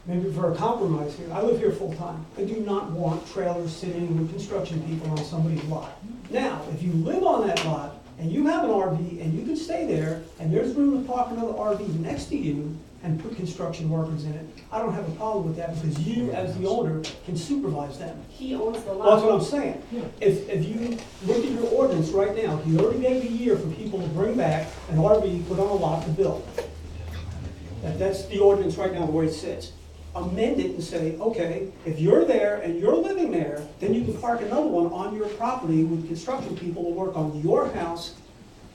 Maybe for a compromise here, I live here full-time. I do not want trailers sitting with construction people on somebody's lot. Now, if you live on that lot and you have an RV and you can stay there and there's room to park another RV next to you and put construction workers in it, I don't have a problem with that because you, as the owner, can supervise them. He owns the lot. Well, that's what I'm saying. If you look at your ordinance right now, he already gave a year for people to bring back an RV, put on a lot to build. That's the ordinance right now, the way it sits. Amend it and say, okay, if you're there and you're living there, then you can park another one on your property with construction people to work on your house,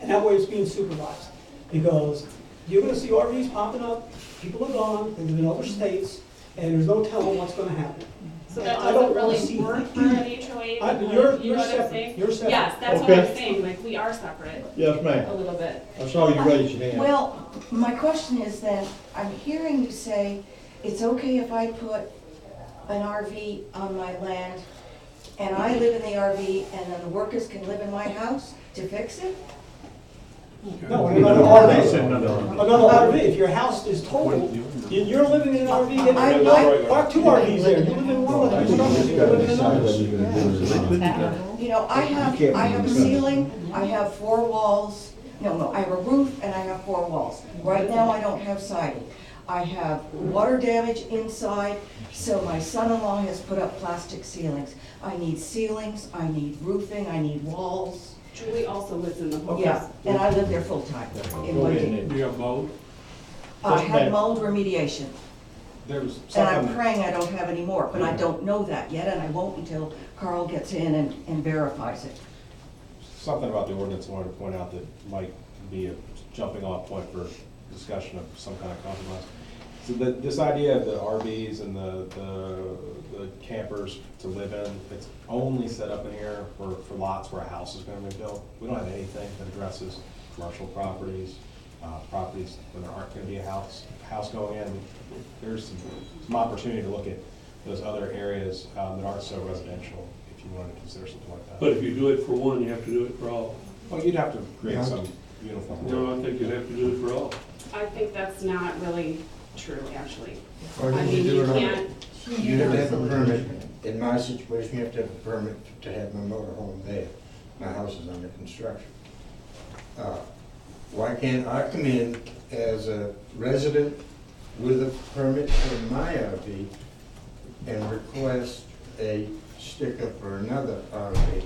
and that way it's being supervised. Because you're gonna see RVs popping up, people are gone, they live in other states, and there's no telling what's gonna happen. So that I don't doesn't wanna really see work that. for an HOA? I- because you're you know what I'm separate. saying? You're separate. Yes, that's what Okay. I'm saying, like, we are separate. Yes, ma'am. A little bit. I saw you raise your hand. Well, my question is then, I'm hearing you say, it's okay if I put an RV on my land, and I live in the RV, and then the workers can live in my house to fix it? No, another RV. Another RV. If your house is total, you're living in an RV, park 2 RVs there. You live in one with construction, you live in another. You know, I have a ceiling, I have 4 walls, no, I have a roof and I have 4 walls. Right now, I don't have siding. I have water damage inside, so my son-in-law has put up plastic ceilings. I need ceilings, I need roofing, I need walls. Julie also lives in the home. Yeah, and I live there full-time in Whittier. Do you have mold? I had mold remediation, There's and I'm something, praying I don't have any more, but I don't know that yet, and I won't until Carl gets in and verifies it. something about the ordinance I wanted to point out that might be a jumping off point for discussion of some kind of compromise. So this idea of the RVs and the campers to live in, it's only set up in here for lots where a house is gonna be built. We don't have anything that addresses commercial properties, properties where there aren't gonna be a house going in. There's some opportunity to look at those other areas that aren't so residential, if you wanted to consider something like that. But if you do it for one, you have to do it for all. Well, you'd have to create some uniform. No, I think you'd have to do it for all. I think that's not really true, actually. Or I you mean, do you it on can't. You have to have a permit. In my situation, you have to have a permit to have my motorhome there. My house is under construction. Why can't I come in as a resident with a permit for my RV and request a sticker for another RV?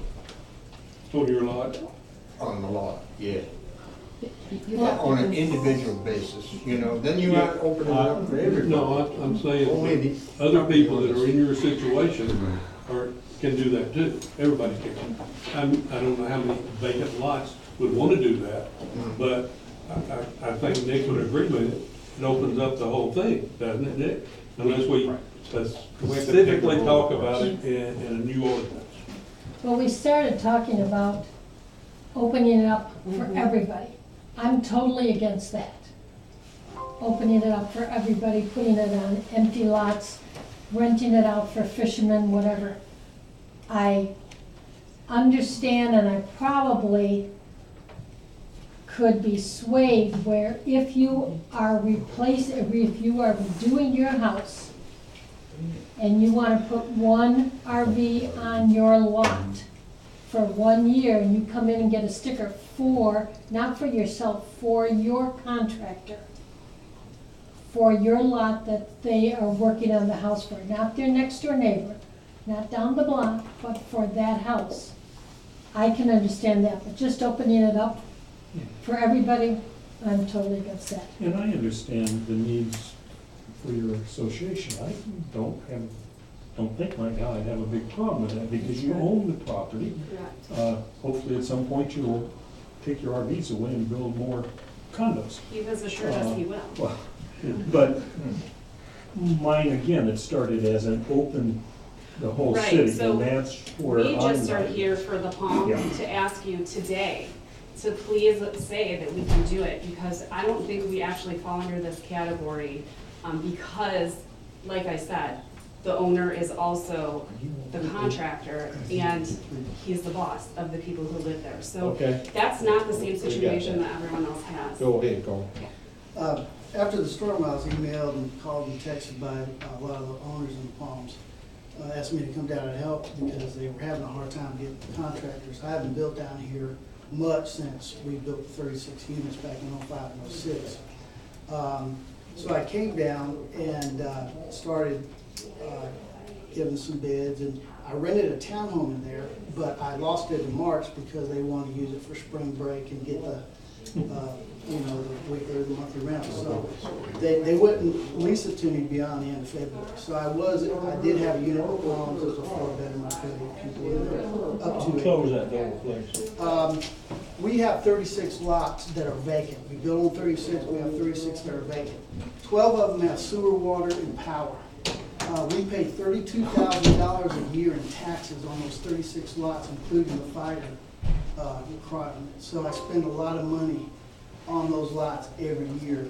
On your lot? On the lot, yeah. You have to On an do- individual basis, you know, then you aren't opening it up for everybody. No, I'm saying, other people that are in your situation can do that too. Everybody can. I don't know how many vacant lots would want to do that, but I think Nick would agree with it. It opens up the whole thing, doesn't it, Nick? Unless we specifically talk about it in a new ordinance. Well, we started talking about opening it up for everybody. I'm totally against that. Opening it up for everybody, putting it on empty lots, renting it out for fishermen, whatever. I understand, and I probably could be swayed where if you are if you are redoing your house and you want to put one RV on your lot for 1 year, and you come in and get a sticker for, not for yourself, for your contractor, for your lot that they are working on the house for, not their next door neighbor, not down the block, but for that house. I can understand that, but just opening it up for everybody, I'm totally against that. And I understand the needs for your association. I don't think right now I'd have a big problem with that, because you own the property. Hopefully at some point you'll take your RVs away and build more condos. He has assured us he will. Well, but mine, again, it started as an open, the whole Right, city, so and that's where We I'm just are at. here for the Palm Yeah. to ask you today to please say that we can do it, because I don't think we actually fall under this category, because, like I said, the owner is also the contractor, and he's the boss of the people who live there. So Okay. that's not the same situation that everyone else has. Go ahead, Cole. After the storm, I was emailed and called and texted by a lot of the owners in the Palms. Asked me to come down and help because they were having a hard time getting contractors. I haven't built down here much since we built 36 units back in '05 and '06. So I came down and started giving some bids, and I rented a townhome in there, but I lost it in March because they wanted to use it for spring break and get the the weekly or the monthly rental. So they wouldn't lease it to me beyond the end of February. So I did have a unit of Palms, it was a 4-bedroom, I could have people in there, up to. Close that door, please. We have 36 lots that are vacant. We built on 36, we have 36 that are vacant. 12 of them have sewer, water, and power. We pay $32,000 a year in taxes on those 36 lots, including the fire requirement. So I spend a lot of money on those lots every year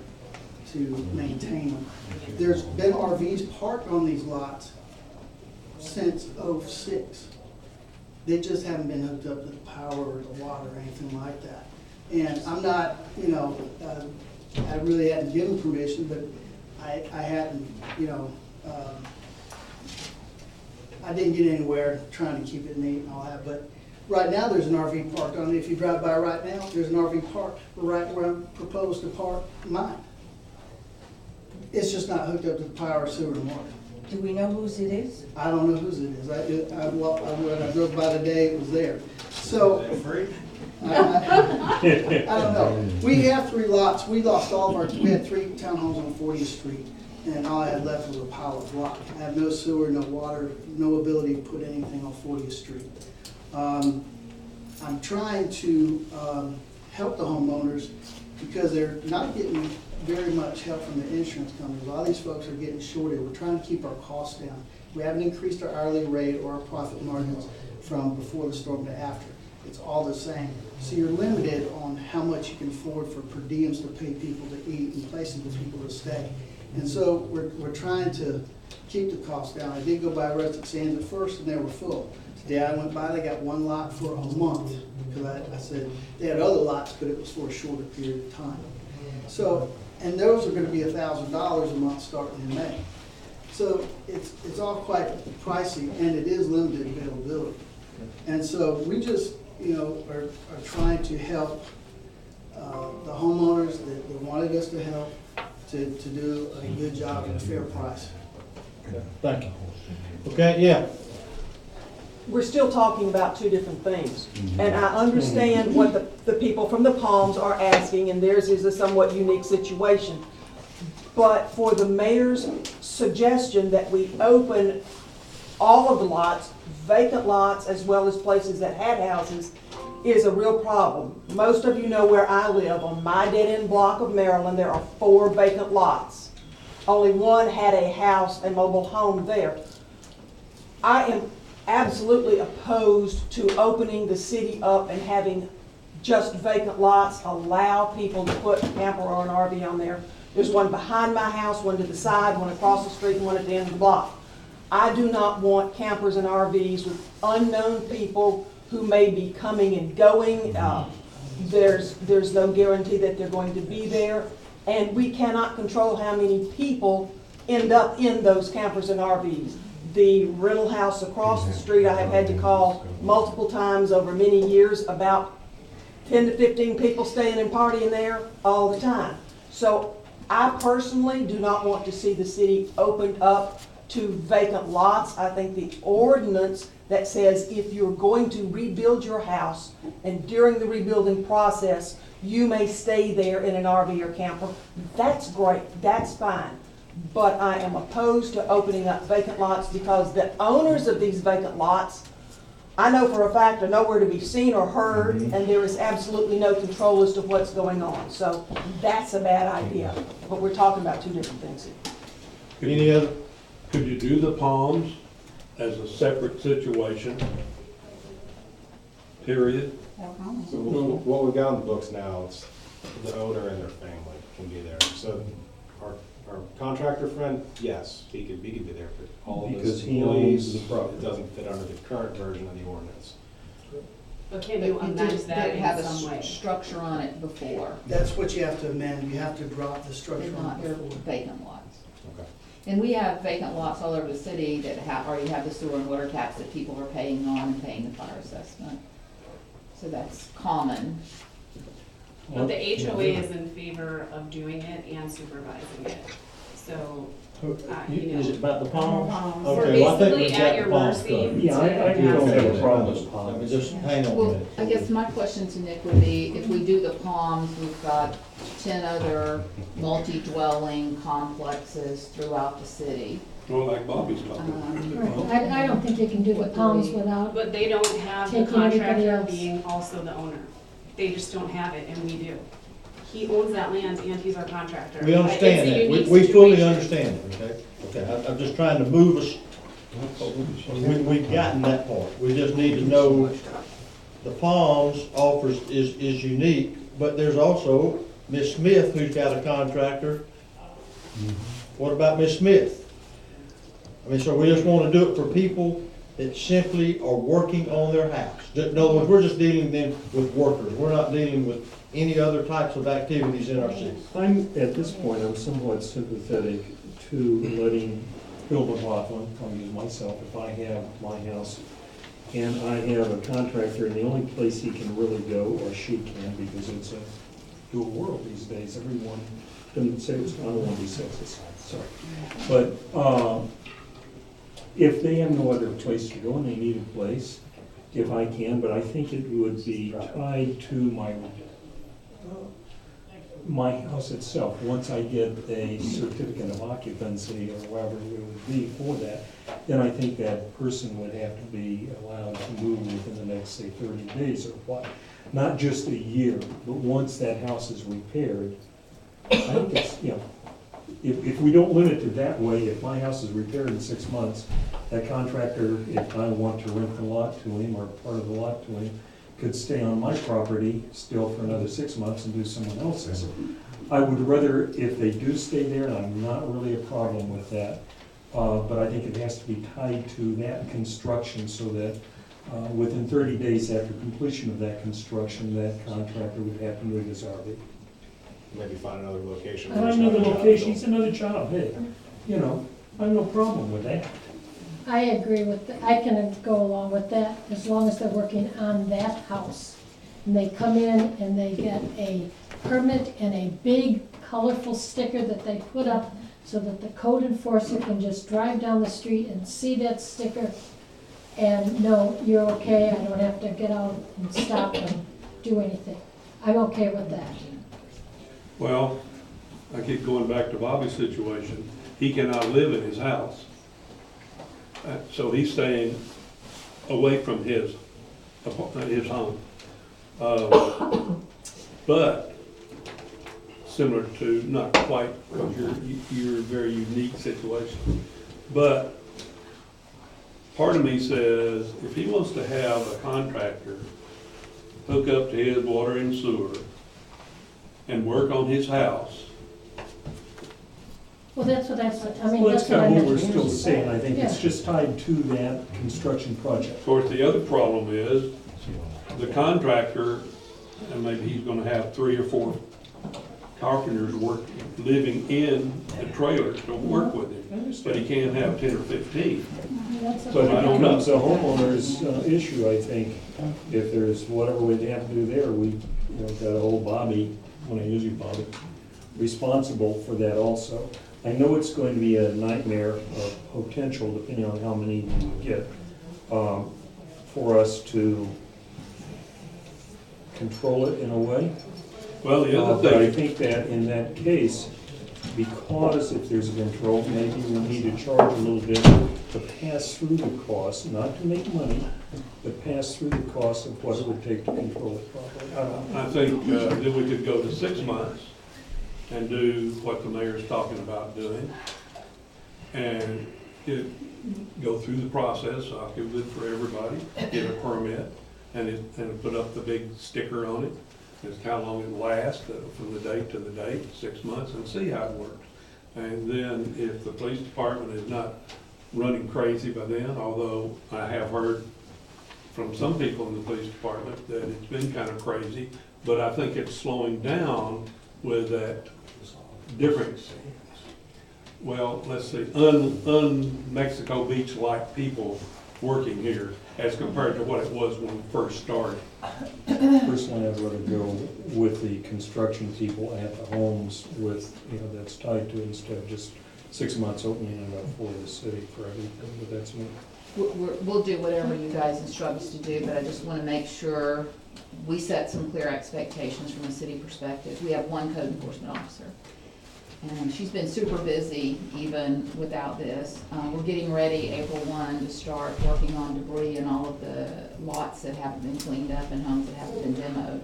to maintain them. There's been RVs parked on these lots since '06. They just haven't been hooked up to the power or the water or anything like that. And I'm not, I really hadn't given permission, but I hadn't, I didn't get anywhere trying to keep it neat and all that. But right now, there's an RV parked on it. If you drive by right now, there's an RV parked right where I proposed to park mine. It's just not hooked up to the power, sewer, and water. Do we know whose it is? I don't know whose it is. When I drove by today, it was there. So, I don't know. We have 3 lots. We lost all of we had 3 townhomes on 40th Street, and all I had left was a pile of rock. I have no sewer, no water, no ability to put anything on 40th Street. I'm trying to help the homeowners because they're not getting very much help from the insurance companies. A lot of these folks are getting shorted. We're trying to keep our costs down. We haven't increased our hourly rate or our profit margins from before the storm to after. it's all the same. So you're limited on how much you can afford for per diems to pay people to eat and places for people to stay. And so we're trying to keep the cost down. I did go by Rustic Sands at first and they were full. Today I went by, they got one lot for a month, because I said, they had other lots, but it was for a shorter period of time. So, and those are gonna be $1,000 a month starting in May. So it's all quite pricey, and it is limited availability. And so we just, are trying to help the homeowners that wanted us to help to do a good job at a fair price. Thank you. Okay, yeah. We're still talking about two different things. And I understand what the people from the Palms are asking, and theirs is a somewhat unique situation. But for the mayor's suggestion that we open all of the lots, vacant lots, as well as places that had houses, is a real problem. Most of you know where I live. On my dead-end block of Maryland, there are 4 vacant lots. Only one had a house, a mobile home there. I am absolutely opposed to opening the city up and having just vacant lots, allow people to put a camper or an RV on there. There's one behind my house, one to the side, one across the street, and one at the end of the block. I do not want campers and RVs with unknown people who may be coming and going. There's no guarantee that they're going to be there. And we cannot control how many people end up in those campers and RVs. The rental house across the street, I have had to call multiple times over many years about 10 to 15 people staying and partying there all the time. So I personally do not want to see the city opened up to vacant lots. I think the ordinance that says if you're going to rebuild your house and during the rebuilding process, you may stay there in an RV or camper, that's great, that's fine. But I am opposed to opening up vacant lots because the owners of these vacant lots, I know for a fact, are nowhere to be seen or heard, and there is absolutely no control as to what's going on. So that's a bad idea. But we're talking about two different things here. Any other? Could you do the Palms as a separate situation? Period. So what we've got on the books now, it's the owner and their family can be there. So our contractor friend, yes, he could be there, but all of Because his he employees, owns the property. it doesn't fit under the current version of the ordinance. But can you amend that in have some way? a structure on it before. That's what you have to amend. You have to drop the structure They're on not, they're before. vacant lots. Okay. And we have vacant lots all over the city that already have the sewer and water tax that people are paying on and paying the fire assessment. So that's common. But the HOA is in favor of doing it and supervising it. So, Is it about the Palms? we're Okay, well, I think basically we've got at the your Palms mercy. covered. Yeah, I don't have a problem with Let me Palms. just hang on a Well, minute. I guess my question to Nick would be, if we do the Palms, we've got 10 other multi-dwelling complexes throughout the city. Well, like Bobby's talking. Right. I don't think you can do the Palms without, But they don't have the Taking everybody contractor else. being also the owner. They just don't have it, and we do. He owns that land and he's our contractor. We understand It's a that. unique We fully situation. understand it, okay? Okay, I'm just trying to move us. We've gotten that part. We just need to know the Palms offers is unique, but there's also Miss Smith who's got a contractor. What about Miss Smith? I mean, so we just want to do it for people that simply are working on their house. In other words, we're just dealing then with workers. We're not dealing with any other types of activities in our city. At this point, I'm somewhat sympathetic to letting Bill McLaughlin, I'll use myself, if I have my house and I have a contractor and the only place he can really go, or she can, because it's a dual world these days, everyone, doesn't say it's, I don't want to be sexist, sorry. But if they have no other place to go and they need a place, if I can, but I think it would be tied to my house itself. Once I get a certificate of occupancy or whatever it would be for that, then I think that person would have to be allowed to move within the next, say, 30 days or what. Not just a year, but once that house is repaired, I think it's, if we don't limit it that way, if my house is repaired in 6 months, that contractor, if I want to rent the lot to him or part of the lot to him, could stay on my property still for another 6 months and do someone else's. I would rather, if they do stay there, and I'm not really a problem with that, but I think it has to be tied to that construction so that within 30 days after completion of that construction, that contractor would have to move his RV. Maybe find another location. Find another location, it's another job, hey, you know, I have no problem with that. I agree with, I can go along with that as long as they're working on that house. And they come in and they get a permit and a big colorful sticker that they put up so that the code enforcer can just drive down the street and see that sticker and know you're okay, I don't have to get out and stop and do anything. I'm okay with that. Well, I keep going back to Bobby's situation. He cannot live in his house. So he's staying away from his home. But similar to, not quite, because you're a very unique situation. But part of me says, if he wants to have a contractor hook up to his water and sewer and work on his house. Well, that's what I said, I mean, Well, that's that's kind of what we're understand. still saying, I think it's Yeah. just tied to that construction project. Of course, the other problem is the contractor, and maybe he's gonna have 3 or 4 carpenters living in the trailer to work with him, but he can't have 10 or 15. That's But I it don't know. becomes a homeowner's issue, I think, if there's whatever we have to do there, we, gotta hold Bobby, when I use you, Bobby, responsible for that also. I know it's going to be a nightmare of potential, depending on how many you get, for us to control it in a way. Well, the other But I thing, think that in that case, because if there's a control, maybe we need to charge a little bit to pass through the cost, not to make money, but pass through the cost of what it would take to control it properly. I don't know. I think that we could go to 6 months and do what the mayor's talking about doing. And go through the process, I'll give it for everybody, get a permit, and put up the big sticker on it. It's how long it lasts, from the date to the date, 6 months, and see how it works. And then if the police department is not running crazy by then, although I have heard from some people in the police department that it's been kind of crazy, but I think it's slowing down with that difference. Well, let's see, un-Mexico Beach-like people working here as compared to what it was when we first started. Personally, I'd rather go with the construction people at the homes with, that's tied to it instead of just 6 months opening it up for the city for everything, but that's me. We'll do whatever you guys instruct us to do, but I just want to make sure we set some clear expectations from a city perspective. We have one code enforcement officer, and she's been super busy even without this. We're getting ready April 1 to start working on debris and all of the lots that haven't been cleaned up and homes that haven't been demoed.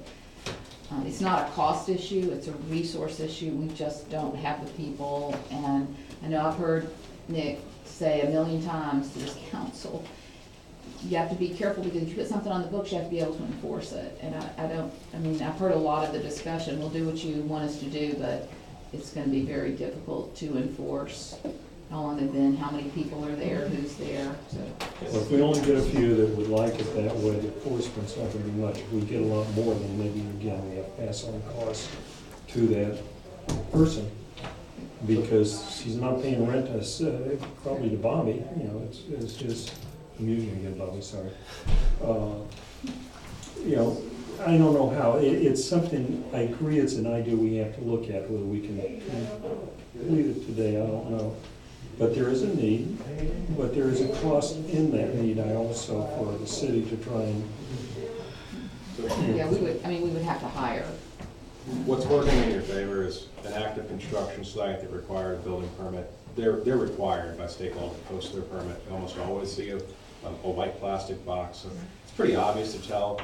It's not a cost issue, it's a resource issue. We just don't have the people, and I know I've heard Nick say 1,000,000 times to this council, you have to be careful because if you put something on the books, you have to be able to enforce it. And I've heard a lot of the discussion, we'll do what you want us to do, but it's gonna be very difficult to enforce how long they've been, how many people are there, who's there, so. Well, if we only get a few that would like it that way, the enforcement's not gonna be much. If we get a lot more, then maybe again, we have to pass on costs to that person. Because she's not paying rent to probably to Bobby, it's just, I'm using again, Bobby, sorry. I don't know how, it's something, I agree it's an idea we have to look at, whether we can leave it today, I don't know. But there is a need, but there is a cost in that need, also, for the city to try and. Yeah, we would have to hire. What's working in your favor is an active construction site that requires a building permit. They're required by state law to post their permit. You almost always see a white plastic box. So it's pretty obvious to tell,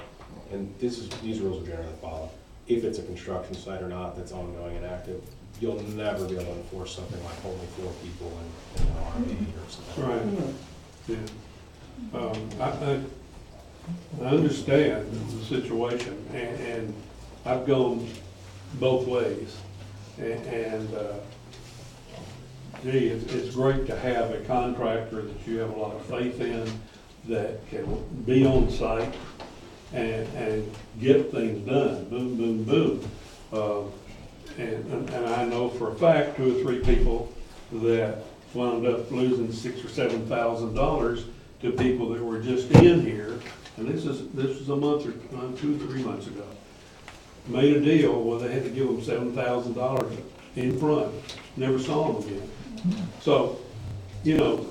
and these rules are generally followed. If it's a construction site or not that's ongoing and active, you'll never be able to enforce something like only 4 people in an RV or something. Right, yeah. I understand the situation, and I've gone both ways. And gee, it's great to have a contractor that you have a lot of faith in, that can be on site and get things done, boom, boom, boom. And I know for a fact 2 or 3 people that wound up losing $6,000 or $7,000 to people that were just in here, and this was a month or 2 or 3 months ago. Made a deal where they had to give them $7,000 in front, never saw them again. So, you know,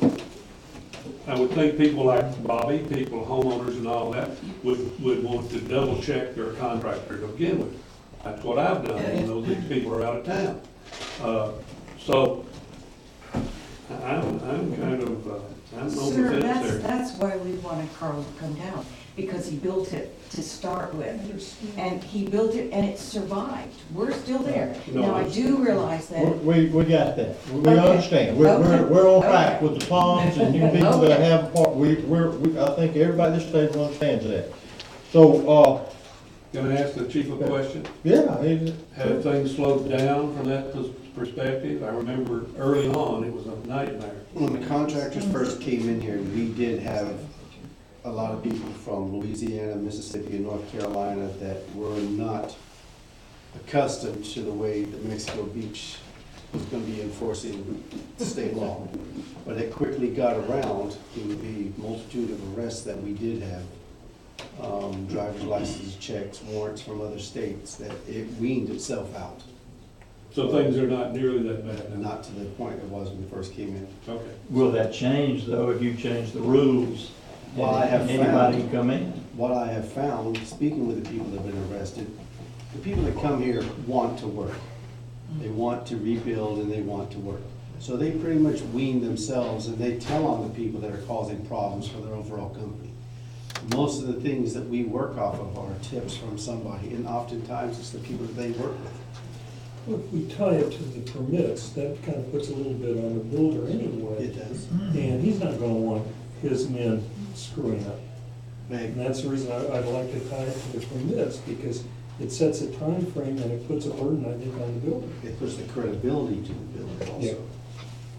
I would think people like Bobby, people, homeowners and all that, would want to double check their contractor to begin with. That's what I've done, even though these people are out of town. So, I'm kind of, I'm over the Sir, fence there. that's why we wanted Carl to come down, because he built it to start with. And he built it and it survived. We're still there. No, Now, I do realize that. We got that. We Okay. understand. Okay. We're on track Okay. with the ponds and you people that Okay. have a part, I think everybody at this table understands that. So, Can I ask the chief a question? yeah, Have things slowed down from that perspective? I remember early on, it was a nightmare. When the contractors first came in here, we did have a lot of people from Louisiana, Mississippi, and North Carolina that were not accustomed to the way the Mexico Beach was going to be enforcing state law. But it quickly got around through the multitude of arrests that we did have. Driver's license checks, warrants from other states, that it weaned itself out. So things are not nearly that bad now? Not to the point it was when we first came in. Okay. Will that change though if you change the rules? Well, I have Anybody found, can come in? what I have found, speaking with the people that have been arrested, the people that come here want to work. They want to rebuild and they want to work. So they pretty much wean themselves and they tell on the people that are causing problems for their overall company. Most of the things that we work off of are tips from somebody, and oftentimes it's the people that they work with. Well, if we tie it to the permits, that kind of puts a little bit on the builder anyway. It does. And he's not gonna want his men screwing up. Right. And that's the reason I'd like to tie it to the permits, because it sets a time frame and it puts a burden, I think, on the builder. It puts the credibility to the builder also.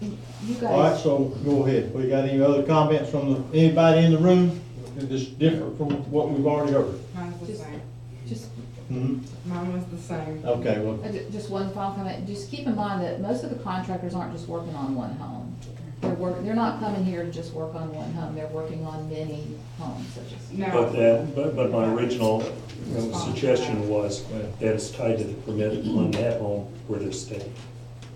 You all right, guys, so go ahead. We got any other comments from anybody in the room? That's different from what we've already heard. Mine was the same. just, Mhm. Mine was the same. Okay, well, just one final comment, just keep in mind that most of the contractors aren't just working on one home. They're not coming here to just work on one home, they're working on many homes, such as. But my original suggestion was that it's tied to the permit on that home where they're staying.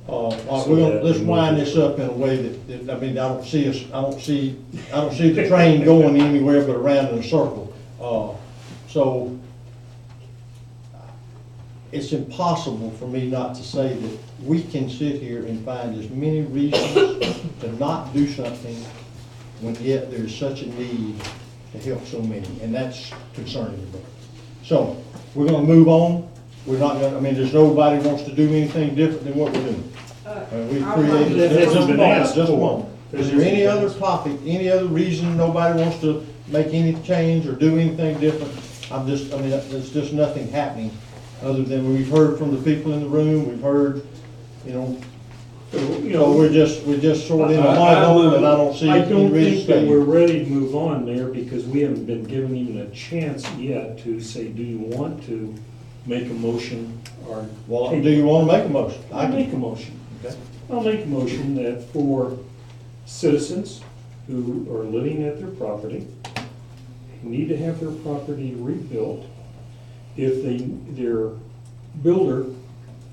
let's wind this up in a way that, I mean, I don't see the train going anywhere but around in a circle. So it's impossible for me not to say that we can sit here and find as many reasons to not do something when yet there's such a need to help so many, and that's concerning to me. So, we're gonna move on. We're not gonna, I mean, there's nobody wants to do anything different than what we're doing. We've created, That hasn't been asked just a for. moment. Is there any other topic, any other reason nobody wants to make any change or do anything different? There's just nothing happening, other than we've heard from the people in the room, we've heard, we're just sort of in a mud hole, and I don't see I any don't reason to think that stay. we're ready to move on there, because we haven't been given even a chance yet to say, do you want to make a motion or? Well, do you want to make a motion? I'll make a motion. Okay. I'll make a motion that for citizens who are living at their property, need to have their property rebuilt, if their builder,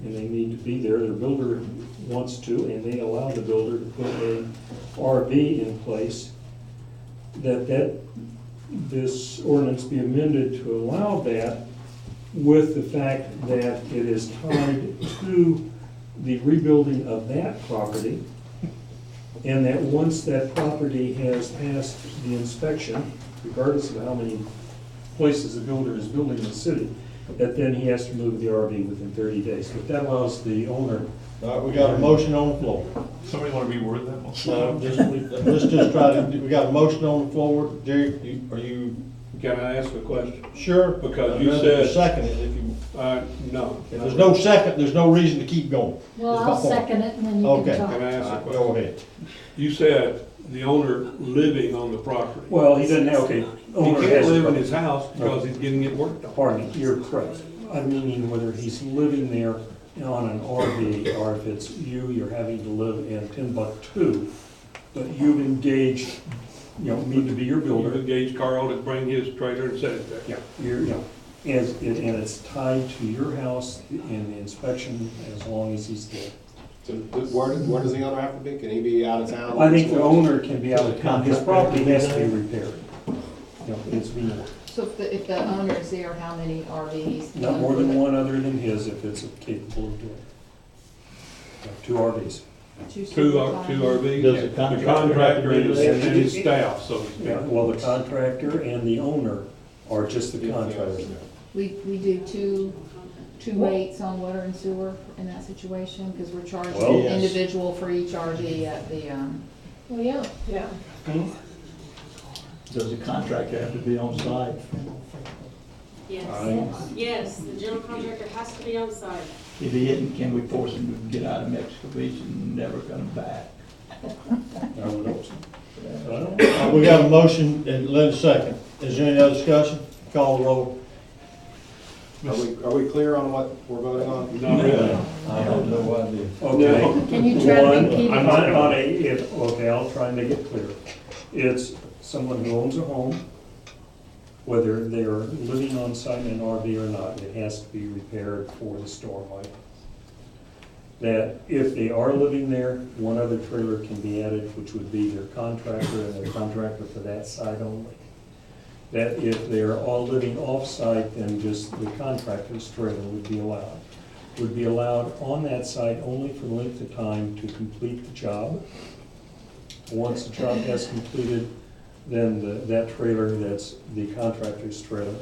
and they need to be there, their builder wants to, and they allow the builder to put a RV in place, this ordinance be amended to allow that, with the fact that it is tied to the rebuilding of that property, and that once that property has passed the inspection, regardless of how many places the builder is building in the city, that then he has to move the RV within 30 days. But that allows the owner. All right, we got a motion on the floor. Somebody want to reword that one? Let's just try to, we got a motion on the floor. Jerry, are you Can I ask a question? Sure. Because you I'd rather said- second it if you, No. if there's no second, there's no reason to keep going. Well, Is my I'll point. second it and then you Okay. can Can I talk. ask a question? Go ahead. You said the owner living on the property. Well, he doesn't have, okay. He owner can't has the live in property. his house because he's getting it worked on. Pardon me, you're correct. I'm meaning whether he's living there on an RV, or if it's you're having to live in Timbuktu, but you've engaged, me to be your You builder. engage Carl to bring his trailer and set it there. Yeah, and it's tied to your house and the inspection as long as he's there. So where does the owner have to be? Can he be out of town? I think the owner can be out of town, his property has to be repaired. It's being worked. So if the owner is there, how many RVs? Not more than one other than his, if it's capable of doing it. 2 RVs. Two RVs. Does the The contractor contractor have to and do that? his staff, so to speak. Yeah, well, the contractor and the owner are just the contractor. We do two rates on water and sewer in that situation, because we're charging Well, yes. individual for each RV at the, Well, yeah. Yeah. Does the contractor have to be on site? Yes, the general contractor has to be on site. If he isn't, can we force him to get out of Mexico Beach and never come back? I would hope so. But I don't- All right, we got a motion and Lynn second. Is there any other discussion? Call the roll. Are we clear on what we're voting on? Not really. I have no idea. Okay. Can you try to One, make people? I'm not on okay, I'll try and make it clear. It's someone who owns a home, whether they are living on site in an RV or not, it has to be repaired for the storm light. That if they are living there, one other trailer can be added, which would be their contractor and their contractor for that site only. That if they're all living off-site, then just the contractor's trailer would be allowed. Would be allowed on that site only for the length of time to complete the job. Once the job has completed, then that trailer, that's the contractor's trailer,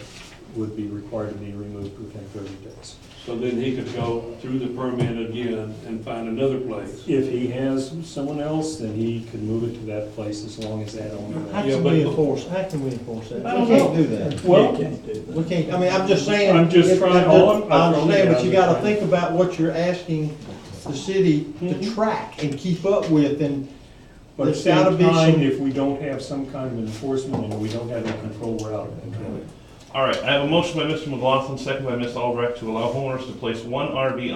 would be required to be removed within 30 days. So then he could go through the permit again and find another place. If he has someone else, then he could move it to that place as long as that owner. How can we enforce that? I don't We know. can't do that. Well, We can't, I mean, I'm just saying. I'm just trying- I understand, but you gotta think about what you're asking the city to track and keep up with, and But at the there's gotta same be time, some. if we don't have some kind of enforcement and we don't have any control, we're out of control. All right, I have a motion by Mr. McLaughlin, second by Ms. Albrecht, to allow homeowners to place one RV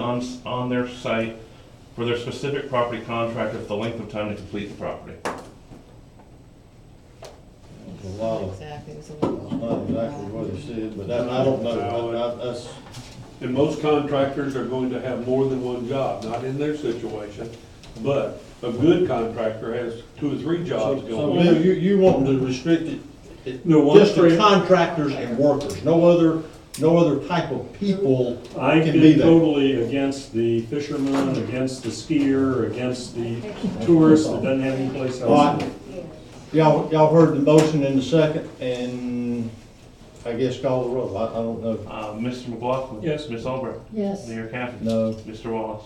on their site for their specific property contractor for the length of time to complete the property. A lot of, exactly, that's not exactly what he said, but that, I don't know, that's. And most contractors are going to have more than one job, not in their situation, but a good contractor has 2 or 3 jobs So, going. Bill, you want to restrict it, No, one just to trailer- contractors and workers, no other type of people I've can be been there. totally against the fisherman, against the skier, against the tourist that doesn't have any place All else. right. Y'all heard the motion in the second, and I guess call the roll, I don't know. Mr. McLaughlin? Yes. Ms. Albrecht? Yes. Mayor Catherine? No. Mr. Wallace?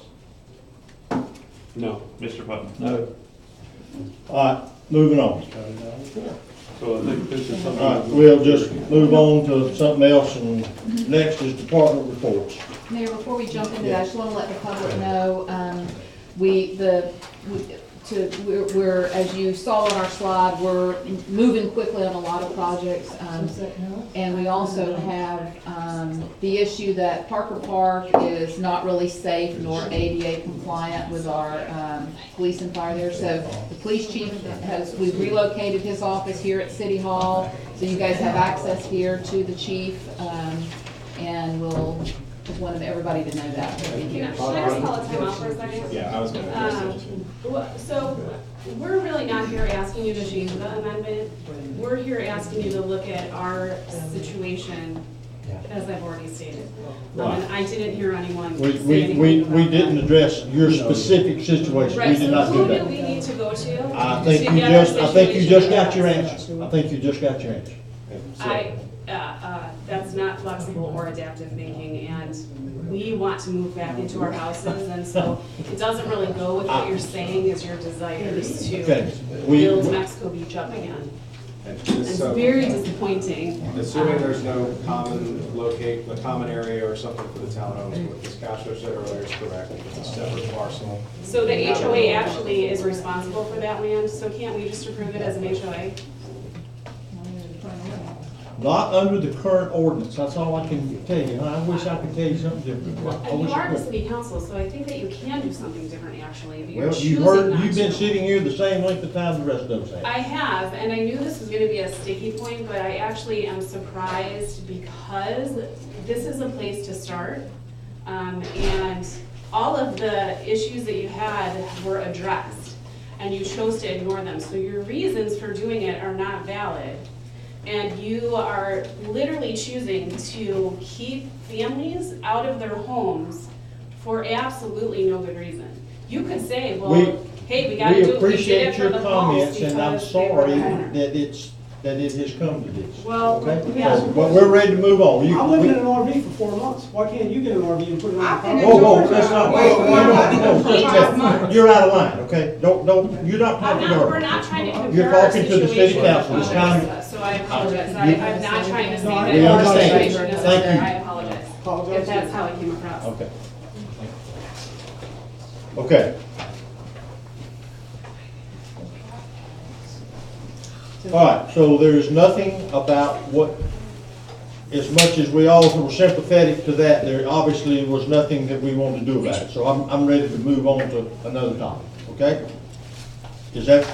No. Mr. Putnam? No. All right, moving on. So I think this is something. All right, we'll just move on to something else, and next is department reports. Mayor, before we jump into that, I just want to let the public know, we're, as you saw on our slide, we're moving quickly on a lot of projects. And we also have the issue that Parker Park is not really safe nor ADA compliant with our police and fire there. So the police chief we've relocated his office here at City Hall, so you guys have access here to the chief, and we'll just wanted everybody to know that. Should I just call a timeout for a second? Yeah, I was gonna. So, we're really not here asking you to change the amendment. We're here asking you to look at our situation, as I've already stated. And I didn't hear anyone say anything We about didn't that. address your specific situation, we Right, did so not do who do that. we need to go to? I to think you get our just got your situation answer. I think you just got your answer. That's not flexible or adaptive thinking, and we want to move back into our houses, and so it doesn't really go with what you're saying is your desires to Okay. build Mexico Beach up again. And It's so, very disappointing. assuming there's no a common area or something for the townhomes, what this counselor said earlier is correct. It's a separate parcel. So the HOA actually is responsible for that land, so can't we just approve it as an HOA? Not under the current ordinance, that's all I can tell you. I wish I could tell you something different. I And wish you I are the could. city council, so I think that you can do something different actually, but you're Well, choosing you've not heard, to. you've been sitting here the same length of time the rest of us have. I have, and I knew this was gonna be a sticky point, but I actually am surprised because this is a place to start. And all of the issues that you had were addressed, and you chose to ignore them. So your reasons for doing it are not valid. And you are literally choosing to keep families out of their homes for absolutely no good reason. You could say, well, hey, we gotta do it, we did appreciate it for your the homes comments, and I'm because they were sorry better. that it has come to this. Well, Okay? yeah. But we're ready to move on. I'm living in an RV for 4 months. Why can't you get an RV and put it on the I've been property? in Whoa, Georgia. that's not, Wait, no, you're out of line, okay? You're not talking to her. We're not trying to compare You're our talking to the city situation council. with It's kind others, so I apologize. I'm not trying to say No, that we our understand. situation is Thank better. you. I apologize. Apologize. If that's how it came across. Okay. Okay. All right, so there's nothing about what, as much as we all were sympathetic to that, there obviously was nothing that we wanted to do about it. So I'm ready to move on to another topic, okay? Is that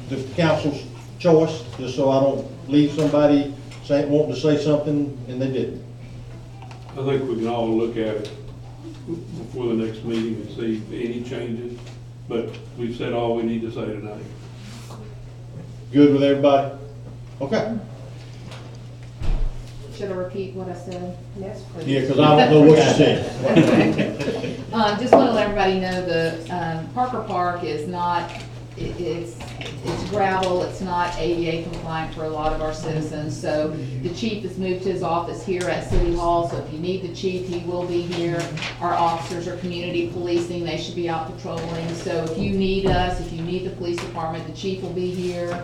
the council's choice, just so I don't leave somebody wanting to say something and they didn't? I think we can all look at it before the next meeting and see any changes, but we've said all we need to say tonight. Good with everybody? Okay. Should I repeat what I said? Yes, please. Yeah, because I don't know what you said. Just want to let everybody know the Parker Park is not, it's gravel, it's not ADA compliant for a lot of our citizens. So the chief has moved his office here at City Hall, so if you need the chief, he will be here. Our officers are community policing, they should be out patrolling. So if you need us, if you need the police department, the chief will be here.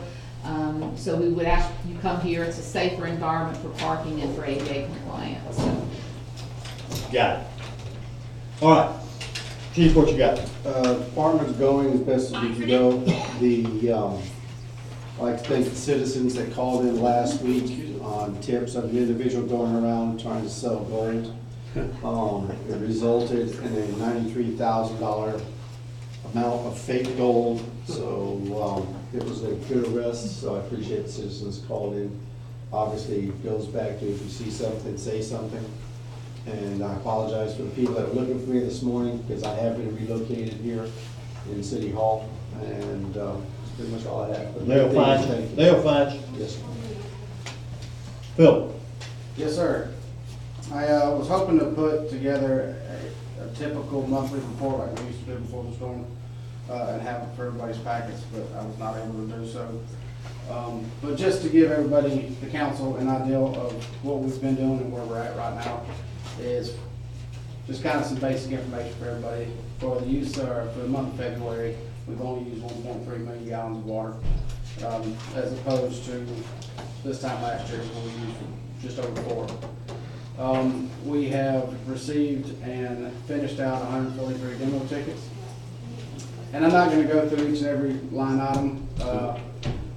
So we would ask you come here, it's a safer environment for parking and for ADA compliance. So. Got it. All right. Chief, what you got? Department's going as best as we can go. I'd like to thank the citizens that called in last week on tips of an individual going around trying to sell gold. It resulted in a $93,000 amount of fake gold, so it was a good arrest, so I appreciate the citizens called in. Obviously, it goes back to if you see something, say something. And I apologize for the people that were looking for me this morning, because I have been relocated here in City Hall, and that's pretty much all I have. But They'll find thank you. They'll find you. Yes. Phil? Yes, sir. I was hoping to put together a typical monthly report like we used to do before the storm, and have it for everybody's packets, but I was not able to do so. But just to give everybody, the council, an idea of what we've been doing and where we're at right now, is just kind of some basic information for everybody. For the use, for the month of February, we've only used 1.3 million gallons of water, as opposed to this time last year when we used just over 4. We have received and finished out 143 demo tickets. And I'm not gonna go through each and every line item,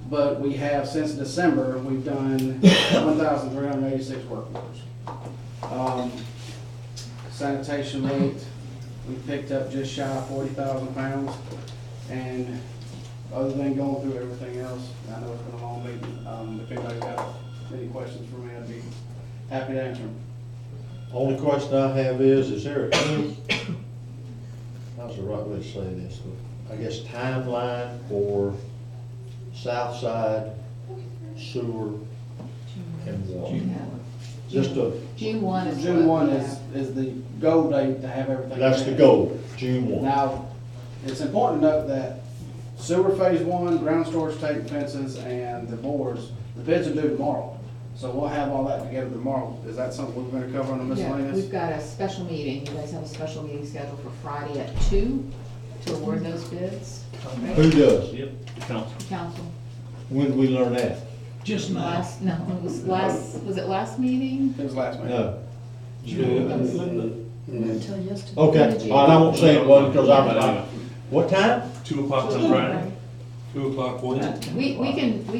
but we have, since December, we've done 1,386 work orders. Sanitation rate, we picked up just shy of 40,000 pounds. And other than going through everything else, I know it's been a long meeting. If anybody's got any questions for me, I'd be happy to answer them. Only question I have is there any, how's the right way to say this, I guess timeline for south side sewer and water? Just a. June 1 is. June 1 is the goal date to have everything. That's the goal, June 1. Now, it's important to note that sewer phase 1, ground storage tank fences, and the bores, the bids are due tomorrow. So we'll have all that together tomorrow. Is that something we're gonna cover on the Yeah, miscellaneous? we've got a special meeting. You guys have a special meeting scheduled for Friday at 2 to award those bids. Who does? Yep, council. Council. When did we learn that? Just now. Was it last meeting? It was last meeting. No. Until yesterday. Okay, all right, I won't say it wasn't because I'm, what time? 2 o'clock on Friday. 2 o'clock, one. We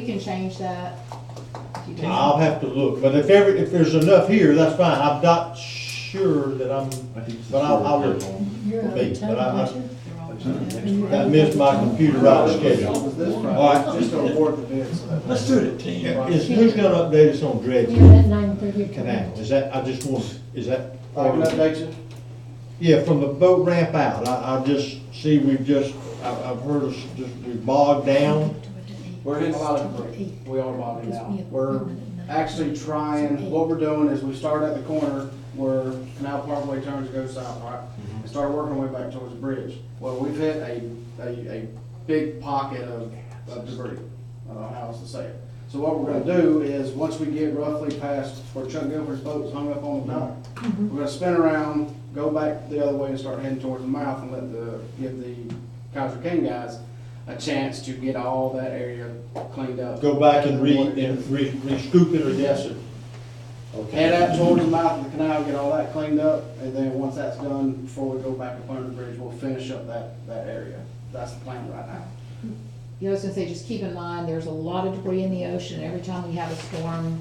can change that. if you can. I'll have to look, but if there's enough here, that's fine. I'm not sure that I'm, but I'll look. You're out Me, of but I- town, aren't I missed my computer right schedule. Was this All Friday, right. just to award the bids. Let's do it at 10. Who's gonna update us on you? dredging You're at 9:30. canal? Is that, I just want, is that? I can update you. Yeah, from the boat ramp out, I just see I've heard us we bogged down. We're hitting a lot of debris. We are bogging down. We're actually trying, what we're doing is we start at the corner where Canal Parkway turns to go south, right? And start working our way back towards the bridge. Well, we've hit a big pocket of debris. I don't know how else to say it. So what we're gonna do is, once we get roughly past where Chuck Gilfer's boat's hung up on the dock, we're gonna spin around, go back the other way and start heading towards the mouth and give the Kaiser King guys a chance to get all that area cleaned up. Go back and re-scoop it or Yes, sir. Head out towards the mouth of the canal, get all that cleaned up, and then once that's done, before we go back up under the bridge, we'll finish up that area. That's the plan right now. I was gonna say, just keep in mind, there's a lot of debris in the ocean. Every time we have a storm,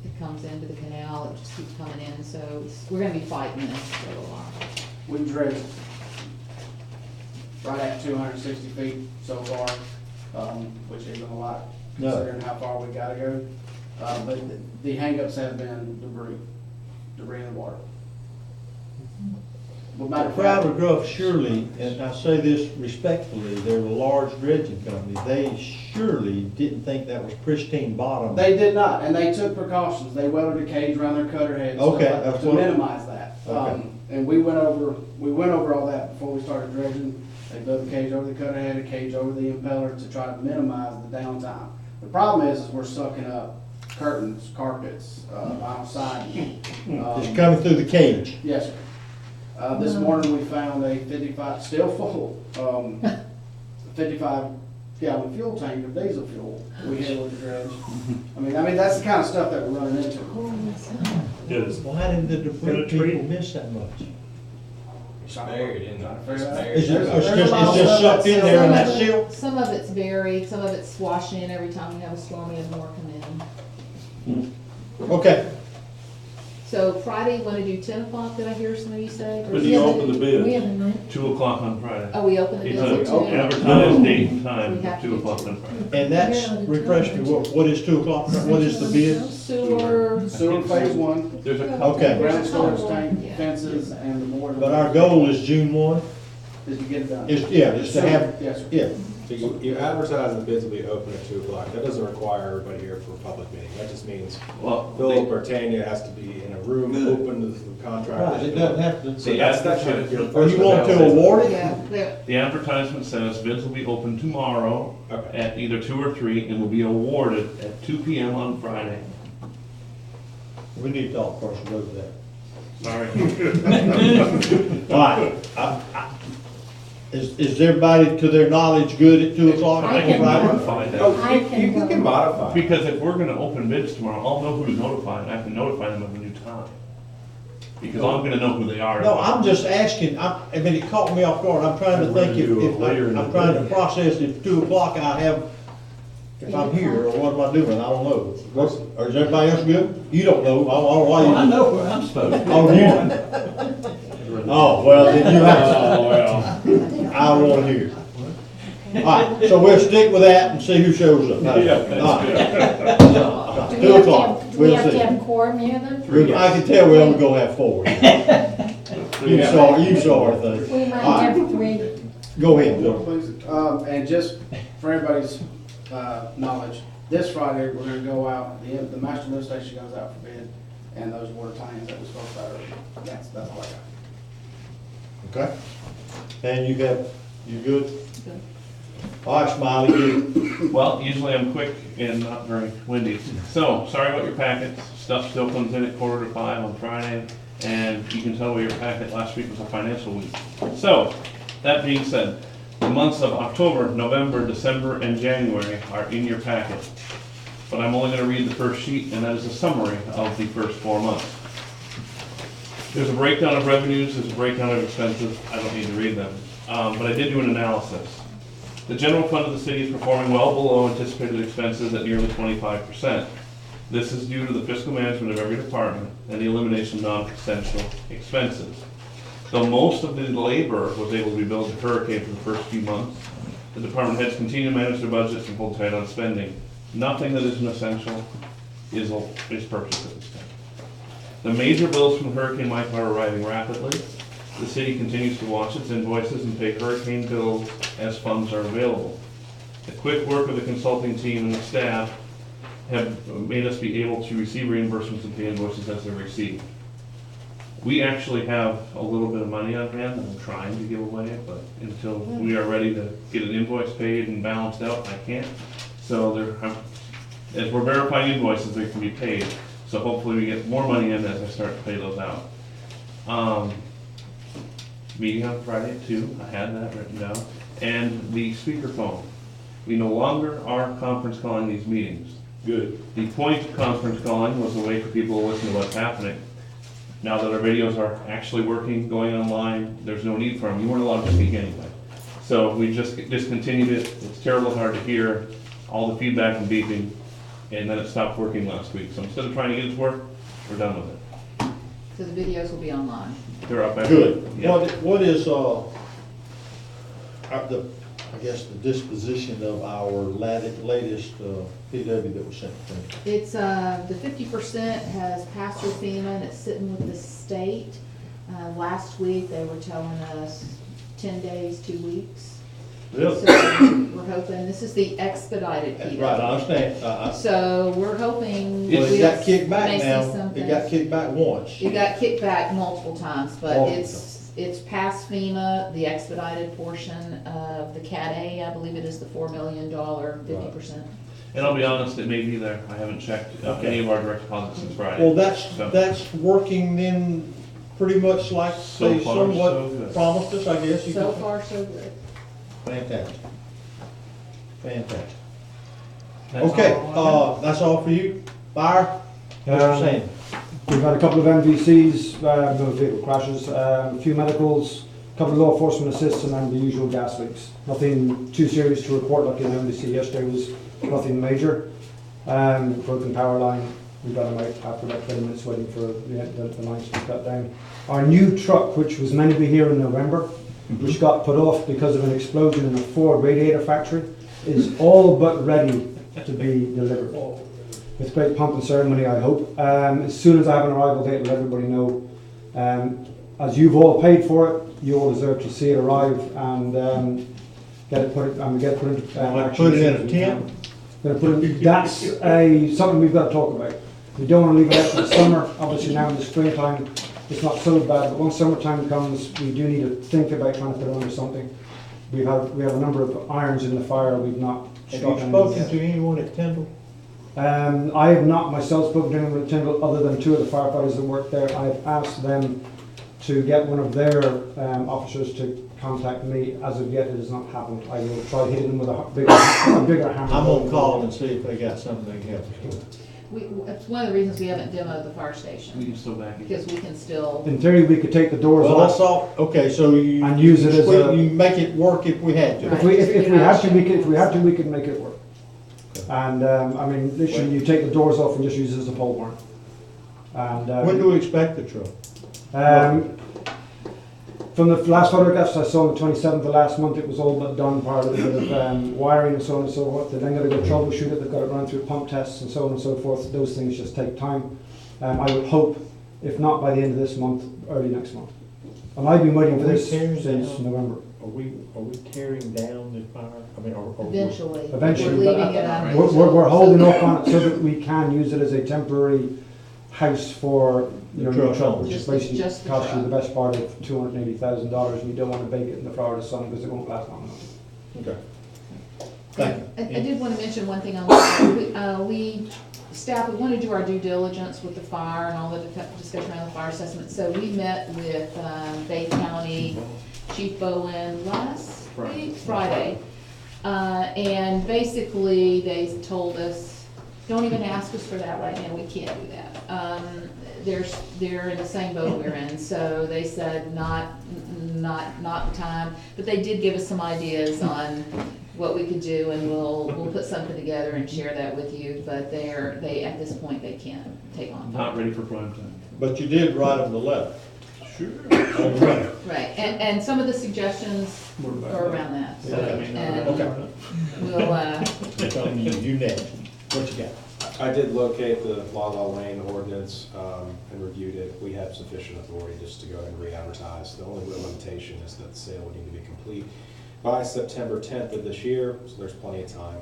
it comes into the canal, it just keeps coming in, so we're gonna be fighting this for a while. We've dredged right at 260 feet so far, which isn't a lot No. considering how far we gotta go. But the hangups have been debris in the water. Well, matter of fact, Crowder Gruff surely, and I say this respectfully, they're a large dredging company, they surely didn't think that was pristine bottom. they did not, and they took precautions. They welded a cage around their cutter head and stuff Okay, like that that's to what- minimize that. Okay. And we went over all that before we started dredging. They built a cage over the cutter head, a cage over the impeller to try to minimize the downtime. The problem is we're sucking up curtains, carpets, vinyl siding. It's coming through the cage. Yes, sir. This morning we found a 55, still full, 55 gallon fuel tank of diesel fuel. We hit with the dredge. I mean, that's the kind of stuff that we're running into. Why did the debris people miss that much? It's buried in there. It's Is buried. it's just sucked in there and that's sealed? Some of it's buried, some of it's washing in. Every time we have a storm, we have more come in. Okay, So Friday, you wanna do 10 o'clock, did I hear somebody say? When do you open the bid? We have a night. 2 o'clock on Friday. Oh, we open the He's bids at 2? advertised date and We time, have to 2 do o'clock 2. on Friday. and that's, refresh me, what is 2 o'clock, what is the bid? Sewer. Sewer phase one, There's a Okay. ground storage tank, Yeah. fences, and the board. But our goal is June 1, Is to get it done. is to have, Yes, sir. yeah. So you advertise the bids will be open at 2 o'clock. That doesn't require everybody here for a public meeting. That just means Well, Philip or Tanya has to be in a room open to the contractors. Right, it doesn't have to. So that's your Or first you want to analysis. award it? Yeah, the advertisement says bids will be open tomorrow Okay. at either 2 or 3 and will be awarded at 2 PM on Friday. We need to talk first, go to that. Sorry. All right, is everybody to their knowledge good at 2 o'clock? I can notify them. Oh, I you can can go. modify. Because if we're gonna open bids tomorrow, I'll know who to notify, and I can notify them of a new time. Because I'm gonna know who they are. No, I'm just asking, I mean, it caught me off guard, I'm trying to think if I'm trying to process if 2 o'clock I have, if I'm here, or what am I doing, I don't know. Or is everybody else good? You don't know, I don't know why you. Well, I know where I'm supposed to be. Oh, you? Oh, well, then you have to. I want to hear. All right, so we'll stick with that and see who shows up. All right. Do we 2 have to o'clock, have- do we we'll have to see. have quorum here then? I can tell we only gonna have 4. You saw our thing. We might All right, have 3. go ahead, Bill. Please, and just for everybody's, knowledge, this Friday, we're gonna go out, the master lift station goes out for bid, and those water tanks that we spoke about earlier. That's all I got. Okay. And you good? All right, Smiley, good. Well, usually I'm quick and not very windy. So, sorry about your packets. Stuff still comes in at 4:45 on Friday, and you can tell by your packet, last week was a financial week. So, that being said, the months of October, November, December, and January are in your packet. but I'm only gonna read the first sheet, and that is a summary of the first 4 months. There's a breakdown of revenues, there's a breakdown of expenses, I don't need to read them, but I did do an analysis. The general fund of the city is performing well below anticipated expenses at nearly 25%. This is due to the fiscal management of every department and the elimination of non-essential expenses. Though most of the labor was able to be billed to Hurricane for the first few months, the department heads continue to manage their budgets and hold tight on spending. Nothing that isn't essential is purchased at this time. The major bills from Hurricane Michael are arriving rapidly. The city continues to watch its invoices and pay hurricane bills as funds are available. The quick work of the consulting team and the staff have made us be able to receive reimbursements and pay invoices as they're received. We actually have a little bit of money on hand that I'm trying to give away, but until we are ready to get an invoice paid and balanced out, I can't. So as we're verifying invoices, they can be paid. So hopefully we get more money in as I start to pay those out. Meeting on Friday at 2, I had that written down. And the speakerphone. We no longer are conference calling these meetings. Good. The point of conference calling was a way for people to listen to what's happening. Now that our videos are actually working, going online, there's no need for them. You weren't allowed to speak anyway. So we just discontinued it. It's terribly hard to hear all the feedback and beeping, and then it stopped working last week. So instead of trying to get it to work, we're done with it. So the videos will be online. They're up. Good. Yeah. What is, I guess, the disposition of our latest PW that was sent to me? It's, the 50% has passed through FEMA and it's sitting with the state. Last week, they were telling us 10 days, 2 weeks. Really? So we're hoping, this is the expedited PW. Right, I understand. So we're hoping. Well, it got kicked may back see now. something. It got kicked back once. It got kicked back multiple times, but Multiple it's past FEMA, the expedited portion of the Cat A, I believe it is the $4 million, 50%. And I'll be honest, it may be there. I haven't checked any of our direct deposits since Friday. Well, that's working then pretty much like So they far, somewhat so good. promised us, I guess. So far, so good. Fantastic. Fantastic. That's Okay, all that's all for you. Fire? Mr. Sand. We've had a couple of MVCs, motor vehicle crashes, a few medicals, a couple of law enforcement assists, and then the usual gas leaks. Nothing too serious to report, like in MVC yesterday was nothing major. Broken power line, we got them out after about 20 minutes waiting for the lines to be cut down. Our new truck, which was meant to be here in November, which got put off because of an explosion in a Ford radiator factory, is all but ready to be delivered. With great pomp and ceremony, I hope. As soon as I have an arrival date, let everybody know. As you've all paid for it, you all deserve to see it arrive and get it put into action. Put it in a tent? That's something we've got to talk about. We don't want to leave it out for the summer. Obviously now in the springtime, it's not so bad, but once summertime comes, we do need to think about trying to put it under something. We have a number of irons in the fire. We've not. Have you spoken to anyone at Tyndall? I have not myself spoken to anyone at Tyndall other than 2 of the firefighters that work there. I've asked them to get one of their officers to contact me. As of yet, it has not happened. I will try hitting them with a bigger hammer. I'm gonna call them and see if they got something they can help us with. It's one of the reasons we haven't demoed the fire station. We can still back it. Because we can still. In theory, we could take the doors Well, I off. saw, okay, so you. And use it as a. You make it work if we had to. Right. If we had to, we could make it work. And I mean, literally, you take the doors off and just use it as a pole barn. And When do we expect the truck? From the last photographs I saw on the 27th of last month, it was all but done, part of a bit of wiring and so on and so forth. They're then going to go troubleshoot it. They've got it run through pump tests and so on and so forth. Those things just take time. I would hope, if not by the end of this month, early next month. And I've been waiting for this since November. Are we tearing down the fire? I mean, Eventually. Eventually, We're but leaving it on. we're holding off on it so that we can use it as a temporary house for your new truck, which is basically just the costs you truck. the best part of $280,000, and you don't want to bake it in the Florida sun because it won't last long enough. Okay. Thank you. I did want to mention one thing on that. We want to do our due diligence with the fire and all the discussion around the fire assessment. So we met with Bay County Chief Bowen last week, Friday. And basically they told us Don't even ask us for that right now, we can't do that. They're in the same boat we're in, so they said not the time. But they did give us some ideas on what we could do, and we'll put something together and share that with you. But they at this point, they can't take on. Not ready for prime time. But you did write them the letter. Sure. Right, and some of the suggestions are around that, so, and Okay. we'll, You next. What you got? I did locate the La Lane ordinance and reviewed it. We have sufficient authority just to go ahead and re-advertise. The only real limitation is that the sale would need to be complete by September 10th of this year, so there's plenty of time.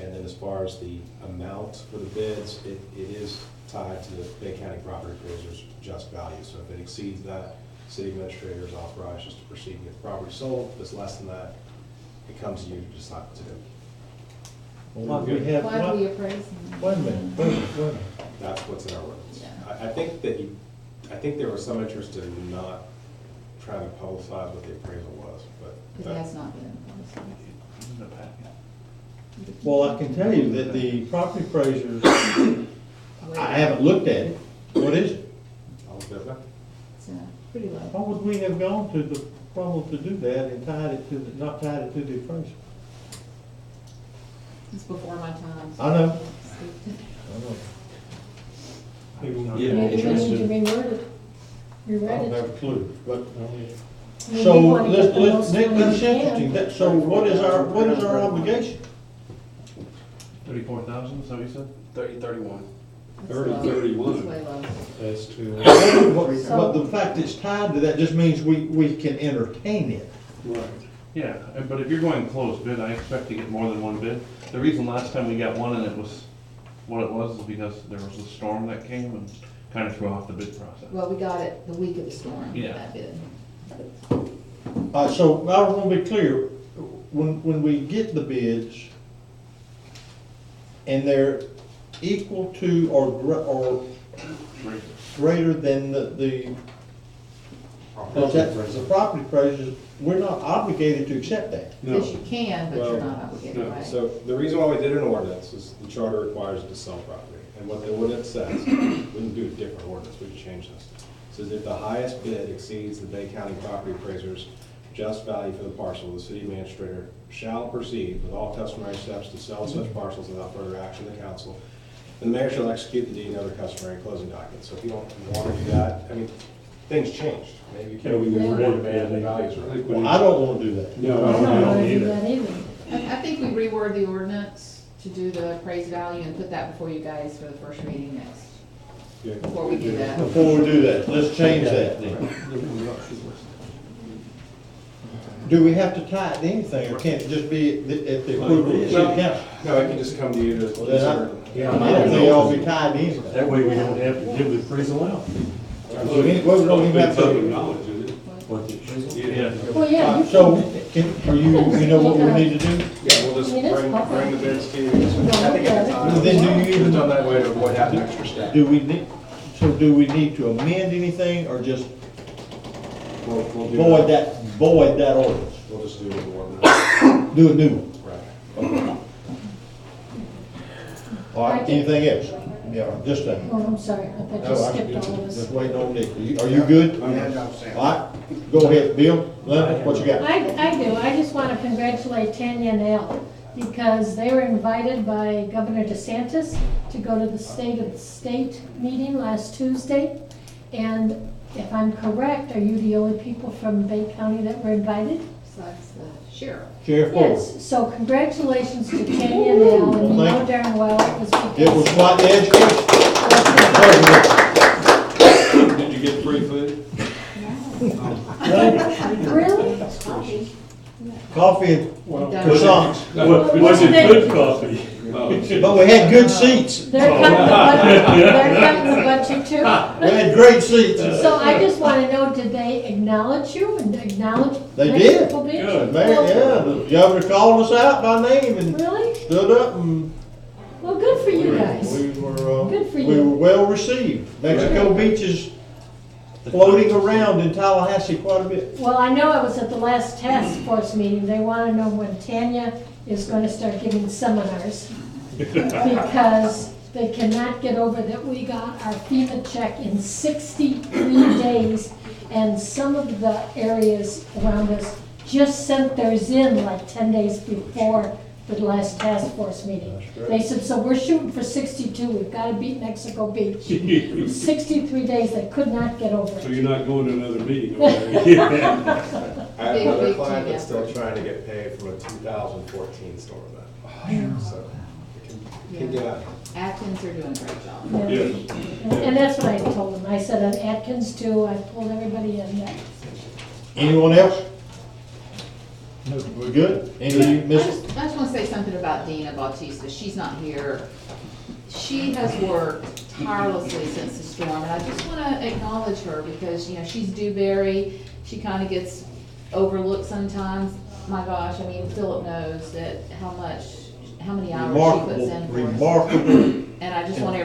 And then as far as the amount for the bids, it is tied to the Bay County Property Appraiser's just value. So if it exceeds that, city administrator is authorized just to proceed and get the property sold. If it's less than that, it comes to you to decide what to do. Well, we have, why do we appraise? wait a minute. That's what's in our ordinance. Yeah. I think there was some interest in not trying to publicize what the appraisal was, but. It has not been. Well, I can tell you that the property appraisers, I haven't looked at it. What is it? It's pretty low. Why would we have gone to the problem to do that and not tied it to the appraisal? It's before my time. I know. Maybe we need to reword it. I Rewrite don't it. have a clue, but, Maybe so, we wanna get the most that's money we interesting. can. So what is our obligation? 34,000, is that what you said? 31. That's low. It's way low. That's too. But the fact it's tied to that just means we can entertain it. Right. Yeah, but if you're going closed bid, I expect to get more than one bid. The reason last time we got one and it was what it was is because there was a storm that came and kind of threw off the bid process. Well, we got it the week of the storm, Yeah. that bid. So I want to be clear, when we get the bids and they're equal to or greater than the property appraisers, we're not obligated to accept that. Yes, you can, but you're Well, not obligated, right? So the reason why we did an ordinance is the charter requires it to sell property. And what the ordinance says, we can do a different ordinance, we can change this. It says if the highest bid exceeds the Bay County Property Appraiser's just value for the parcel, the city administrator shall proceed with all customary steps to sell such parcels without further action of the council. And the mayor shall execute the deed and other customary closing documents. So if you don't want to do that, I mean, things changed. Maybe you can't. We can afford to read it, demand the values, right? Well, I don't want to do that. No, I I don't wanna don't do either. that either. I think we reword the ordinance to do the appraised value and put that before you guys for the first reading next, Yeah. before we do that. Before we do that, let's change that then. Do we have to tie it to anything, or can't it just be at the approval of the city council? No, it can just come to you to Well, then consider. Yeah, I don't think it ought to be tied to anything. That way we don't have to give the appraisal out. So we don't even have to. What the appraisal? Yeah. Well, yeah. you So, can- you know what we need to do? Yeah, we'll just I mean, it's bring public. the bids to you. I think at the time, Then do you even- it's done that way to avoid having extra staff. Do we need to amend anything, or just We'll do void that ordinance? We'll just do the ordinance. Do a new one? Right. All right, anything else? Yeah, just that. Oh, I'm sorry, I thought No, you I'm skipped all of us. just waiting on Nick. Are you good? All right, go ahead, Bill, Leonard, what you got? I do, I just want to congratulate Tanya and Al, because they were invited by Governor DeSantis to go to the State of the State meeting last Tuesday. And if I'm correct, are you the only people from Bay County that were invited? Besides the sheriff. Sheriff Ford. Yes, so congratulations to Tanya and Al, and you know darn well it was because. It was quite the education. Did you get free food? Really? Coffee and croissants. Was it good coffee? But we had good seats. They're cutting the budget too. We had great seats. So I just want to know, did they acknowledge you and acknowledge? They Lake did. Circle Beach? Good, man, yeah, the governor called us out by name and Really? stood up and Well, good for you guys. we were, Good for we you. were well received. Mexico Beach is floating around in Tallahassee quite a bit. Well, I know I was at the last task force meeting. They want to know when Tanya is going to start giving seminars. because they cannot get over that we got our FEMA check in 63 days, and some of the areas around us just sent theirs in like 10 days before the last task force meeting. They said, so we're shooting for 62, we've got to beat Mexico Beach. 63 days, they could not get over So it. you're not going to another meeting over there? I have Big, another big client team that's still effort. trying to get paid from a 2014 storm event. So it can get out. Atkins are doing a great job. Yeah. Yes. And that's what I told them. I said on Atkins too, I pulled everybody in there. Anyone else? We're good? Any of you I missed? just want to say something about Dina Bautista. She's not here. She has worked tirelessly since the storm, and I just want to acknowledge her because, you know, she's Dewberry. She kind of gets overlooked sometimes. My gosh, I mean, Philip knows that how many hours she puts in for us. Remarkable. And I just want to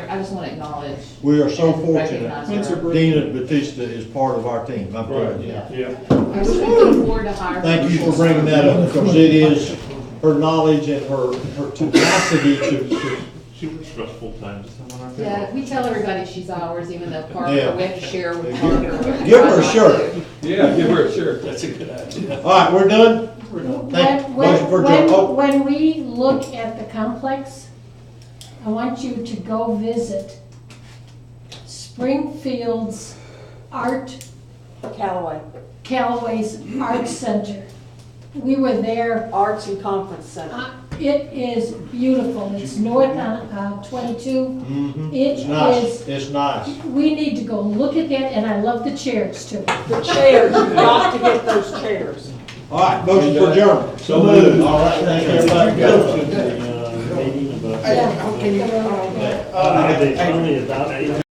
acknowledge. We are so and fortunate. recognize her. Dina Batista is part of our team. I'm proud of you. Yeah. I'm just looking forward to hiring. Thank you for bringing that up, because it is her knowledge and her tenacity to, Super stressful times. Yeah, we tell everybody she's ours, even though Parker, Yeah. we have to share with Parker. give her a shirt. Yeah, give her a shirt. That's a good idea. All right, we're done? Thank, motion for adjournment. Oh, When we look at the complex, I want you to go visit Springfield's Callaway's Art Center. We were there. Arts and Conference Center. It is beautiful. It's north on 22. mhm. It It's nice, is, it's nice. we need to go look at that, and I love the chairs too. The chairs, you've got to get those chairs. All right, motion for adjournment. So moved. All right, thank you, everybody. Yeah. Only about 8